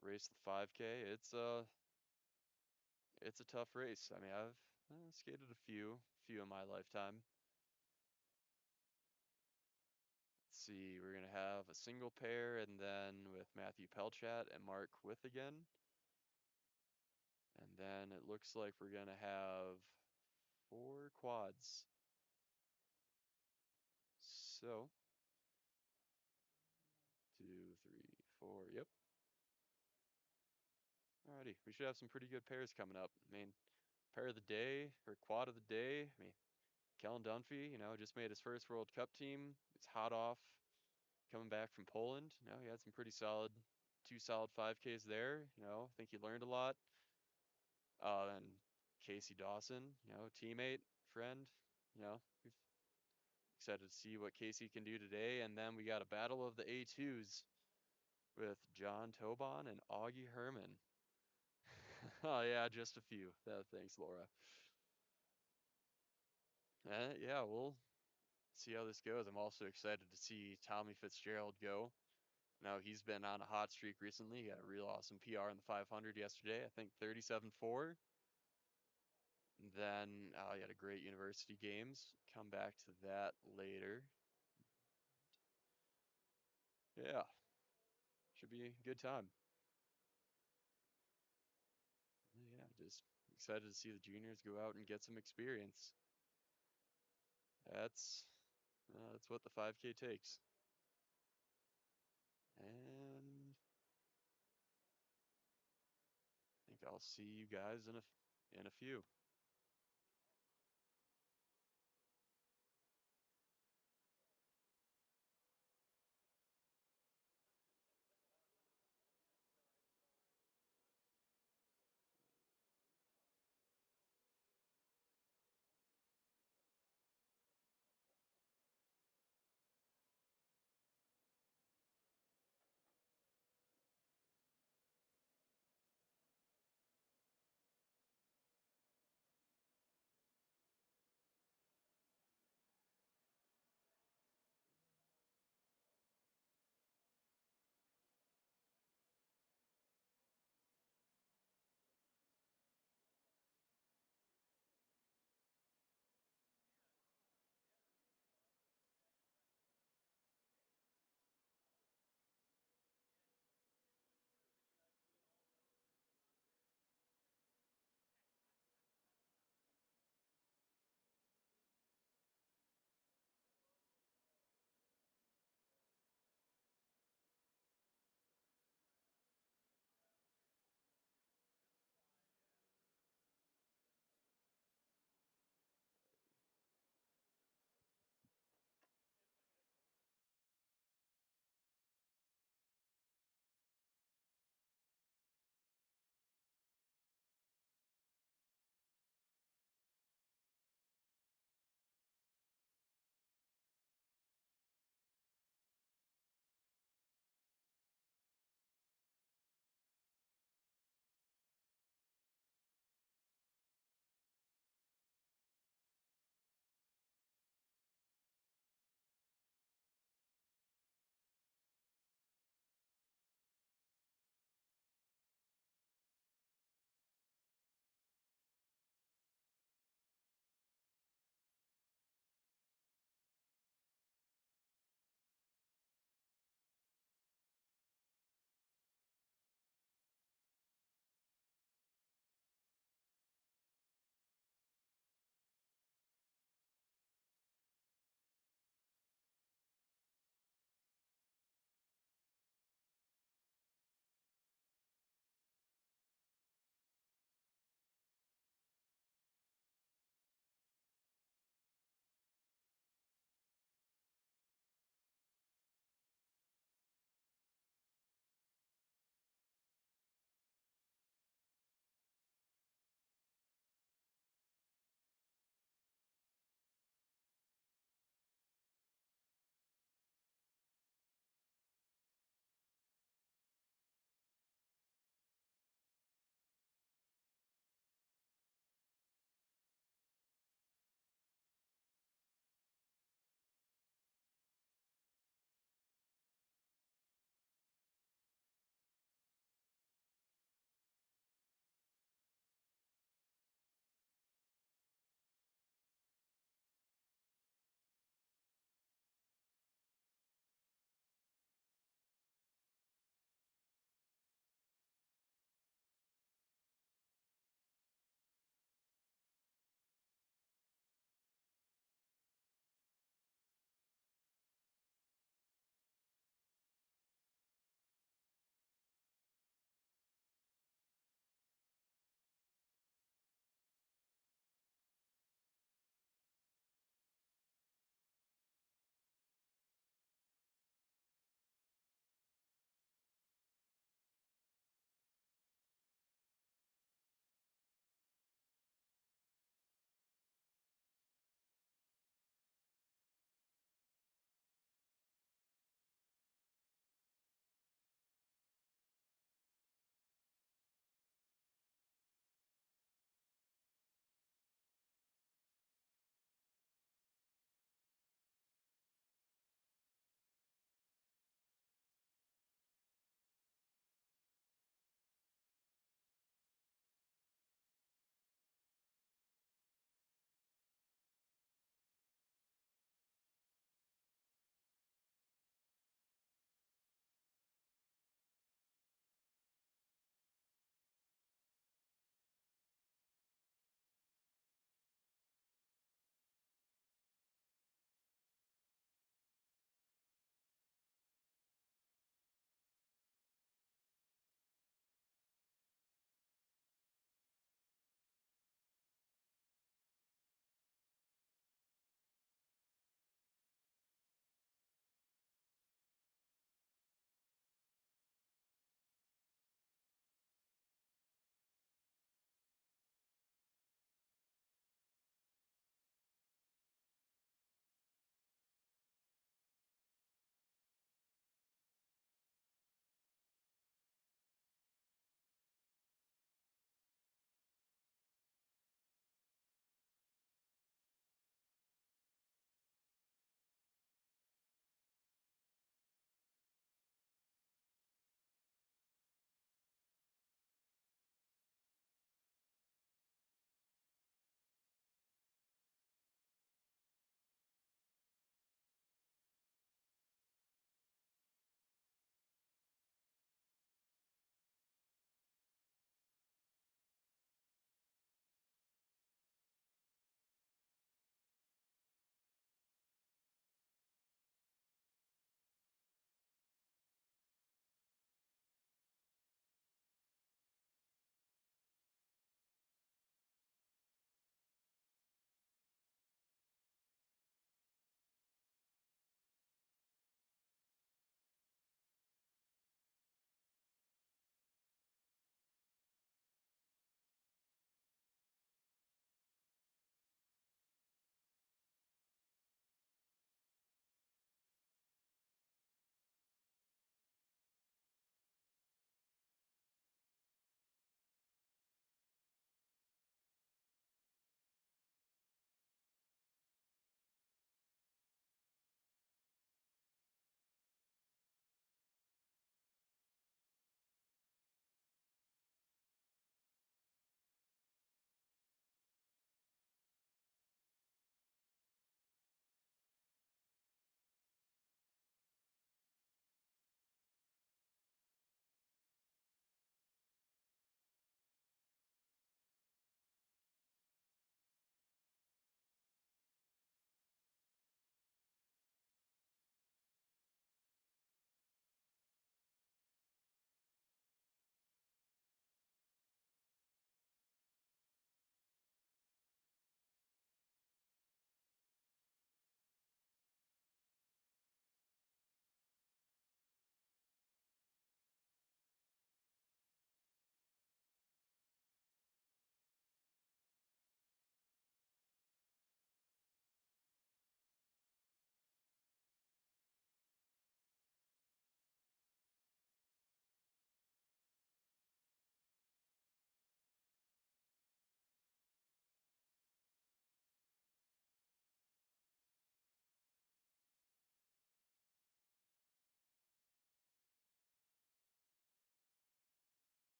race the 5K. It's a tough race. I mean, I've skated a few in my lifetime. see, we're going to have a single pair and then with Matthew Pelchat and Mark With again. And then it looks like we're going to have 4 quads. So, 2, 3, 4, yep. Alrighty, we should have some pretty good pairs coming up. I mean, pair of the day, or quad of the day, I mean, Kellen Dunphy, just made his first World Cup team. It's hot off coming back from Poland. He had some pretty solid, 2 solid 5Ks there. I think he learned a lot. And Casey Dawson, teammate, friend, we've excited to see what Casey can do today. And then we got a battle of the A2s with John Tobon and Augie Herman. Oh yeah, just a few. Thanks, Laura. Yeah, we'll see how this goes. I'm also excited to see Tommy Fitzgerald go. Now he's been on a hot streak recently. He got a real awesome PR in the 500 yesterday. I think 37.4. Then he had a great university games. Come back to that later. Yeah, should be a good time. Yeah, just excited to see the juniors go out and get some experience. That's what the 5K takes. And I think I'll see you guys in a few.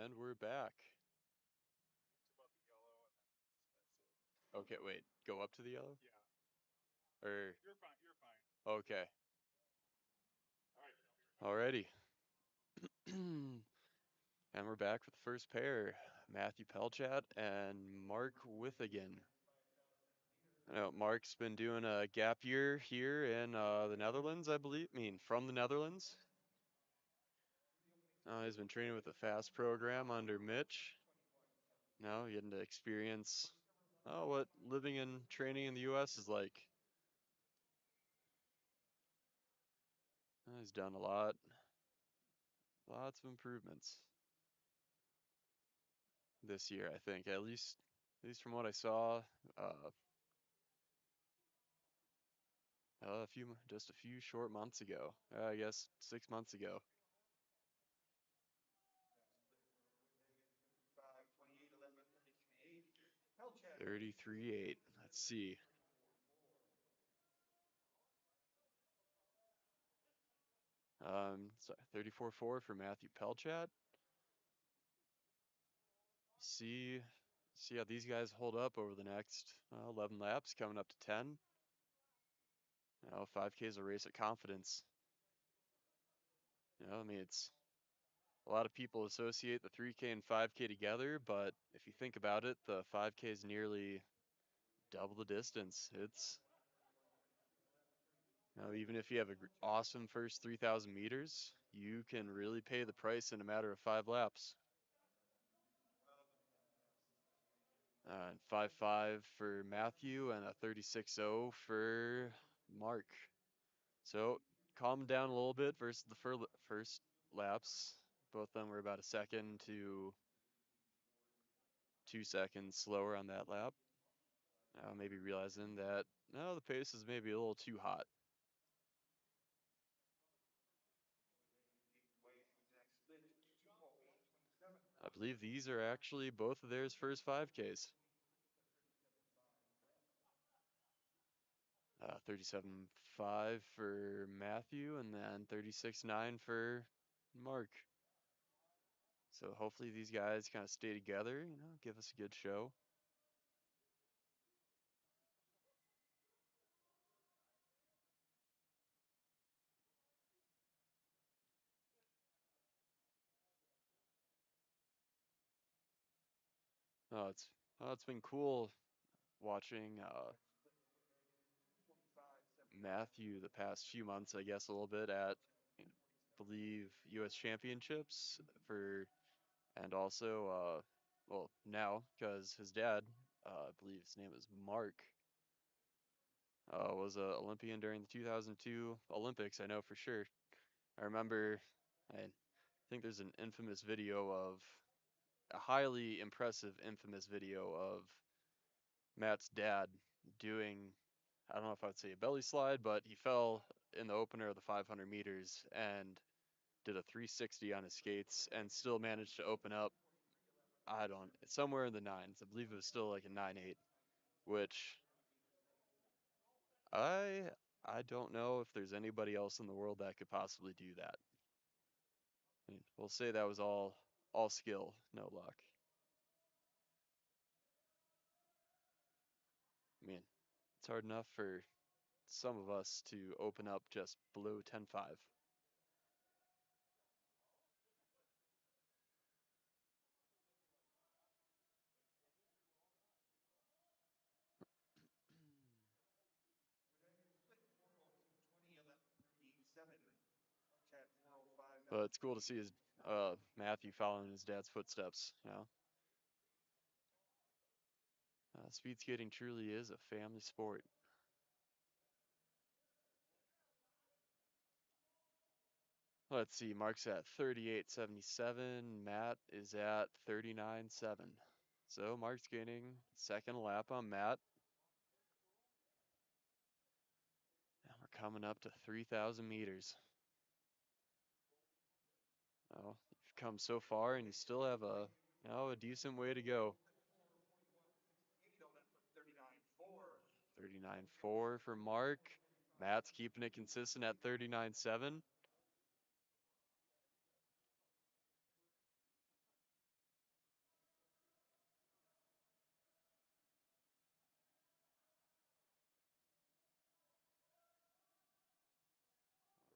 And we're back. Okay, wait. Go up to the yellow? Yeah. Or You're fine. You're fine. okay. All right. Alrighty. And we're back with the first pair, Matthew Pelchat and Mark Withigan. I know Mark's been doing a gap year here in the Netherlands, I believe. I mean, from the Netherlands. He's been training with the FAST program under Mitch. Now getting to experience what living and training in the U.S. is like. He's done lots of improvements this year, I think. At least from what I saw, just a few short months ago. I guess 6 months ago. 33.8. Let's see. Sorry, 34.4 for Matthew Pelchat. See how these guys hold up over the next 11 laps, coming up to 10. 5K is a race of confidence. I mean, it's a lot of people associate the 3K and 5K together, but if you think about it, the 5K is nearly double the distance. It's even if you have an awesome first 3,000 meters, you can really pay the price in a matter of 5 laps. 5.5 for Matthew and a 36.0 for Mark. So calm down a little bit versus the first laps. Both of them were about a second to 2 seconds slower on that lap. Maybe realizing that the pace is maybe a little too hot. I believe these are actually both of theirs first 5Ks. 37.5 for Matthew and then 36.9 for Mark. So hopefully these guys kind of stay together, give us a good show. It's been cool watching Matthew the past few months, I guess, a little bit at, believe, U.S. Championships and also, well, now, because his dad, I believe his name is Mark, was an Olympian during the 2002 Olympics, I know for sure. I remember, I think there's an infamous video of, a highly impressive infamous video of Matt's dad doing, I don't know if I would say a belly slide, but he fell in the opener of the 500 meters and did a 360 on his skates and still managed to open up, somewhere in the nines. I believe it was still like a 9.8, which I don't know if there's anybody else in the world that could possibly do that. I mean, we'll say that was all skill, no luck. I mean, it's hard enough for some of us to open up just below 10.5. But it's cool to see his Matthew following his dad's footsteps. Speed skating truly is a family sport. Let's see, Mark's at 38.77. Matt is at 39.7. So Mark's gaining second lap on Matt. And we're coming up to 3,000 meters. Oh, you've come so far and you still have a decent way to go. 39.4 for Mark. Matt's keeping it consistent at 39.7.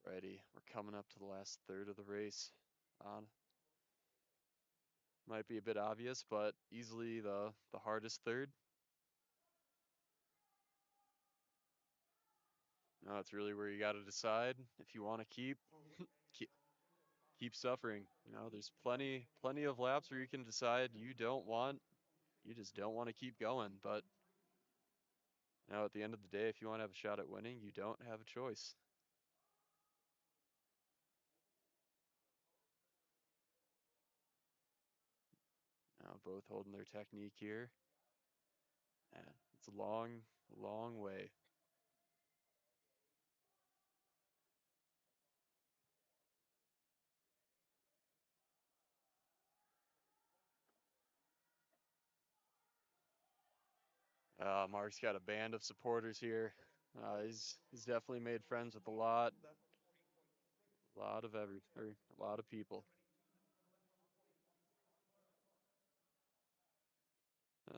Alrighty, we're coming up to the last third of the race. Might be a bit obvious, but easily the hardest third. No, it's really where you got to decide if you want to keep suffering. There's plenty of laps where you can decide you just don't want to keep going. But at the end of the day, if you want to have a shot at winning, you don't have a choice. Now both holding their technique here. And it's a long, long way. Mark's got a band of supporters here. He's definitely made friends with a lot of people.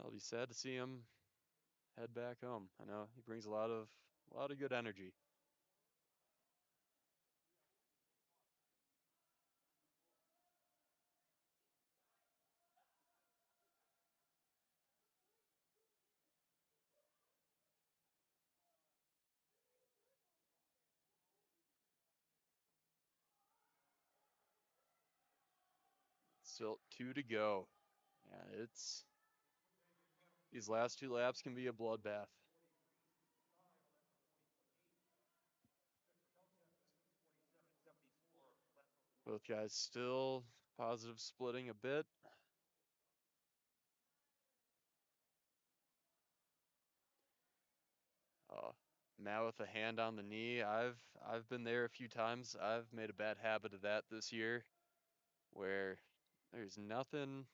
I'll be sad to see him head back home. I know he brings a lot of good energy. Still 2 to go. Yeah, these last 2 laps can be a bloodbath. Both guys still positive splitting a bit. Matt with a hand on the knee. I've been there a few times. I've made a bad habit of that this year, where there's nothing.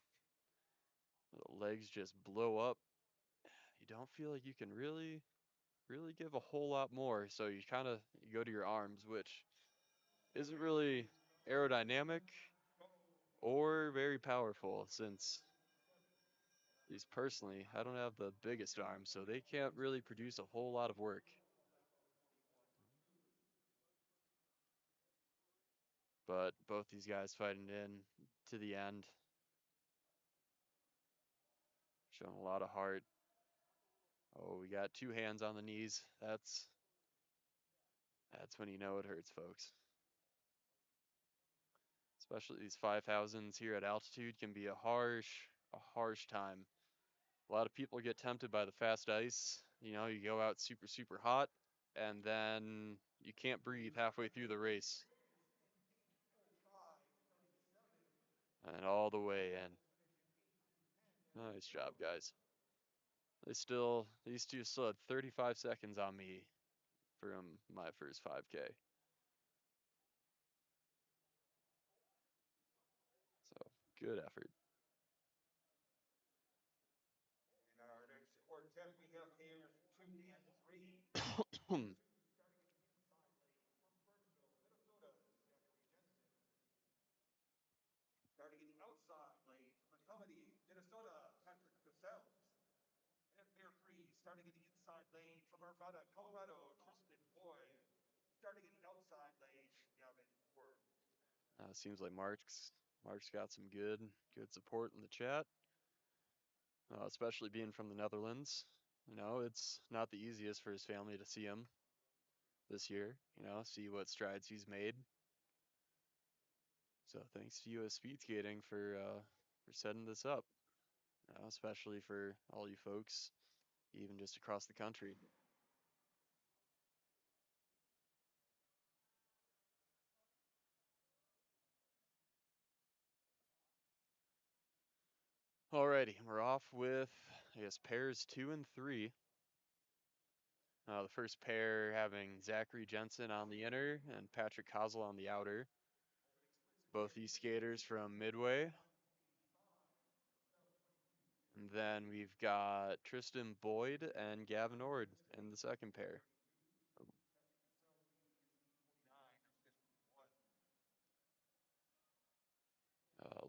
The legs just blow up. You don't feel like you can really give a whole lot more. So you go to your arms, which isn't really aerodynamic or very powerful, since personally, I don't have the biggest arms, so they can't really produce a whole lot of work. But both these guys fighting in to the end, showing a lot of heart. Oh, we got 2 hands on the knees. That's when you know it hurts, folks. Especially these 5,000s here at altitude can be a harsh time. A lot of people get tempted by the fast ice. You go out super hot, and then you can't breathe halfway through the race. And all the way in. Nice job, guys. These two still had 35 seconds on me from my first 5K. So, good effort. In our next quartet, we have pairs 2 and 3. Starting in the outside lane from Menominee, Minnesota, Patrick Cassell. And pair 3, starting in the inside lane from Arvada, Colorado, Tristan Boyd. Starting in the outside lane, Gavin Ward. Seems like Mark's got some good support in the chat, especially being from the Netherlands. It's not the easiest for his family to see him this year. See what strides he's made. So thanks to US Speed Skating for setting this up, especially for all you folks, even just across the country. Alrighty, we're off with, I guess, pairs 2 and 3. The first pair having Zachary Jensen on the inner and Patrick Kozl on the outer. Both these skaters from Midway. And then we've got Tristan Boyd and Gavin Ord in the second pair.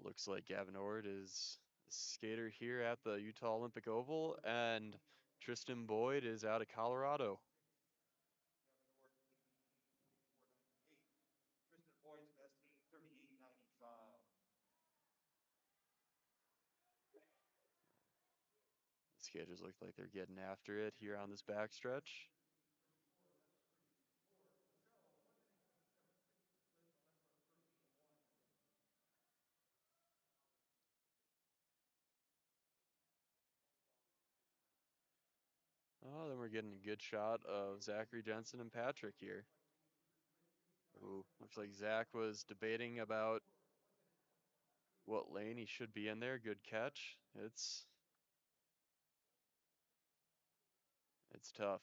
Looks like Gavin Ord is a skater here at the Utah Olympic Oval, and Tristan Boyd is out of Colorado. skaters look like they're getting after it here on this backstretch. Oh, then we're getting a good shot of Zachary Jensen and Patrick here. Ooh, looks like Zach was debating about what lane he should be in there. Good catch. It's tough.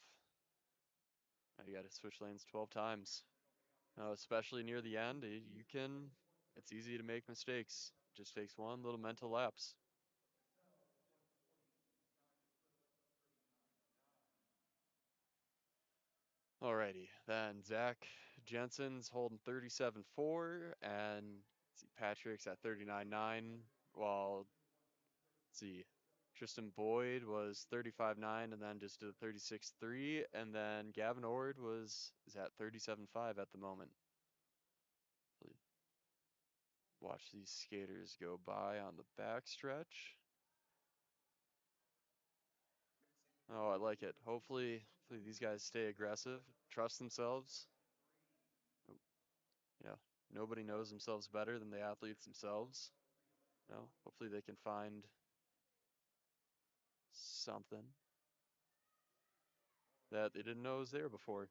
You got to switch lanes 12 times. Especially near the end, it's easy to make mistakes. Just takes one little mental lapse. Alrighty, then Zach Jensen's holding 37.4, and Patrick's at 39.9, while Tristan Boyd was 35.9 and then just did a 36.3, and then Gavin Ord is at 37.5 at the moment. Watch these skaters go by on the backstretch. Oh, I like it. Hopefully these guys stay aggressive, trust themselves. Nobody knows themselves better than the athletes themselves. Hopefully they can find something that they didn't know was there before.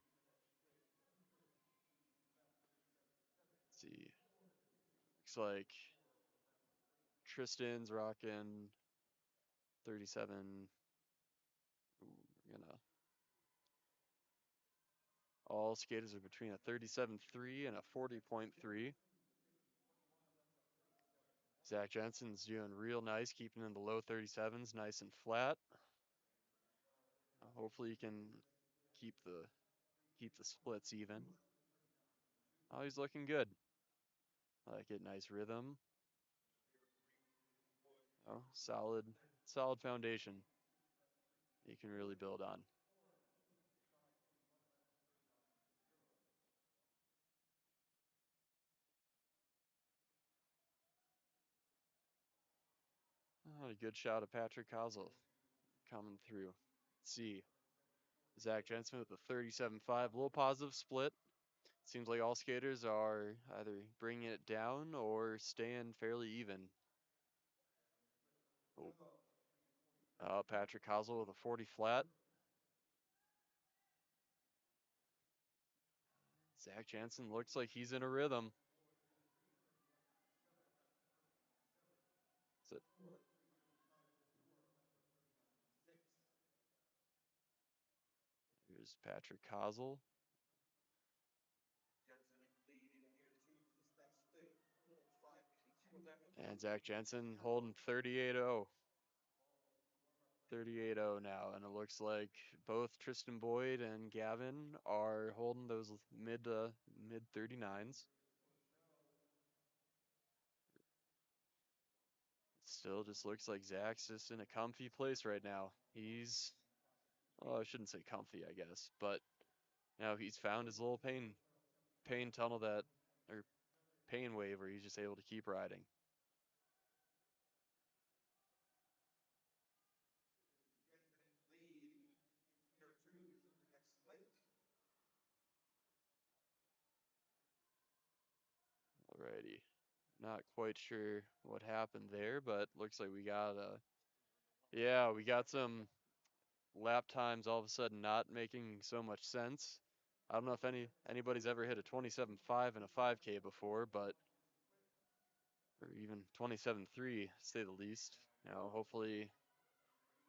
Let's see. Looks like Tristan's rocking 37. Ooh, we're gonna. All skaters are between a 37.3 and a 40.3. Zach Jensen's doing real nice, keeping in the low 37s, nice and flat. Hopefully he can keep the splits even. Oh, he's looking good. I like it, nice rhythm. Oh, solid foundation you can really build on. Oh, a good shot of Patrick Kozol coming through. Let's see. Zach Jensen with a 37.5, a little positive split. Seems like all skaters are either bringing it down or staying fairly even. Oh. Patrick Kozol with a 40 flat. Zach Jensen looks like he's in a rhythm. Here's Patrick Kozol. And Zach Jensen holding 38.0. 38.0 now, and it looks like both Tristan Boyd and Gavin are holding those mid 39s. Still just looks like Zach's just in a comfy place right now. Well, I shouldn't say comfy, I guess, but he's found his little pain tunnel or pain wave where he's just able to keep riding. Alrighty. Not quite sure what happened there, but looks like we got some lap times all of a sudden not making so much sense. I don't know if anybody's ever hit a 27.5 in a 5K before, or even 27.3 to say the least. Hopefully,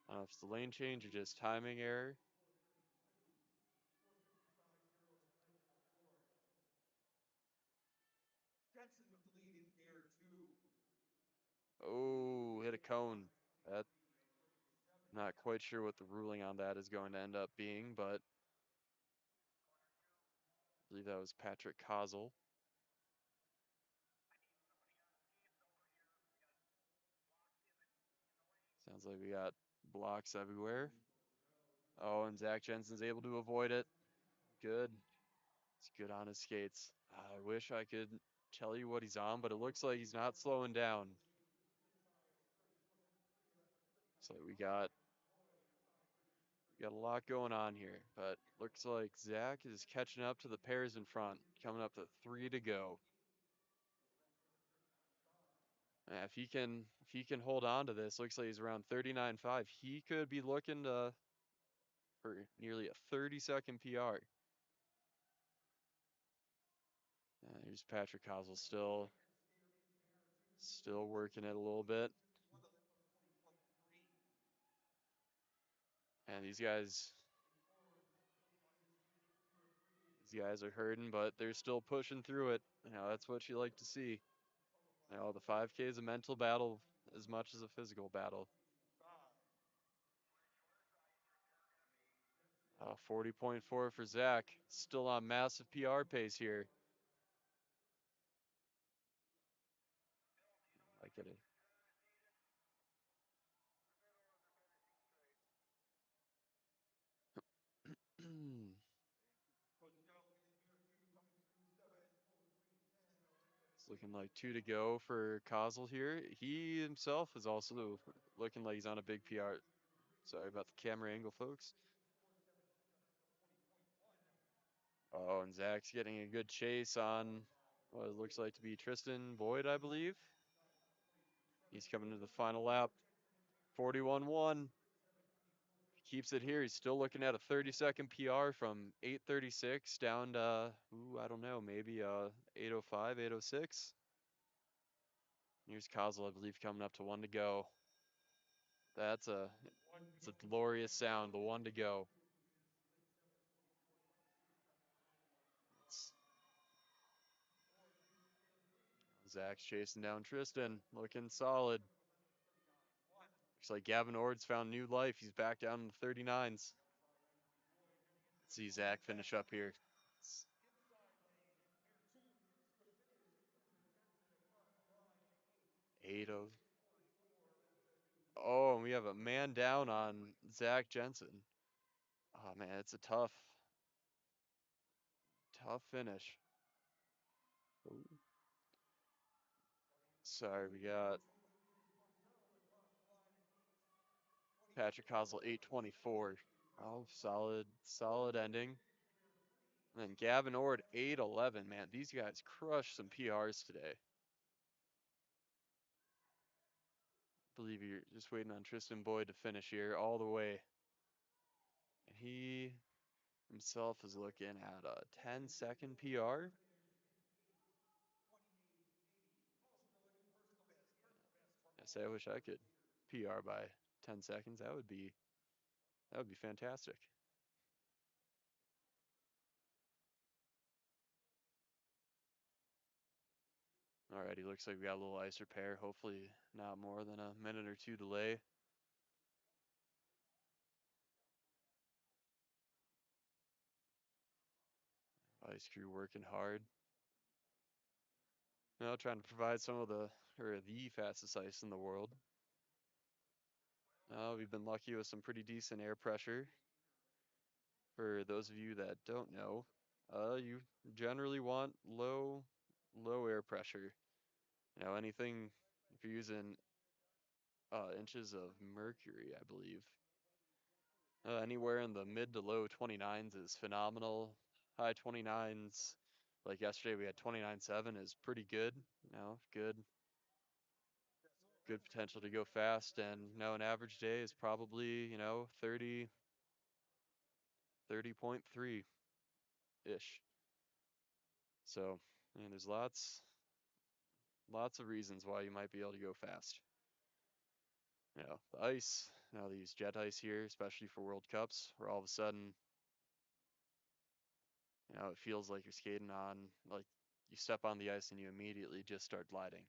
I don't know if it's the lane change or just timing error. Jensen with the lead in gear 2. Oh, hit a cone. Not quite sure what the ruling on that is going to end up being, but I believe that was Patrick Kozol. Sounds like we got blocks everywhere. Oh, and Zach Jensen's able to avoid it. Good. He's good on his skates. I wish I could tell you what he's on, but it looks like he's not slowing down. So we got Got a lot going on here, but looks like Zach is catching up to the pairs in front, coming up to 3 to go. If he can hold on to this, looks like he's around 39.5. He could be looking to for nearly a 30-second PR. Here's Patrick Kozol still working it a little bit. And these guys are hurting, but they're still pushing through it. That's what you like to see. The 5K is a mental battle as much as a physical battle. 40.4 for Zach. Still on massive PR pace here. I get it. It's looking like 2 to go for Kozol here. He himself is also looking like he's on a big PR. Sorry about the camera angle, folks. Oh, and Zach's getting a good chase on what it looks like to be Tristan Boyd, I believe. He's coming to the final lap. 41.1. Keeps it here. He's still looking at a 30-second PR from 8:36 down to, I don't know, maybe 8:05, 8:06. Here's Kozol, I believe, coming up to 1 to go. It's a glorious sound, the 1 to go. Zach's chasing down Tristan, looking solid. Looks like Gavin Ord's found new life. He's back down in the 39s. Let's see Zach finish up here. 8:0. Oh, and we have a man down on Zach Jensen. Oh man, it's a tough finish. Ooh. Sorry, we got Patrick Kozol 8:24. Oh, solid ending. And then Gavin Ord 8:11. Man, these guys crushed some PRs today. I believe you're just waiting on Tristan Boyd to finish here all the way. And he himself is looking at a 10-second PR. I wish I could PR by 10 seconds. That would be fantastic. Alrighty, looks like we got a little ice repair. Hopefully not more than a minute or two delay. Ice crew working hard. Trying to provide the fastest ice in the world. We've been lucky with some pretty decent air pressure. For those of you that don't know, you generally want low air pressure. Anything, if you're using inches of mercury, I believe. Anywhere in the mid to low 29s is phenomenal. High 29s, like yesterday we had 29.7, is pretty good. Good potential to go fast, and an average day is probably 30.3 ish. So, there's lots of reasons why you might be able to go fast. The ice, they use jet ice here, especially for World Cups, where all of a sudden, it feels like you're skating on, like you step on the ice and you immediately just start gliding.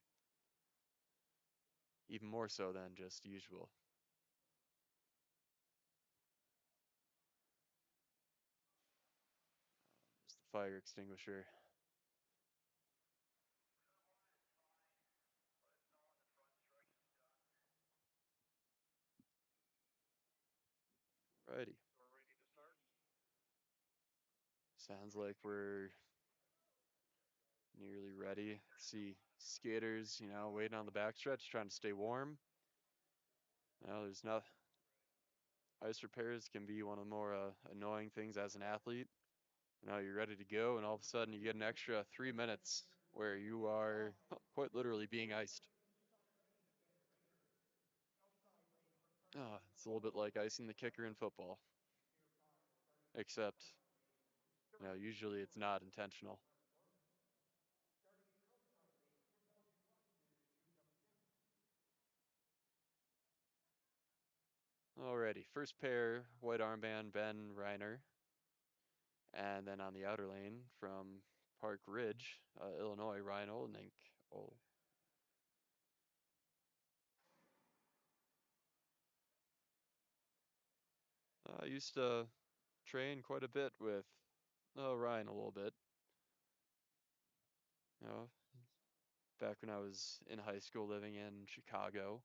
Even more so than just usual. There's the fire extinguisher. Righty. Sounds like we're nearly ready. See skaters, waiting on the backstretch, trying to stay warm. There's not. Ice repairs can be one of the more annoying things as an athlete. You're ready to go, and all of a sudden you get an extra 3 minutes where you are quite literally being iced. It's a little bit like icing the kicker in football, except usually it's not intentional. Alrighty, first pair, white armband, Ben Reiner. And then on the outer lane from Park Ridge, Illinois, Ryan Oldenink. I used to train quite a bit with Ryan a little bit. Back when I was in high school living in Chicago,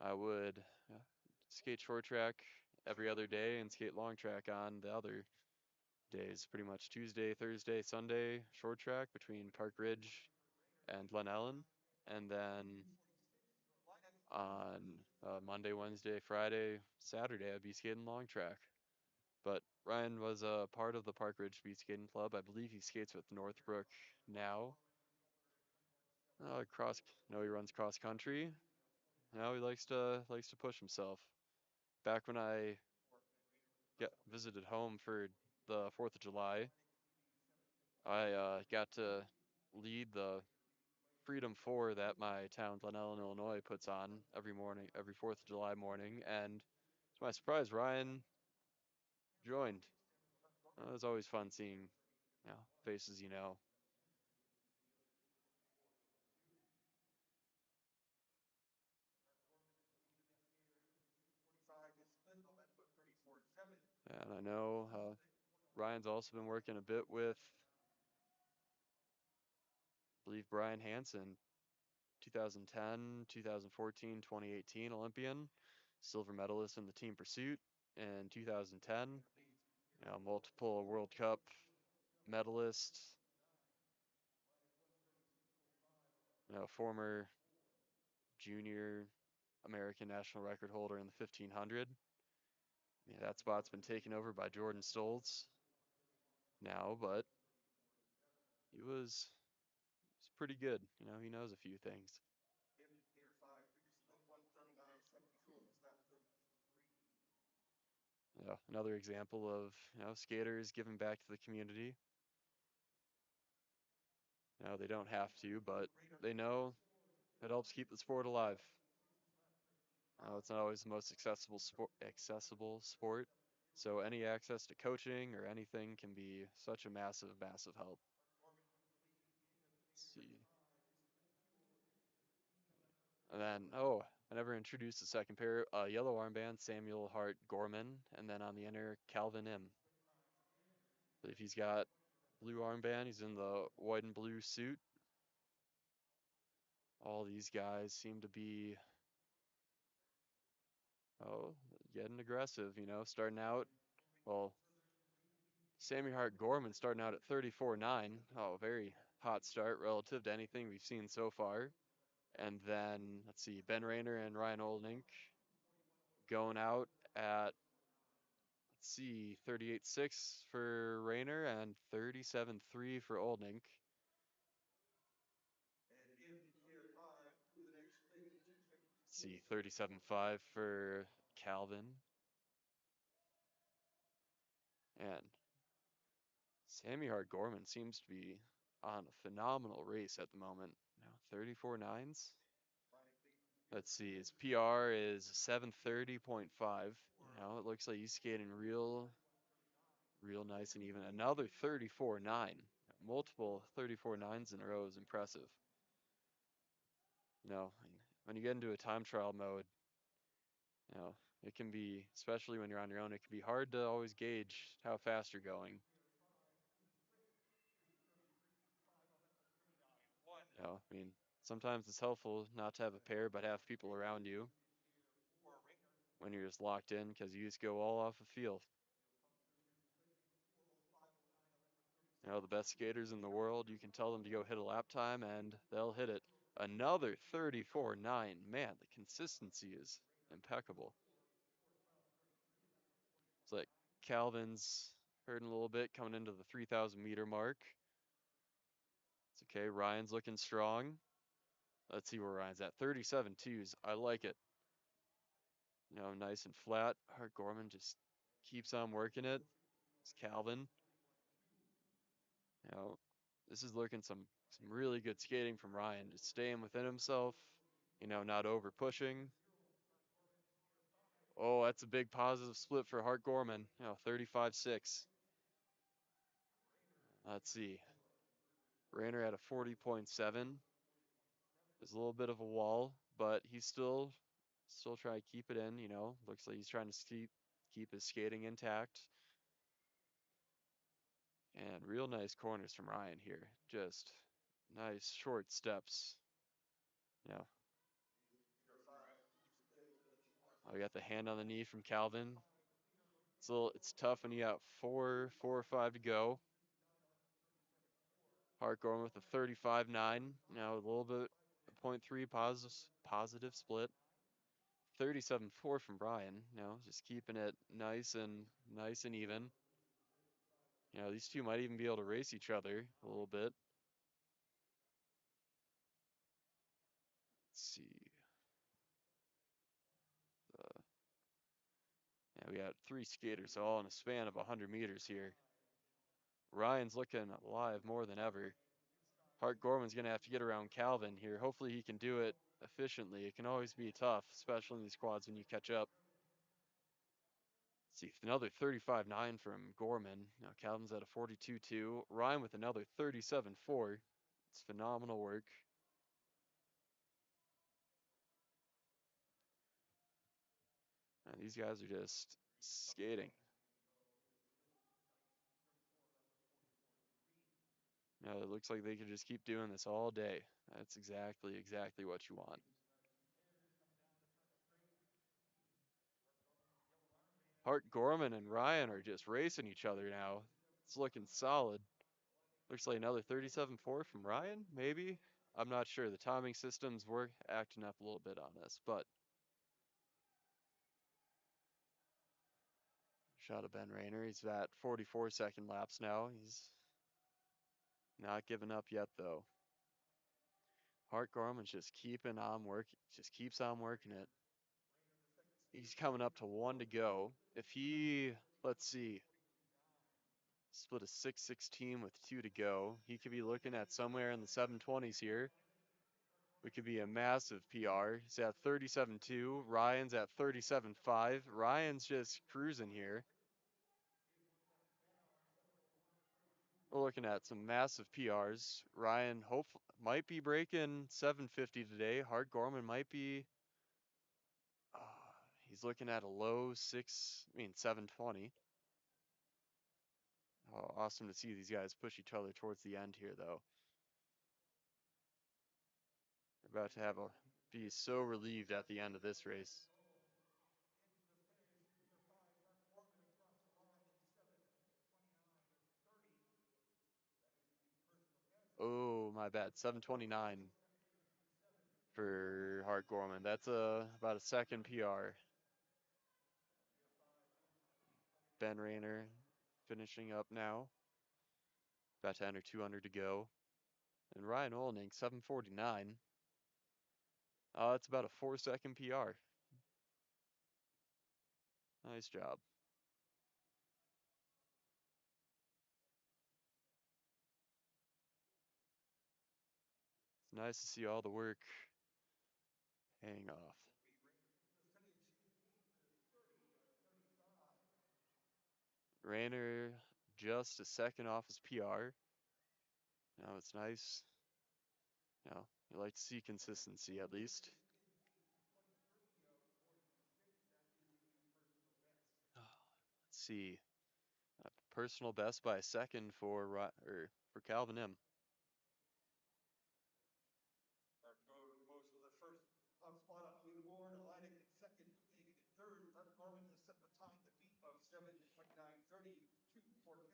I would skate short track every other day and skate long track on the other days. Pretty much Tuesday, Thursday, Sunday, short track between Park Ridge and Glen Ellen. And then on Monday, Wednesday, Friday, Saturday, I'd be skating long track. But Ryan was a part of the Park Ridge Speed Skating Club. I believe he skates with Northbrook now. He runs cross country. Now he likes to push himself. Back when I visited home for the 4th of July, I got to lead the Freedom 4 that my town, Glen Ellen, Illinois, puts on every morning, every 4th of July morning. And to my surprise, Ryan joined. It was always fun seeing faces you know. And I know Ryan's also been working a bit with, I believe, Brian Hansen, 2010, 2014, 2018 Olympian, silver medalist in the team pursuit in 2010, multiple World Cup medalist, former junior American national record holder in the 1500. That spot's been taken over by Jordan Stoltz now, but he was pretty good. He knows a few things. Another example of skaters giving back to the community. They don't have to, but they know it helps keep the sport alive. It's not always the most accessible sport, so any access to coaching or anything can be such a massive, massive help. Let's see. And then, I never introduced the second pair. Yellow armband, Samuel Hart Gorman, and then on the inner, Calvin M. But if he's got blue armband, he's in the white and blue suit. All these guys seem to be getting aggressive, starting out. Well, Sammy Hart Gorman starting out at 34.9. Very hot start relative to anything we've seen so far. And then, let's see, Ben Rayner and Ryan Oldenink going out at, 38.6 for Rayner and 37.3 for Oldenink. Let's see, 37.5 for Calvin. And Sammy Hart Gorman seems to be on a phenomenal race at the moment. 34 nines. Let's see, his PR is 7:30.5. It looks like he's skating real nice and even. Another 34.9. Multiple 34.9s in a row is impressive. When you get into a time trial mode, it can be, especially when you're on your own, it can be hard to always gauge how fast you're going. Sometimes it's helpful not to have a pair, but have people around you when you're just locked in, because you just go all off the feel. The best skaters in the world, you can tell them to go hit a lap time and they'll hit it. Another 34.9. Man, the consistency is impeccable. Calvin's hurting a little bit coming into the 3,000 meter mark. It's okay. Ryan's looking strong. Let's see where Ryan's at. 37.2s. I like it. Nice and flat. Hart Gorman just keeps on working it. It's Calvin. This is looking some really good skating from Ryan. Just staying within himself. Not over pushing. Oh, that's a big positive split for Hart Gorman. 35.6. Let's see. Rayner at a 40.7. There's a little bit of a wall, but he's still trying to keep it in. Looks like he's trying to keep his skating intact. And real nice corners from Ryan here. Just nice short steps. I got the hand on the knee from Calvin. It's tough when you got four or five to go. Hart going with a 35.9. A little bit, a 0.3 positive split. 37.4 from Brian. Just keeping it nice and even. These two might even be able to race each other a little bit. Let's see. We got three skaters all in a span of 100 meters here. Ryan's looking alive more than ever. Hart Gorman's going to have to get around Calvin here. Hopefully he can do it efficiently. It can always be tough, especially in these quads when you catch up. Let's see, another 35.9 from Gorman. Now Calvin's at a 42.2. Ryan with another 37.4. It's phenomenal work. And these guys are just skating. It looks like they could just keep doing this all day. That's exactly what you want. Hart Gorman and Ryan are just racing each other now. It's looking solid. Looks like another 37.4 from Ryan, maybe? I'm not sure. The timing systems were acting up a little bit on this, but shot of Ben Rayner. He's at 44-second laps now. He's not giving up yet, though. Hart Gorman's just keeping on working. Just keeps on working it. He's coming up to 1 to go. If he, let's see, split a 6:16 with 2 to go, he could be looking at somewhere in the 7:20s here. It could be a massive PR. He's at 37.2. Ryan's at 37.5. Ryan's just cruising here. We're looking at some massive PRs. Ryan might be breaking 750 today. Hart Gorman might be. He's looking at a low 720. Oh, awesome to see these guys push each other towards the end here, though. They're about to be so relieved at the end of this race. Oh, my bad. 7:29 for Hart Gorman. That's about a second PR. Ben Rayner finishing up now. About to enter 200 to go. And Ryan Olning, 7:49. It's about a 4-second PR. Nice job. It's nice to see all the work paying off. Rayner just a second off his PR. It's nice. You like to see consistency at least. Let's see. Personal best by a second for Calvin M. Most of the first spot on the leaderboard, Atlantic in second, David in third. Hart Gorman has set the time to beat of 7:29.30 for Canada.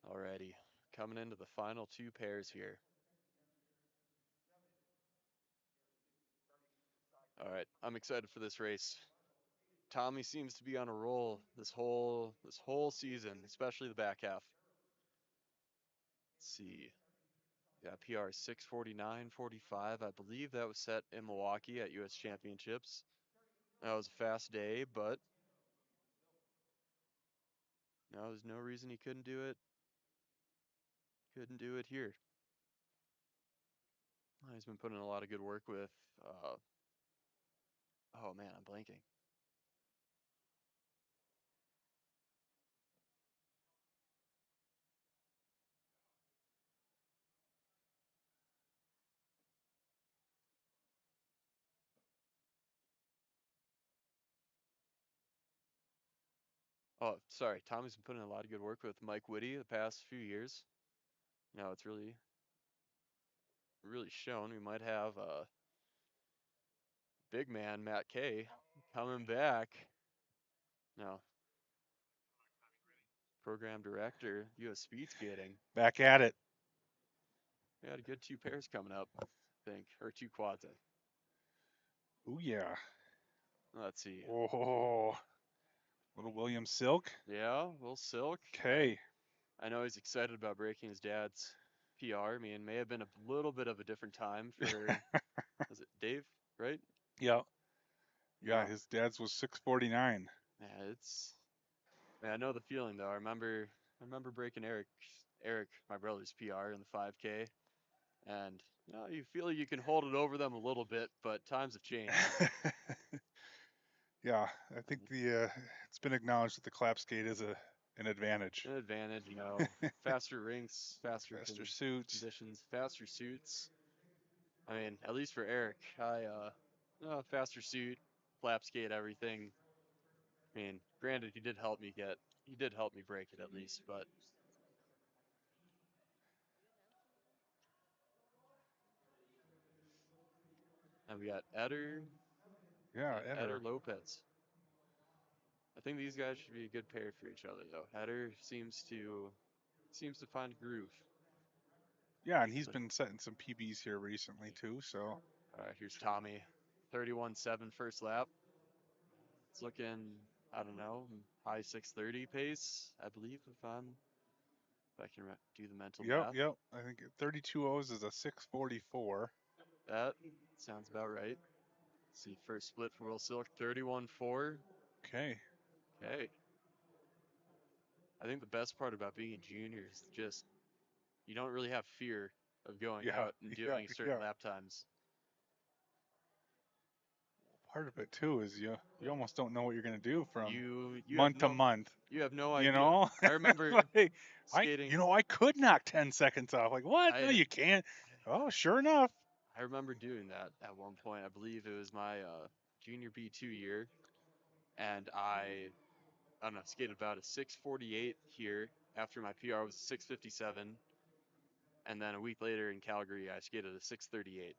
Alrighty, coming into the final two pairs here. All right, I'm excited for this race. Tommy seems to be on a roll this whole season, especially the back half. Let's see. Yeah, PR 6:49:45. I believe that was set in Milwaukee at U.S. Championships. That was a fast day, but no, there's no reason he couldn't do it. Couldn't do it here. He's been putting in a lot of good work with. Oh man, I'm blanking. Oh, sorry. Tommy's been putting in a lot of good work with Mike Whitty the past few years. No, it's really shown. We might have big man Matt Kay coming back. No. Program director, U.S. Speed Skating. Back at it. We had a good 2 pairs coming up, I think, or 2 quads. Ooh, yeah. Let's see. Oh, little William Silk. Yeah, Will Silk. Okay. I know he's excited about breaking his dad's PR. I mean, it may have been a little bit of a different time for, was it Dave, right? Yeah. Yeah, Yeah. his dad's was 6:49. Yeah, I know the feeling though. I remember breaking Eric, my brother's PR in the 5K, and you feel you can hold it over them a little bit, but times have changed. Yeah, I think it's been acknowledged that the clap skate is an advantage. An advantage, faster rinks, faster suits, conditions, faster suits. I mean, at least for Eric, faster suit, flap skate, everything. I mean, granted, he did help me break it at least, but. And we got Eder. Yeah, Eder Lopez. I think these guys should be a good pair for each other, though. Eder seems to find a groove. Yeah, and he's been setting some PBs here recently too. So. All right, here's Tommy, 31.7 first lap. It's looking, I don't know, high 6:30 pace, I believe, if I can do the mental math. Yep. I think 32.0s is a 6:44. That sounds about right. Let's see, first split for Will Silk, 31.4. Okay. I think the best part about being a junior is just you don't really have fear of going out and doing certain lap times. Part of it too is you almost don't know what you're gonna do from you month to month. You have no idea. You know, I remember like, skating. I could knock 10 seconds off. Like what? No, you can't. Oh, sure enough. I remember doing that at one point. I believe it was my junior B2 year, and I don't know, skated about a 6:48 here after my PR was a 6:57, and then a week later in Calgary I skated a 6:38.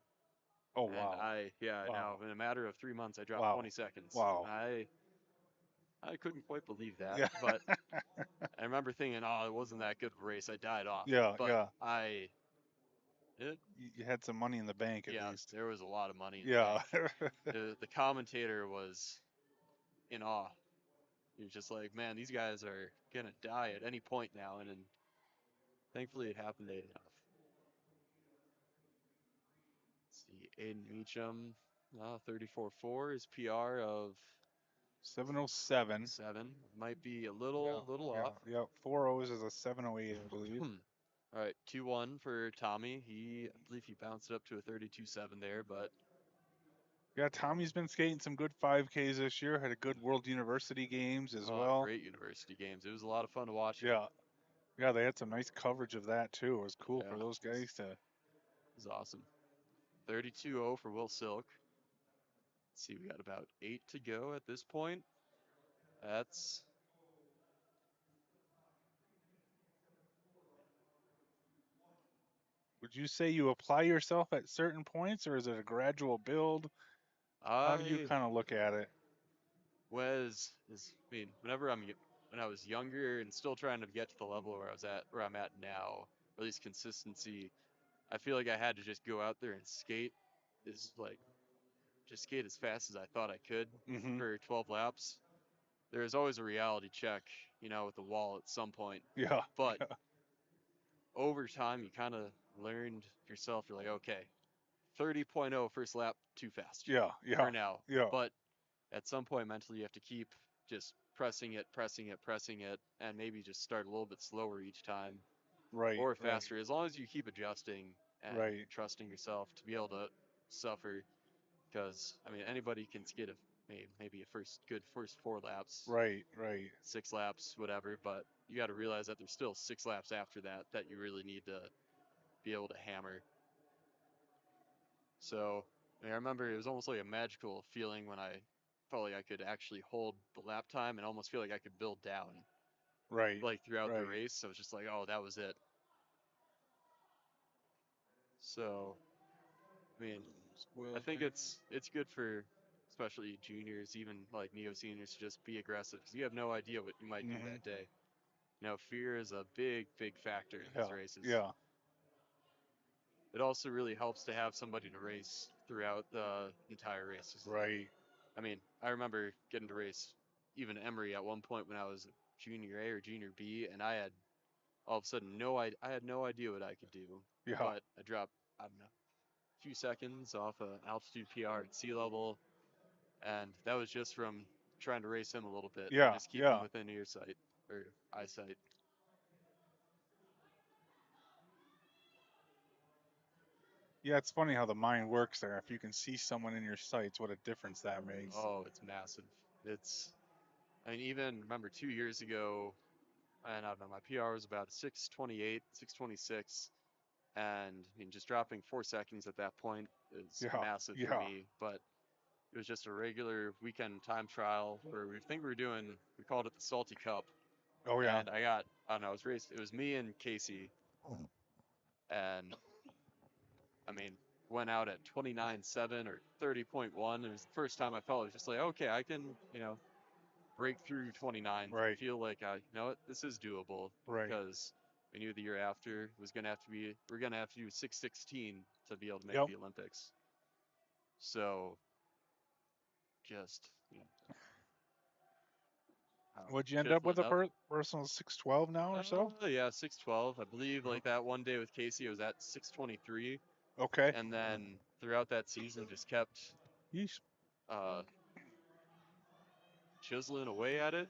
Oh wow! And now in a matter of 3 months I dropped 20 seconds. Wow! I couldn't quite believe that, yeah. but I remember thinking, oh, it wasn't that good of a race. I died off. Yeah, but yeah. You had some money in the bank at least. There was a lot of money in the bank. The commentator was in awe. He was just like, man, these guys are going to die at any point now. And then thankfully it happened late enough. Let's see, Aiden Meacham, 34.4 is PR of 7:07. Might be a little off. Yeah, 4.0s is a 7:08, I believe. All right, 2-1 for Tommy. I believe he bounced it up to a 32.7 there, but. Yeah, Tommy's been skating some good 5Ks this year. Had a good World University games as well. Great University games. It was a lot of fun to watch. Yeah, they had some nice coverage of that too. It was cool for those guys to. It was awesome. 32.0 for Will Silk. Let's see, we got about 8 to go at this point. That's. Would you say you apply yourself at certain points, or is it a gradual build? How do you kind of look at it? Whenever when I was younger and still trying to get to the level where I'm at now, or at least consistency, I feel like I had to just go out there and skate. Just skate as fast as I thought I could for 12 laps. there's always a reality check, with the wall at some point. Yeah. But over time, you kind of learned yourself. You're like, okay, 30.0 first lap, too fast Yeah. Yeah. for now. Yeah. But at some point mentally, you have to keep just pressing it, and maybe just start a little bit slower each time Right. or Right. faster, as long as you keep adjusting and Right. trusting yourself to be able to suffer. Because, I mean, anybody can skid maybe a first 4 laps, Right. Right. 6 laps, whatever, but you got to realize that there's still 6 laps after that you really need to be able to hammer. So, I remember it was almost like a magical feeling when I felt like I could actually hold the lap time and almost feel like I could build down, Right. like throughout the Right. race. So it was just like, oh, that was it. So, I mean, I think it's good for especially juniors, even like neo seniors, to just be aggressive because you have no idea what you might do Mhm. that day. Fear is a big factor in these Yeah. races. Yeah. It also really helps to have somebody to race throughout the entire race. Right. I mean, I remember getting to race even Emory at one point when I was junior A or junior B, and I had all of a sudden I had no idea what I could do, Yeah. but I dropped, I don't know, a few seconds off an altitude PR at sea level, and that was just from trying to race him a little bit and Yeah. just keep him Yeah. within earsight or eyesight. Yeah. It's funny how the mind works there. If you can see someone in your sights, what a difference that makes. Oh, it's massive. I mean, even remember 2 years ago, and I don't know, my PR was about 6:28, 6:26, and I mean, just dropping 4 seconds at that point is Yeah. massive for Yeah. me. But it was just a regular weekend time trial where we called it the Salty Cup, Oh yeah. and I don't know, it was me and Casey, and I mean, went out at 29.7 or 30.1. It was the first time I felt it was just like, okay, I can, break through 29. Right. Feel like this is doable Right. because we knew the year after we're gonna have to do 6:16 to be able to make Yep. the Olympics. So just, I don't know, Would you end up with chiseling a up. personal 612 now or so? Yeah, 6:12. I believe Mhm. like that one day with Casey, it was at 6:23, Okay. and then throughout that season, just kept Yeesh. uh, chiseling away at it.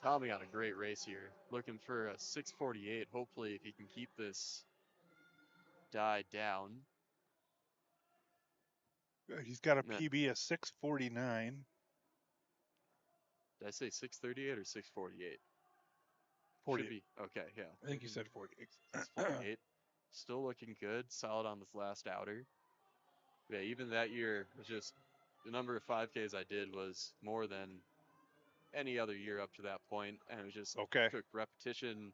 Tommy got a great race here. Looking for a 6:48. Hopefully, if he can keep this die down. He's got a No, PB of 649. did I say 6:38 or 6:48? 40. Should be okay. Yeah, I think you said 48. 6:48. Still looking good. Solid on this last outer. Yeah, even that year was just the number of 5Ks I did was more than any other year up to that point, and it just Okay. took repetition,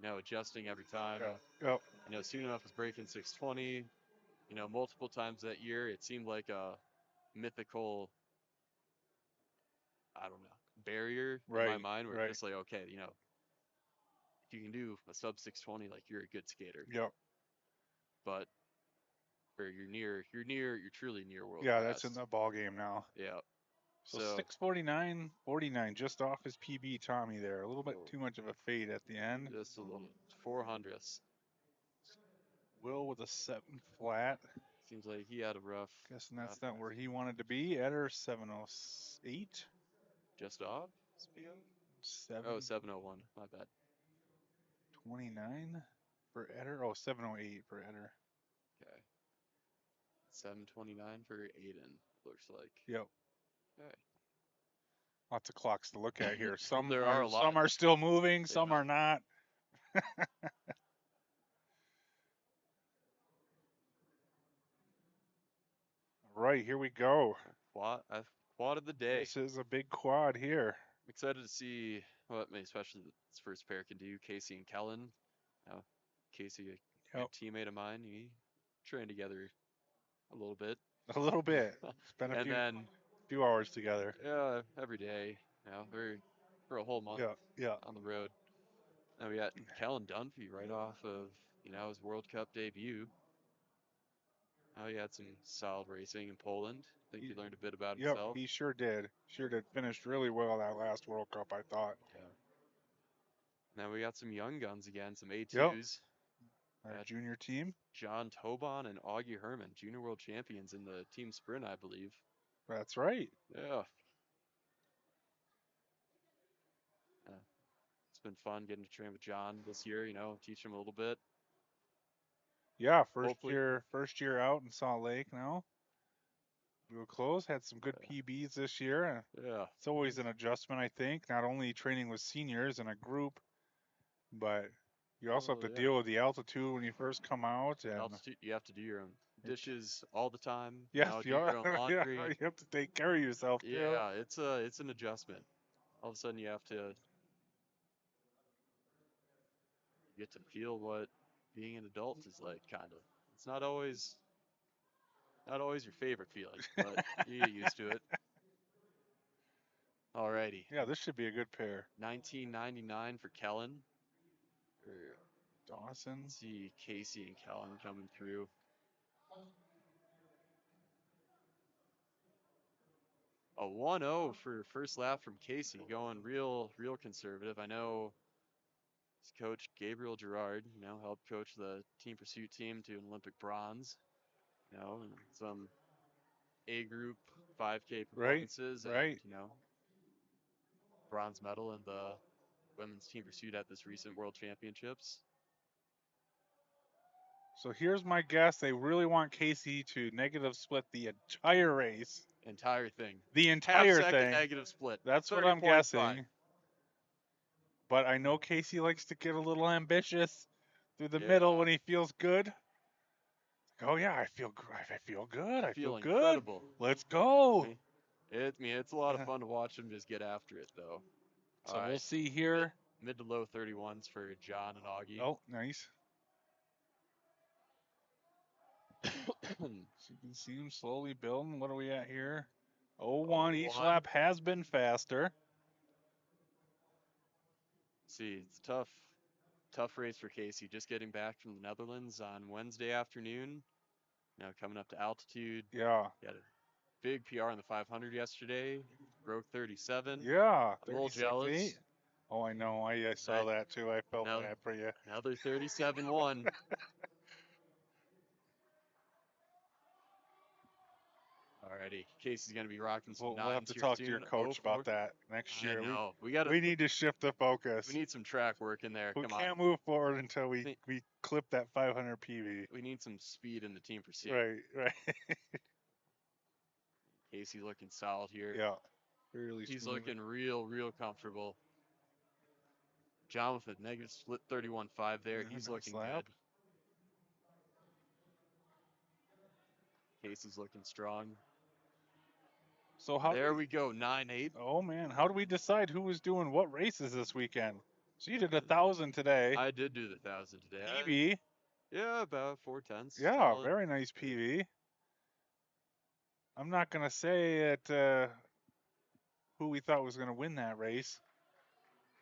adjusting every time. Yeah. Yep. Soon enough was breaking 6:20. Multiple times that year, it seemed like a mythical, I don't know, barrier in my Right. mind where it's Right. just like, okay, if you can do a sub 6:20, like you're a good skater. Yep. But or you're truly near world Yeah, that's in class. the ball game now. Yeah. So So 649, 49, just off his PB, Tommy there. A little bit too much of a fade at the end. just a little 400ths. Will with a 7 flat. Seems like he had a rough. Guessing that's not where he wanted to be. Eder 708. Just off. Speed? 7 Oh, 701. My bad. 29 for Eder. Oh, 708 for Eder. Okay. 729 for Aiden. Looks like. Yep. Okay. Lots of clocks to look at here. Some There are are a lot. some are still moving, some Yeah. are not. Right, here we go. Quad of the day. This is a big quad here. I'm excited to see what especially this first pair can do. Casey and Kellen. Casey, a good teammate of mine. We trained together a little bit. A little bit. Spent a And then few hours together. every day, for a whole month Yeah, yeah. on the road. And we got Kellen Dunphy right off of his World Cup debut. He had some solid racing in Poland. I think he learned a bit about Yep, himself. he sure did. Sure did. Finished really well that last World Cup, I thought. Yeah. Now we got some young guns again, some A2s. Yep. Our Got junior team. John Tobon and Augie Herman, junior world champions in the team sprint, I believe. That's right. Yeah. It's been fun getting to train with John this year, you know, teach him a little bit. Yeah, Hopefully. first year out in Salt Lake now. We were close, had some good PBs this year. Yeah. It's always an adjustment, I think. Not only training with seniors in a group, but you also have to yeah. deal with the altitude when you first come out. And Altitude, you have to do your own dishes all the time. yes, You know, do you your own laundry. yeah, you have to take care of yourself too. Yeah, it's an adjustment. All of a sudden you have to get to feel what being an adult is like, kind of. It's not always your favorite feeling, but you get used to it. Alrighty. Yeah, this should be a good pair. 1999 for Kellen. Dawson. Let's see Casey and Kellen coming through. A 1-0 for first lap from Casey, going real conservative. I know his coach Gabriel Gerard, you know, helped coach the team pursuit team to an Olympic bronze, you know, and some A group 5K performances, Right. and you know, bronze medal in the women's team pursuit at this recent World Championships. So here's my guess. They really want Casey to negative split the entire race. Entire thing. The entire Half-second thing. negative split. That's what I'm 30.5. guessing. But I know Casey likes to get a little ambitious through the middle when he feels good. Like, oh yeah, I feel good. I feel good. Incredible. Let's go. It's a lot of fun to watch him just get after it, though. So we'll see here. Mid to low 31s for John and Augie. Oh, nice. So you can see him slowly building. What are we at here? 01. Each lap has been faster. See, it's tough race for Casey. Just getting back from the Netherlands on Wednesday afternoon. Now coming up to altitude. Yeah. He had a big PR in the 500 yesterday. Broke 37. Yeah. A little jealous. Oh, I know. I saw that too. I felt bad for you. Another 37-1. Alrighty, Casey's gonna be rocking some nines. We'll have to talk to your coach about that next year. We need to shift the focus. We need some track work in there. We can't move forward until we clip that 500 PB. We need some speed in the team pursuit. Right. Casey looking solid here. Yeah, really. He's looking real comfortable. John with a negative split 31.5 there. He's looking good. Casey's looking strong. So there we go, 9-8. Oh man, how do we decide who was doing what races this weekend? So you did 1,000 today. I did do the 1,000 today. PB. Yeah, about 4/10. Yeah, solid. Very nice PB. I'm not gonna say that who we thought was gonna win that race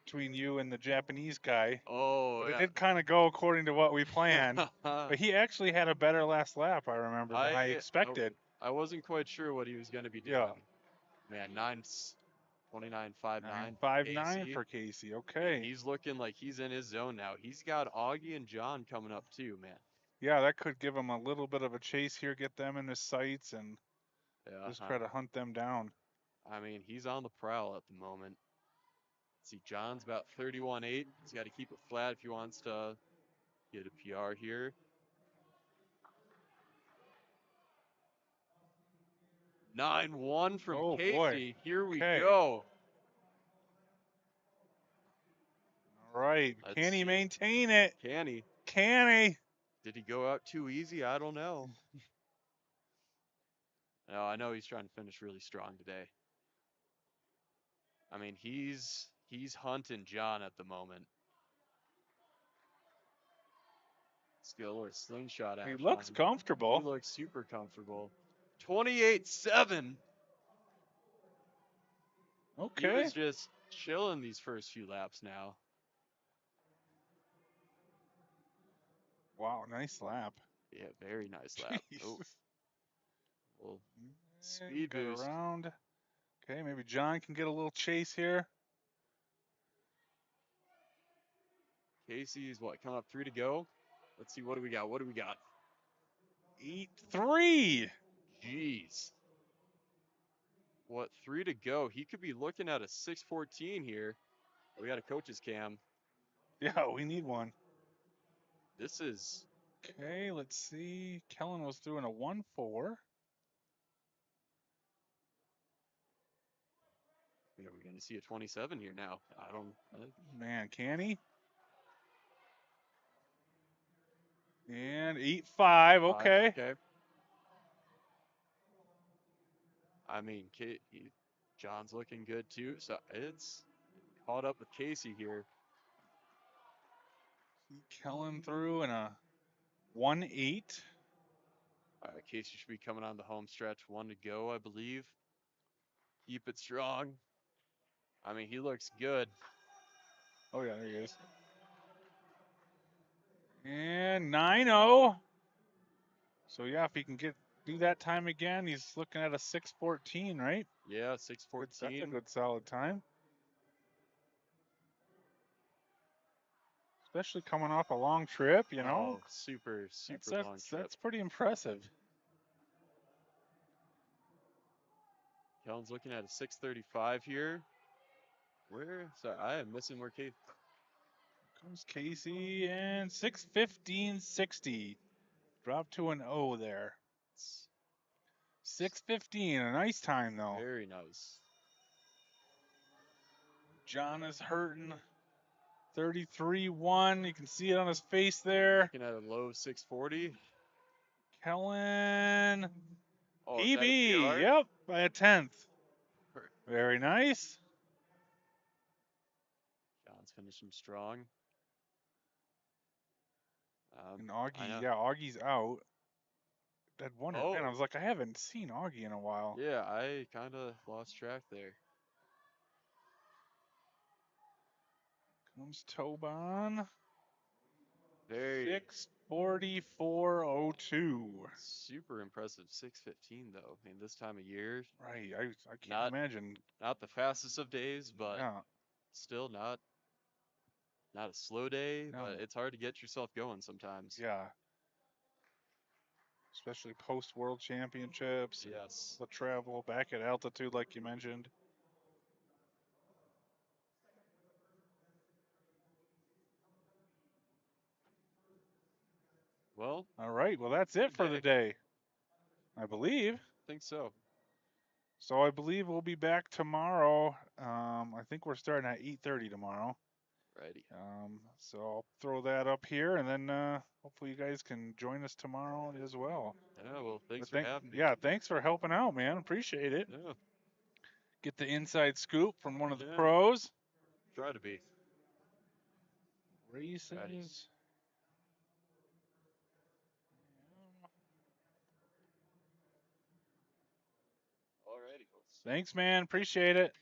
between you and the Japanese guy. Oh, but it did kind of go according to what we planned. But he actually had a better last lap, I remember, than I expected. I wasn't quite sure what he was going to be doing. Yeah. Man, 29.59. 9.59 for Casey. Okay. He's looking like he's in his zone now. He's got Augie and John coming up too, man. Yeah, that could give him a little bit of a chase here, get them in his sights, and just try to hunt them down. I mean, he's on the prowl at the moment. See, John's about 31.8. He's got to keep it flat if he wants to get a PR here. $9.1 from Casey. Boy. Here we go. All right. Can he maintain it? Can he? Can he? Did he go out too easy? I don't know. No, I know he's trying to finish really strong today. I mean, he's hunting John at the moment. Skill or slingshot action. He looks comfortable. He looks super comfortable. 28.7. Okay. He was just chilling these first few laps now. Wow, nice lap. Yeah, very nice lap. Oh. Well, Speed Get boost. around. Okay, maybe John can get a little chase here. Casey's what, coming up 3 to go? Let's see, what do we got? What do we got? 8-3. Jeez. What, 3 to go? He could be looking at a 6:14 here. We got a coach's cam. Yeah, we need one. This is Okay, let's see. Kellen was through in a 1-4. we're going to see a 27 here now. I don't. Man, can he? And 8-5. Okay. Okay. I mean, John's looking good too. So it's caught up with Casey here. Kellen through in a 1-8. Casey should be coming on the home stretch. 1 to go, I believe. Keep it strong. I mean, he looks good. Oh, yeah, there he is. And 9-0. So, yeah, if he can do that time again, he's looking at a 6:14, right? Yeah, That's a 6:14. good solid time. Especially coming off a long trip, you know? Oh, super long trip. That's pretty impressive. Kellen's looking at a 6:35 here. Sorry, I am missing where Casey. Comes Casey and 6:15.60. Drop to an O there. 6:15, a nice time though. Very nice. John is hurting. 33-1. You can see it on his face there. Looking at a low 6:40. Kellen. Oh, is that a PB. PR? Yep, by a 10th. Very nice. John's finishing strong. And I Augie, know. yeah, Augie's out. I'd wondered, man, I Oh. was like, I haven't seen Augie in a while. Yeah, I kind of lost track there. Comes Tobon. Very 6:44.02. super impressive 6:15 though. I mean, this time of year, Right, I can't Not- imagine. not the fastest of days, but Yeah, still not a slow day. No. But it's hard to get yourself going sometimes. yeah. Especially post World Championships. Yes. The travel back at altitude, like you mentioned. Well, All right, well, that's it for the day, I believe. I think so. So I believe we'll be back tomorrow. I think we're starting at 8:30 tomorrow. Righty. So I'll throw that up here, and then hopefully you guys can join us tomorrow as well. Yeah. Well, thanks But for having me. Yeah, thanks for helping out, man. Appreciate it. Yeah. Get the inside scoop from one of the Yeah. pros. Try to be. Races. Alrighty. Thanks, man. Appreciate it.